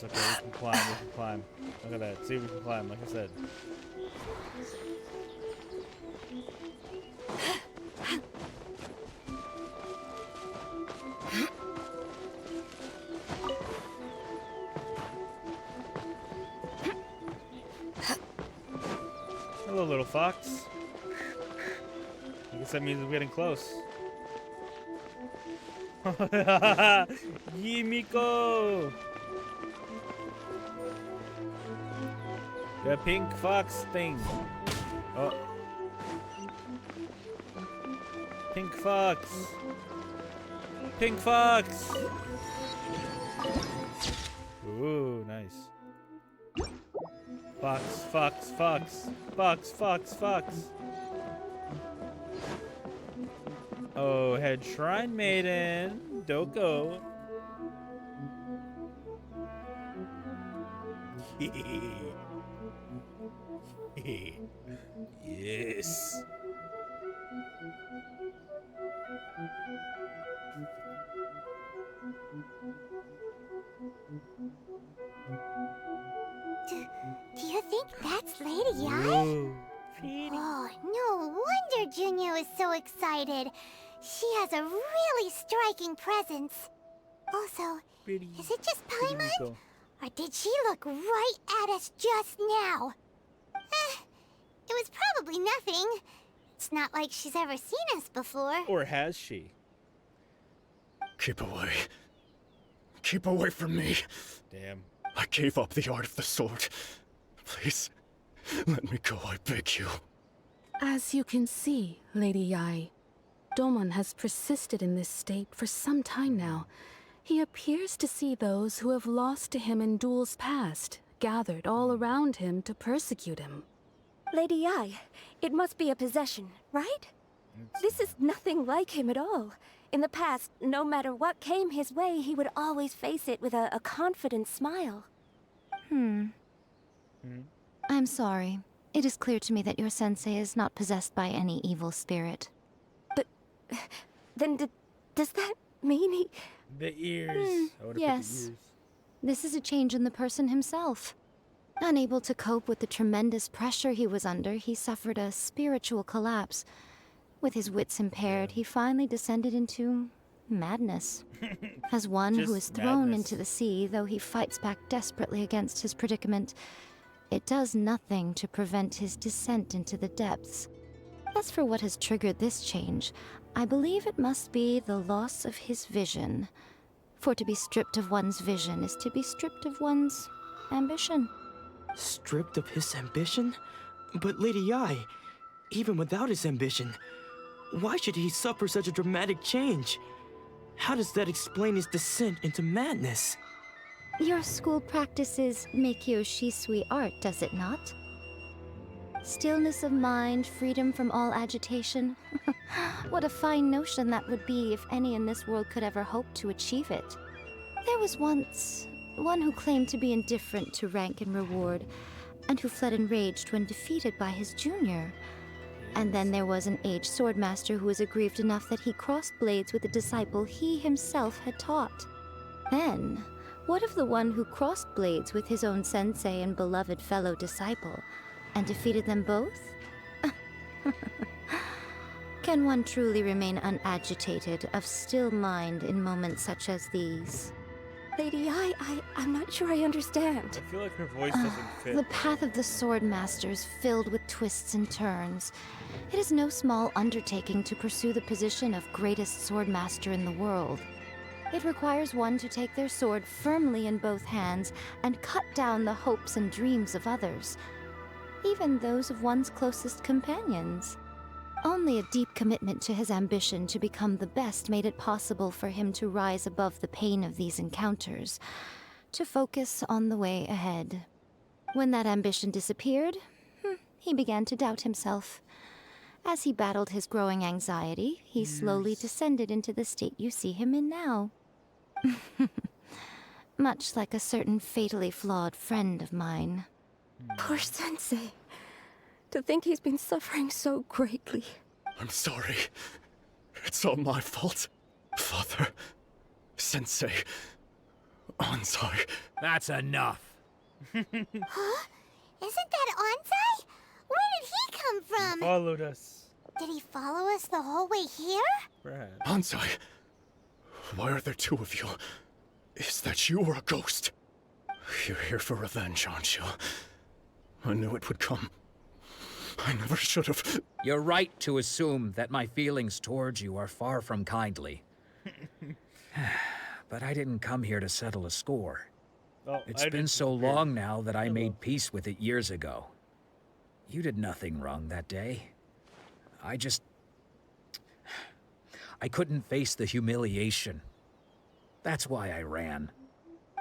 It's okay, we can climb, we can climb. Look at that. See, we can climb, like I said. Hello, little fox. I guess that means we're getting close. Yimiko! The pink fox thing. Oh. Pink fox. Pink fox! Ooh, nice. Fox, fox, fox. Fox, fox, fox. Oh, head shrine maiden. Doko. Yes. Do you think that's Lady Yai? Whoa. Oh, no wonder Junior is so excited. She has a really striking presence. Also, is it just Paimon? Or did she look right at us just now? It was probably nothing. It's not like she's ever seen us before. Or has she? Keep away. Keep away from me. Damn. I gave up the art of the sword. Please, let me go, I beg you. As you can see, Lady Yai, Domon has persisted in this state for some time now. He appears to see those who have lost to him in duels past, gathered all around him to persecute him. Lady Yai, it must be a possession, right? This is nothing like him at all. In the past, no matter what came his way, he would always face it with a confident smile. I'm sorry. It is clear to me that your sensei is not possessed by any evil spirit. But then does that mean he... The ears. I would've put the Yes. ears. This is a change in the person himself. Unable to cope with the tremendous pressure he was under, he suffered a spiritual collapse. With his wits impaired, he finally descended into madness. As one who is Just thrown madness. into the sea, though he fights back desperately against his predicament, it does nothing to prevent his descent into the depths. As for what has triggered this change, I believe it must be the loss of his vision. For to be stripped of one's vision is to be stripped of one's ambition. Stripped of his ambition? But Lady Yai, even without his ambition, why should he suffer such a dramatic change? How does that explain his descent into madness? Your school practices Meikyo Shisui art, does it not? Stillness of mind, freedom from all agitation. What a fine notion that would be if any in this world could ever hope to achieve it. There was once one who claimed to be indifferent to rank and reward, and who fled enraged when defeated by his junior. And then there was an aged swordmaster who was aggrieved enough that he crossed blades with a disciple he himself had taught. Then, what of the one who crossed blades with his own sensei and beloved fellow disciple, and defeated them both? Can one truly unagitated, unagitated, of still mind in moments such as these? Lady Yai, I'm not sure I understand. I feel like her voice doesn't fit. The path of the sword master is filled with twists and turns. It is no small undertaking to pursue the position of greatest sword master in the world. It requires one to take their sword firmly in both hands and cut down the hopes and dreams of others, even those of one's closest companions. Only a deep commitment to his ambition to become the best made it possible for him to rise above the pain of these encounters, to focus on the way ahead. When that ambition disappeared, he began to doubt himself. As he battled his growing anxiety, he slowly descended into the state you see him in now. Much like a certain fatally flawed friend of mine. Poor Sensei. To think he's been suffering so greatly. I'm sorry. It's all my fault. Father, Sensei, Ansai. That's enough. Huh? Isn't that Ansai? Where did he come from? Followed us. Did he follow us the whole way here? Perhaps. Ansai, why are there two of you? Is that you or a ghost? You're here for revenge, aren't you? I knew it would come. I never should have. You're right to assume that my feelings towards you are far from kindly. But I didn't come here to settle a score. Oh, It's been so long now that I made peace with it years ago. You did nothing wrong that day. I couldn't face the humiliation. That's why I ran.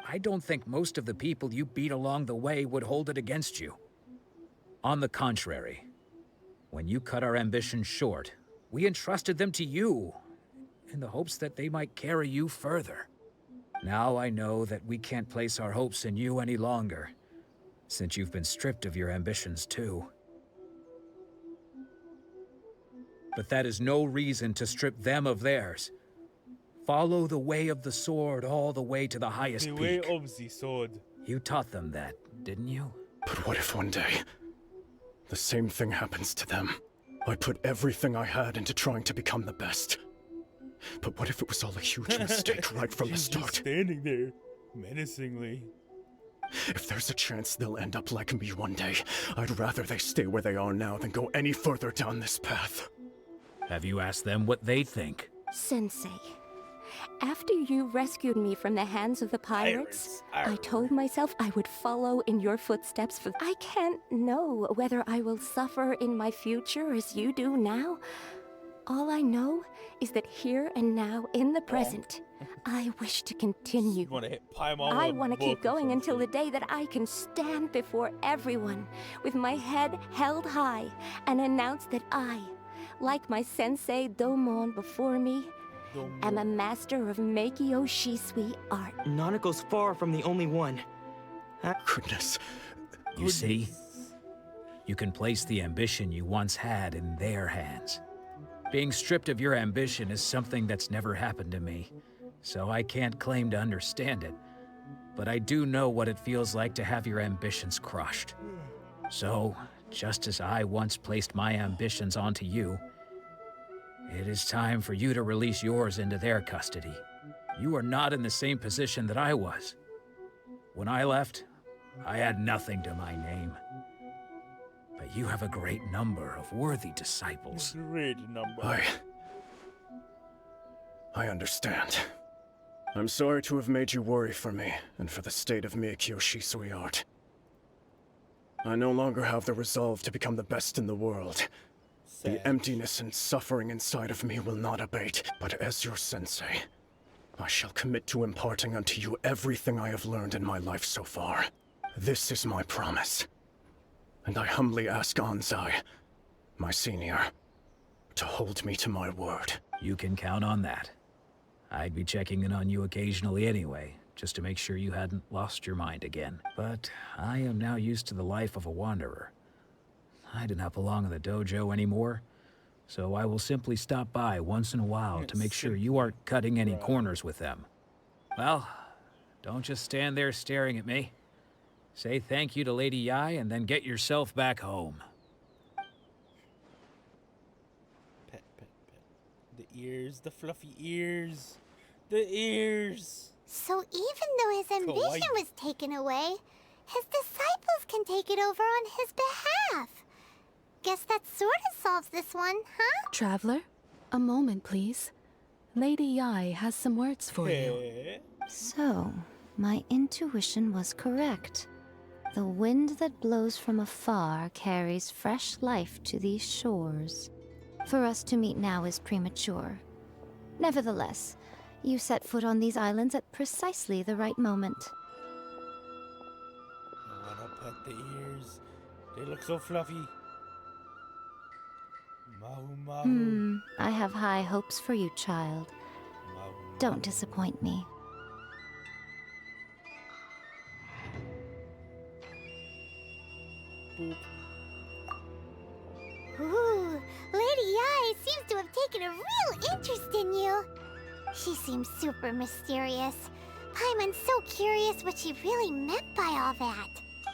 I don't think most of the people you beat along the way would hold it against you. On the contrary, when you cut our ambitions short, we entrusted them to you, in the hopes that they might carry you further. Now I know that we can't place our hopes in you any longer, since you've been stripped of your ambitions too. But that is no reason to strip them of theirs. Follow the way of the sword all the way to the highest The peak. way of the sword. You taught them that, didn't you? But what if one day, the same thing happens to them? I put everything I had into trying to become the best. But what if it was all a huge mistake right from the She's just start? standing there, menacingly. If there's a chance they'll end up like me one day, I'd rather they stay where they are now than go any further down this path. Have you asked them what they think? Sensei, after you rescued me from the hands of the pirates, I told myself I would follow in your footsteps. I can't know whether I will suffer in my future as you do now. All I know is that here and now, in the present, I wish to continue. I want to keep going until the day that I can stand before everyone with my head held high and announce that I, like my sensei Domon before me, am a master of Meikyo Shisui art. Nanako's far from the only one. Goodness. You see? You can place the ambition you once had in their hands. Being stripped of your ambition is something that's never happened to me, so I can't claim to understand it. But I do know what it feels like to have your ambitions crushed. So, just as I once placed my ambitions onto you, it is time for you to release yours into their custody. You are not in the same position that I was. When I left, I had nothing to my name. But you have a great number of worthy disciples. Great number. I understand. I'm sorry to have made you worry for me, and for the state of Meikyo Shisui art. I no longer have the resolve to become the best in the world. The emptiness and suffering inside of me will not abate, but as your sensei, I shall commit to imparting unto you everything I have learned in my life so far. This is my promise. And I humbly ask Ansai, my senior, to hold me to my word. You can count on that. I'd be checking in on you occasionally anyway, just to make sure you hadn't lost your mind again. But I am now used to the life of a wanderer. I do not belong in the dojo anymore, so I will simply stop by once in a while to make sure you aren't cutting any corners with them. Well, don't just stand there staring at me. Say thank you to Lady Yai and then get yourself back home. Pet, pet, pet. The ears, the fluffy ears. The ears. So even though his ambition was taken away, his disciples can take it over on his behalf. Guess that sort of solves this one, huh? Traveler, a moment, please. Lady Yai has some words for you. So, my intuition was correct. The wind that blows from afar carries fresh life to these shores. For us to meet now is premature. Nevertheless, you set foot on these islands at precisely the right moment. I wanna pet the ears. They look so fluffy. Mahu mahu. I have high hopes for you, child. Don't disappoint me. Boop. Ooh, Lady Yai seems to have taken a real interest in you. She seems super mysterious, Paimon's so curious what she really meant by all that.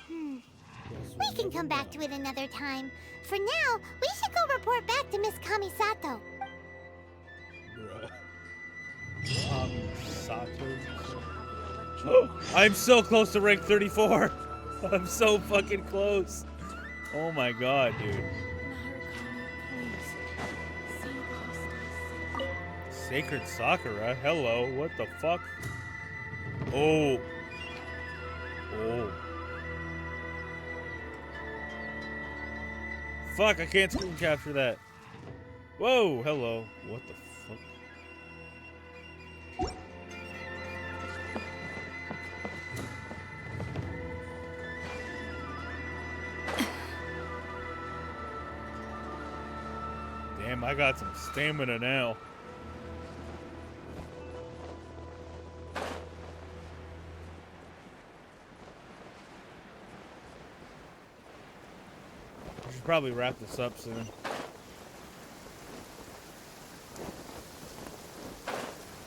We can come back to it another time. For now, we should go report back to Miss Kamisato. I'm so close to rank 34. I'm so fucking close. Oh my god, dude. Sacred Sakura? Hello, what the fuck? Oh. Oh. Fuck, I can't screen capture that. Whoa, hello. What the fuck? Damn, I got some stamina now. We should probably wrap this up soon.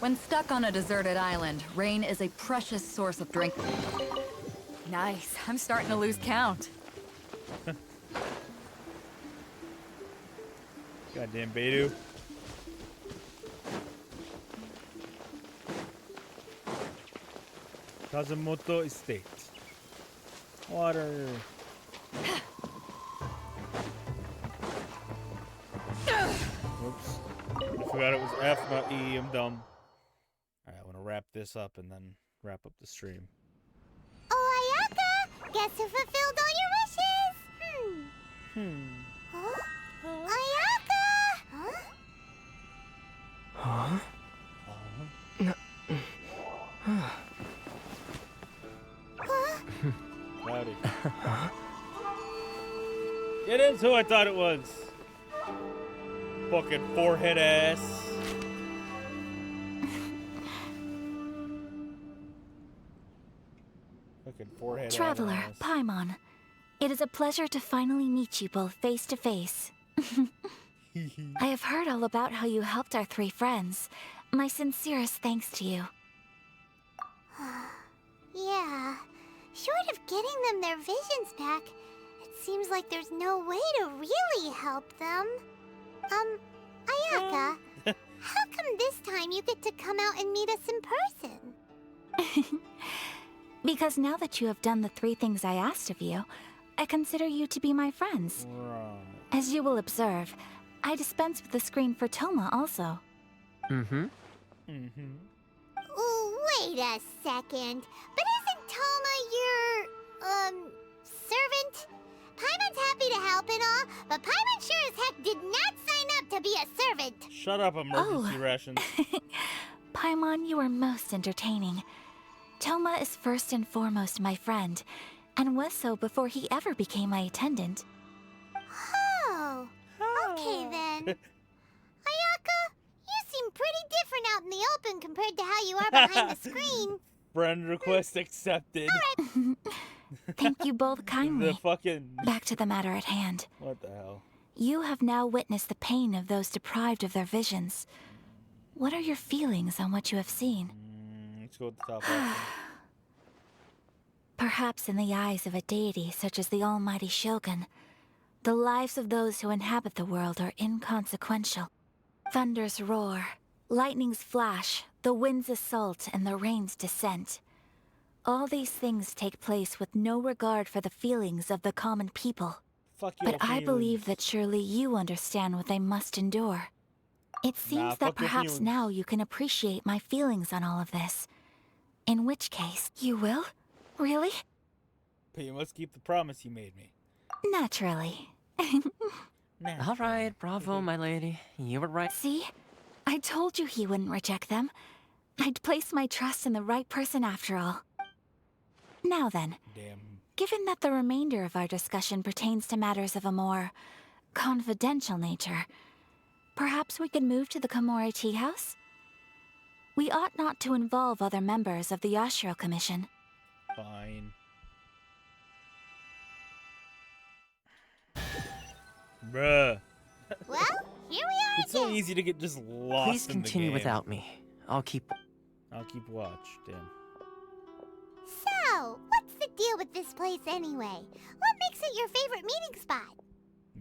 When stuck on a deserted island, rain is a precious source of drink. Nice. I'm starting to lose count. Goddamn Beidou. Kazumoto Estate. Water. Whoops. I forgot it was F, not E. I'm dumb. Alright, I want to wrap this up and then wrap up the stream. Oh, Ayaka! Guess who fulfilled all your wishes? Huh? Ayaka! Huh? Howdy. It is who I thought it was. Fucking forehead ass. Fucking forehead Traveler, ass. Paimon. It is a pleasure to finally meet you both face to face. I have heard all about how you helped our three friends. My sincerest thanks to you. Yeah. Short of getting them their visions back, it seems like there's no way to really help them. Ayaka, how come this time you get to come out and meet us in person? Because now that you have done the three things I asked of you, I consider you to be my friends. As you will observe, I dispense with the screen for Toma also. Ooh, wait a second. But isn't Toma your, servant? Paimon's happy to help and all, but Paimon sure as heck did not sign up to be a servant. Shut up, emergency rations. Paimon, you are most entertaining. Toma is first and foremost my friend, and was so before he ever became my attendant. Oh, okay then. Ayaka, you seem pretty different out in the open compared to how you are behind the screen. Friend request accepted. Thank you both kindly. The fucking... Back to the matter at hand. What the hell? You have now witnessed the pain of those deprived of their visions. What are your feelings on what you have seen? Let's go with the top option. Perhaps in the eyes of a deity such as the almighty Shogun, the lives of those who inhabit the world are inconsequential. Thunders roar, lightnings flash, the winds assault, and the rains descent. All these things take place with no regard for the feelings of the common people. Fuck But your I feelings. believe that surely you understand what they must endure. It seems that fuck your perhaps feelings. now you can appreciate my feelings on all of this. In which case, you will? Really? But you must keep the promise you made me. Naturally. All right, bravo, my lady. You were right. See? I told you he wouldn't reject them. I'd place my trust in the right person after all. Now then, given that the remainder of our discussion pertains to matters of a more confidential nature, perhaps we could move to the Komori Tea House? We ought not to involve other members of the Yashiro Commission. Fine. Bruh. Well, here we are It's so easy to get just lost Please in the continue game. without me. I'll keep watch. Damn. So, what's the deal with this place anyway? What makes it your favorite meeting spot?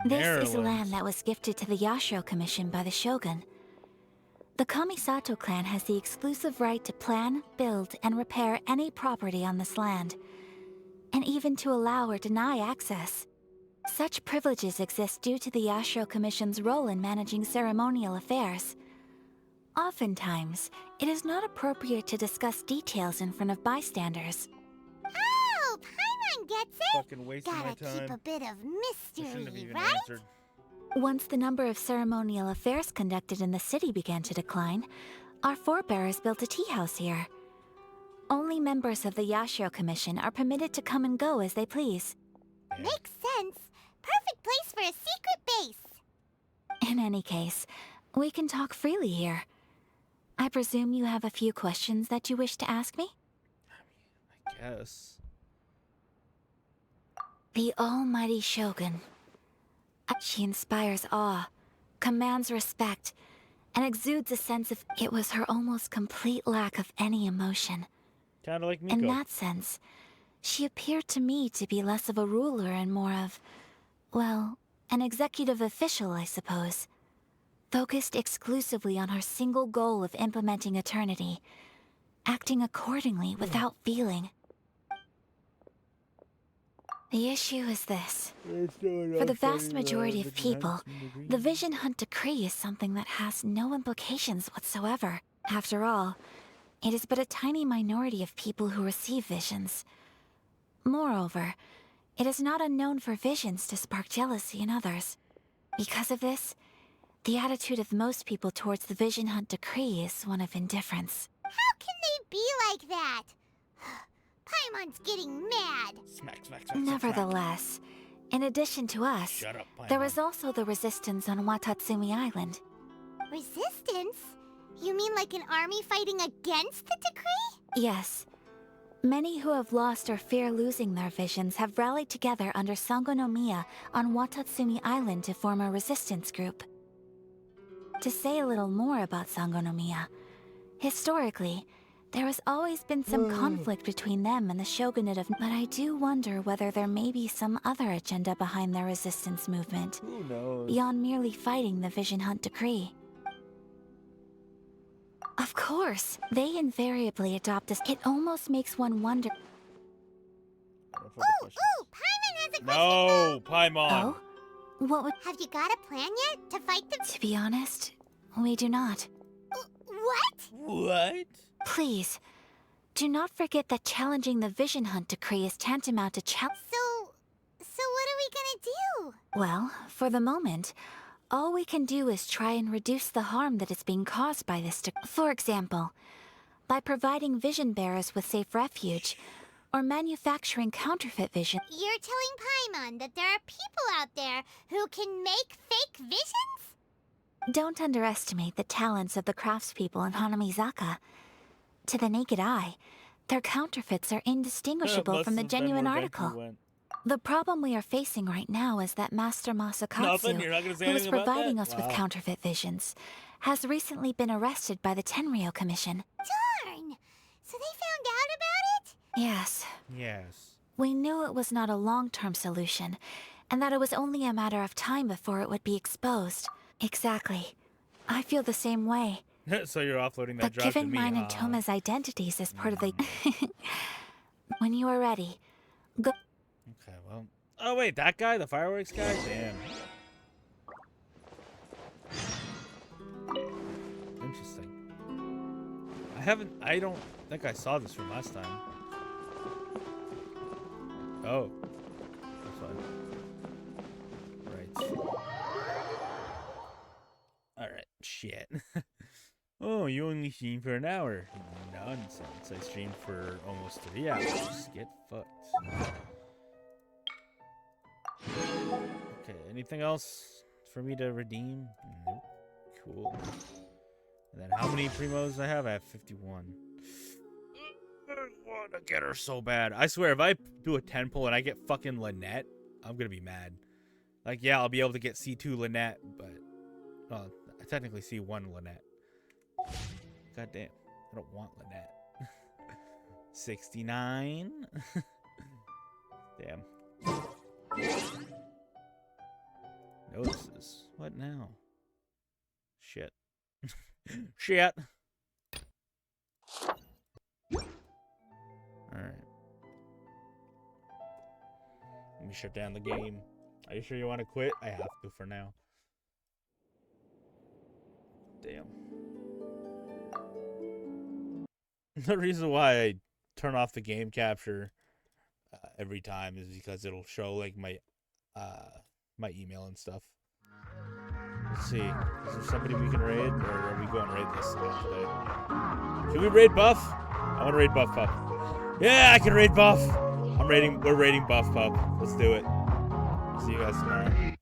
This is land that was gifted to the Yashiro Commission by the Shogun. The Kamisato clan has the exclusive right to plan, build, and repair any property on this land, and even to allow or deny access. Such privileges exist due to the Yashiro Commission's role in managing ceremonial affairs. Oftentimes, it is not appropriate to discuss details in front of bystanders. Oh, Paimon gets it! Fucking wasting my Gotta keep time. a bit of I shouldn't have mystery, even right? answered. Once the number of ceremonial affairs conducted in the city began to decline, our forebears built a tea house here. Only members of the Yashiro Commission are permitted to come and go as they please. Makes sense. Perfect place for a secret base. In any case, we can talk freely here. I presume you have a few questions that you wish to ask me? I guess. The almighty Shogun. She inspires awe, commands respect, and exudes a sense of... It was her almost complete lack of any emotion. Kind of like Miko. In that sense, she appeared to me to be less of a ruler and more of, well, an executive official, I suppose. Focused exclusively on her single goal of implementing eternity, acting accordingly without feeling. The issue is this. For the vast majority of people, the Vision Hunt Decree is something that has no implications whatsoever. After all, it is but a tiny minority of people who receive visions. Moreover, it is not unknown for visions to spark jealousy in others. Because of this, the attitude of most people towards the Vision Hunt Decree is one of indifference. How can they be like that? Paimon's getting mad. Smack. Nevertheless, in addition to us, Shut up, Paimon. there is also the resistance on Watatsumi Island. Resistance? You mean like an army fighting against the decree? Yes. Many who have lost or fear losing their visions have rallied together under Sangonomiya on Watatsumi Island to form a resistance group. To say a little more about Sangonomiya, historically, there has always been some conflict between them and the shogunate of... But I do wonder whether there may be some other agenda behind their resistance movement. Who knows? Beyond merely fighting the Vision Hunt Decree. Of course, they invariably adopt us. It almost makes one wonder... Ooh, Paimon has a question. No, Paimon. Oh? What would... Have you got a plan yet to fight the... To be honest, we do not. What? What? Please, do not forget that challenging the Vision Hunt Decree is tantamount to So what are we gonna do? Well, for the moment, all we can do is try and reduce the harm that is being caused by this For example, by providing vision bearers with safe refuge, or manufacturing counterfeit vision. You're telling Paimon that there are people out there who can make fake visions? Don't underestimate the talents of the craftspeople in Hanamizaka. To the naked eye, their counterfeits are indistinguishable from the genuine article. The problem we are facing right now is that Master Nothing? You're not gonna Masakatsu, say who is anything about providing that? us with Wow. counterfeit visions, has recently been arrested by the Tenryou Commission. Darn! So they found out about it? Yes, Yes. we knew it was not a long-term solution, and that it was only a matter of time before it would be exposed. Exactly. I feel the same way. So you're offloading that But job to given me, mine huh? and Toma's identities as part of the... When you are ready, go... Okay, well... Oh, wait, that guy? The fireworks guy? Damn. Interesting. I don't think I saw this from last time. Oh. That's fine. Right. Alright, shit. Oh, you only streamed for an hour. Nonsense. I streamed for almost 3 hours. Get fucked. Okay, anything else for me to redeem? Nope. Cool. And then how many primos I have? I have 51. I want to get her so bad. I swear, if I do a 10 pull and I get fucking Lynette, I'm gonna be mad. Like, yeah, I'll be able to get C2 Lynette, but... Well, I technically C1 Lynette. God damn. I don't want Lynette. 69. Damn. Notices. What now? Shit. Shit. Alright. Let me shut down the game. Are you sure you want to quit? I have to for now. Damn. The reason why I turn off the game capture every time is because it'll show like my my email and stuff. Let's see. Is there somebody we can raid, or are we going raid this today? Should we raid Buff? I want to raid Buff Pup. Yeah, I can raid Buff. We're raiding Buff Pup. Let's do it. See you guys tomorrow.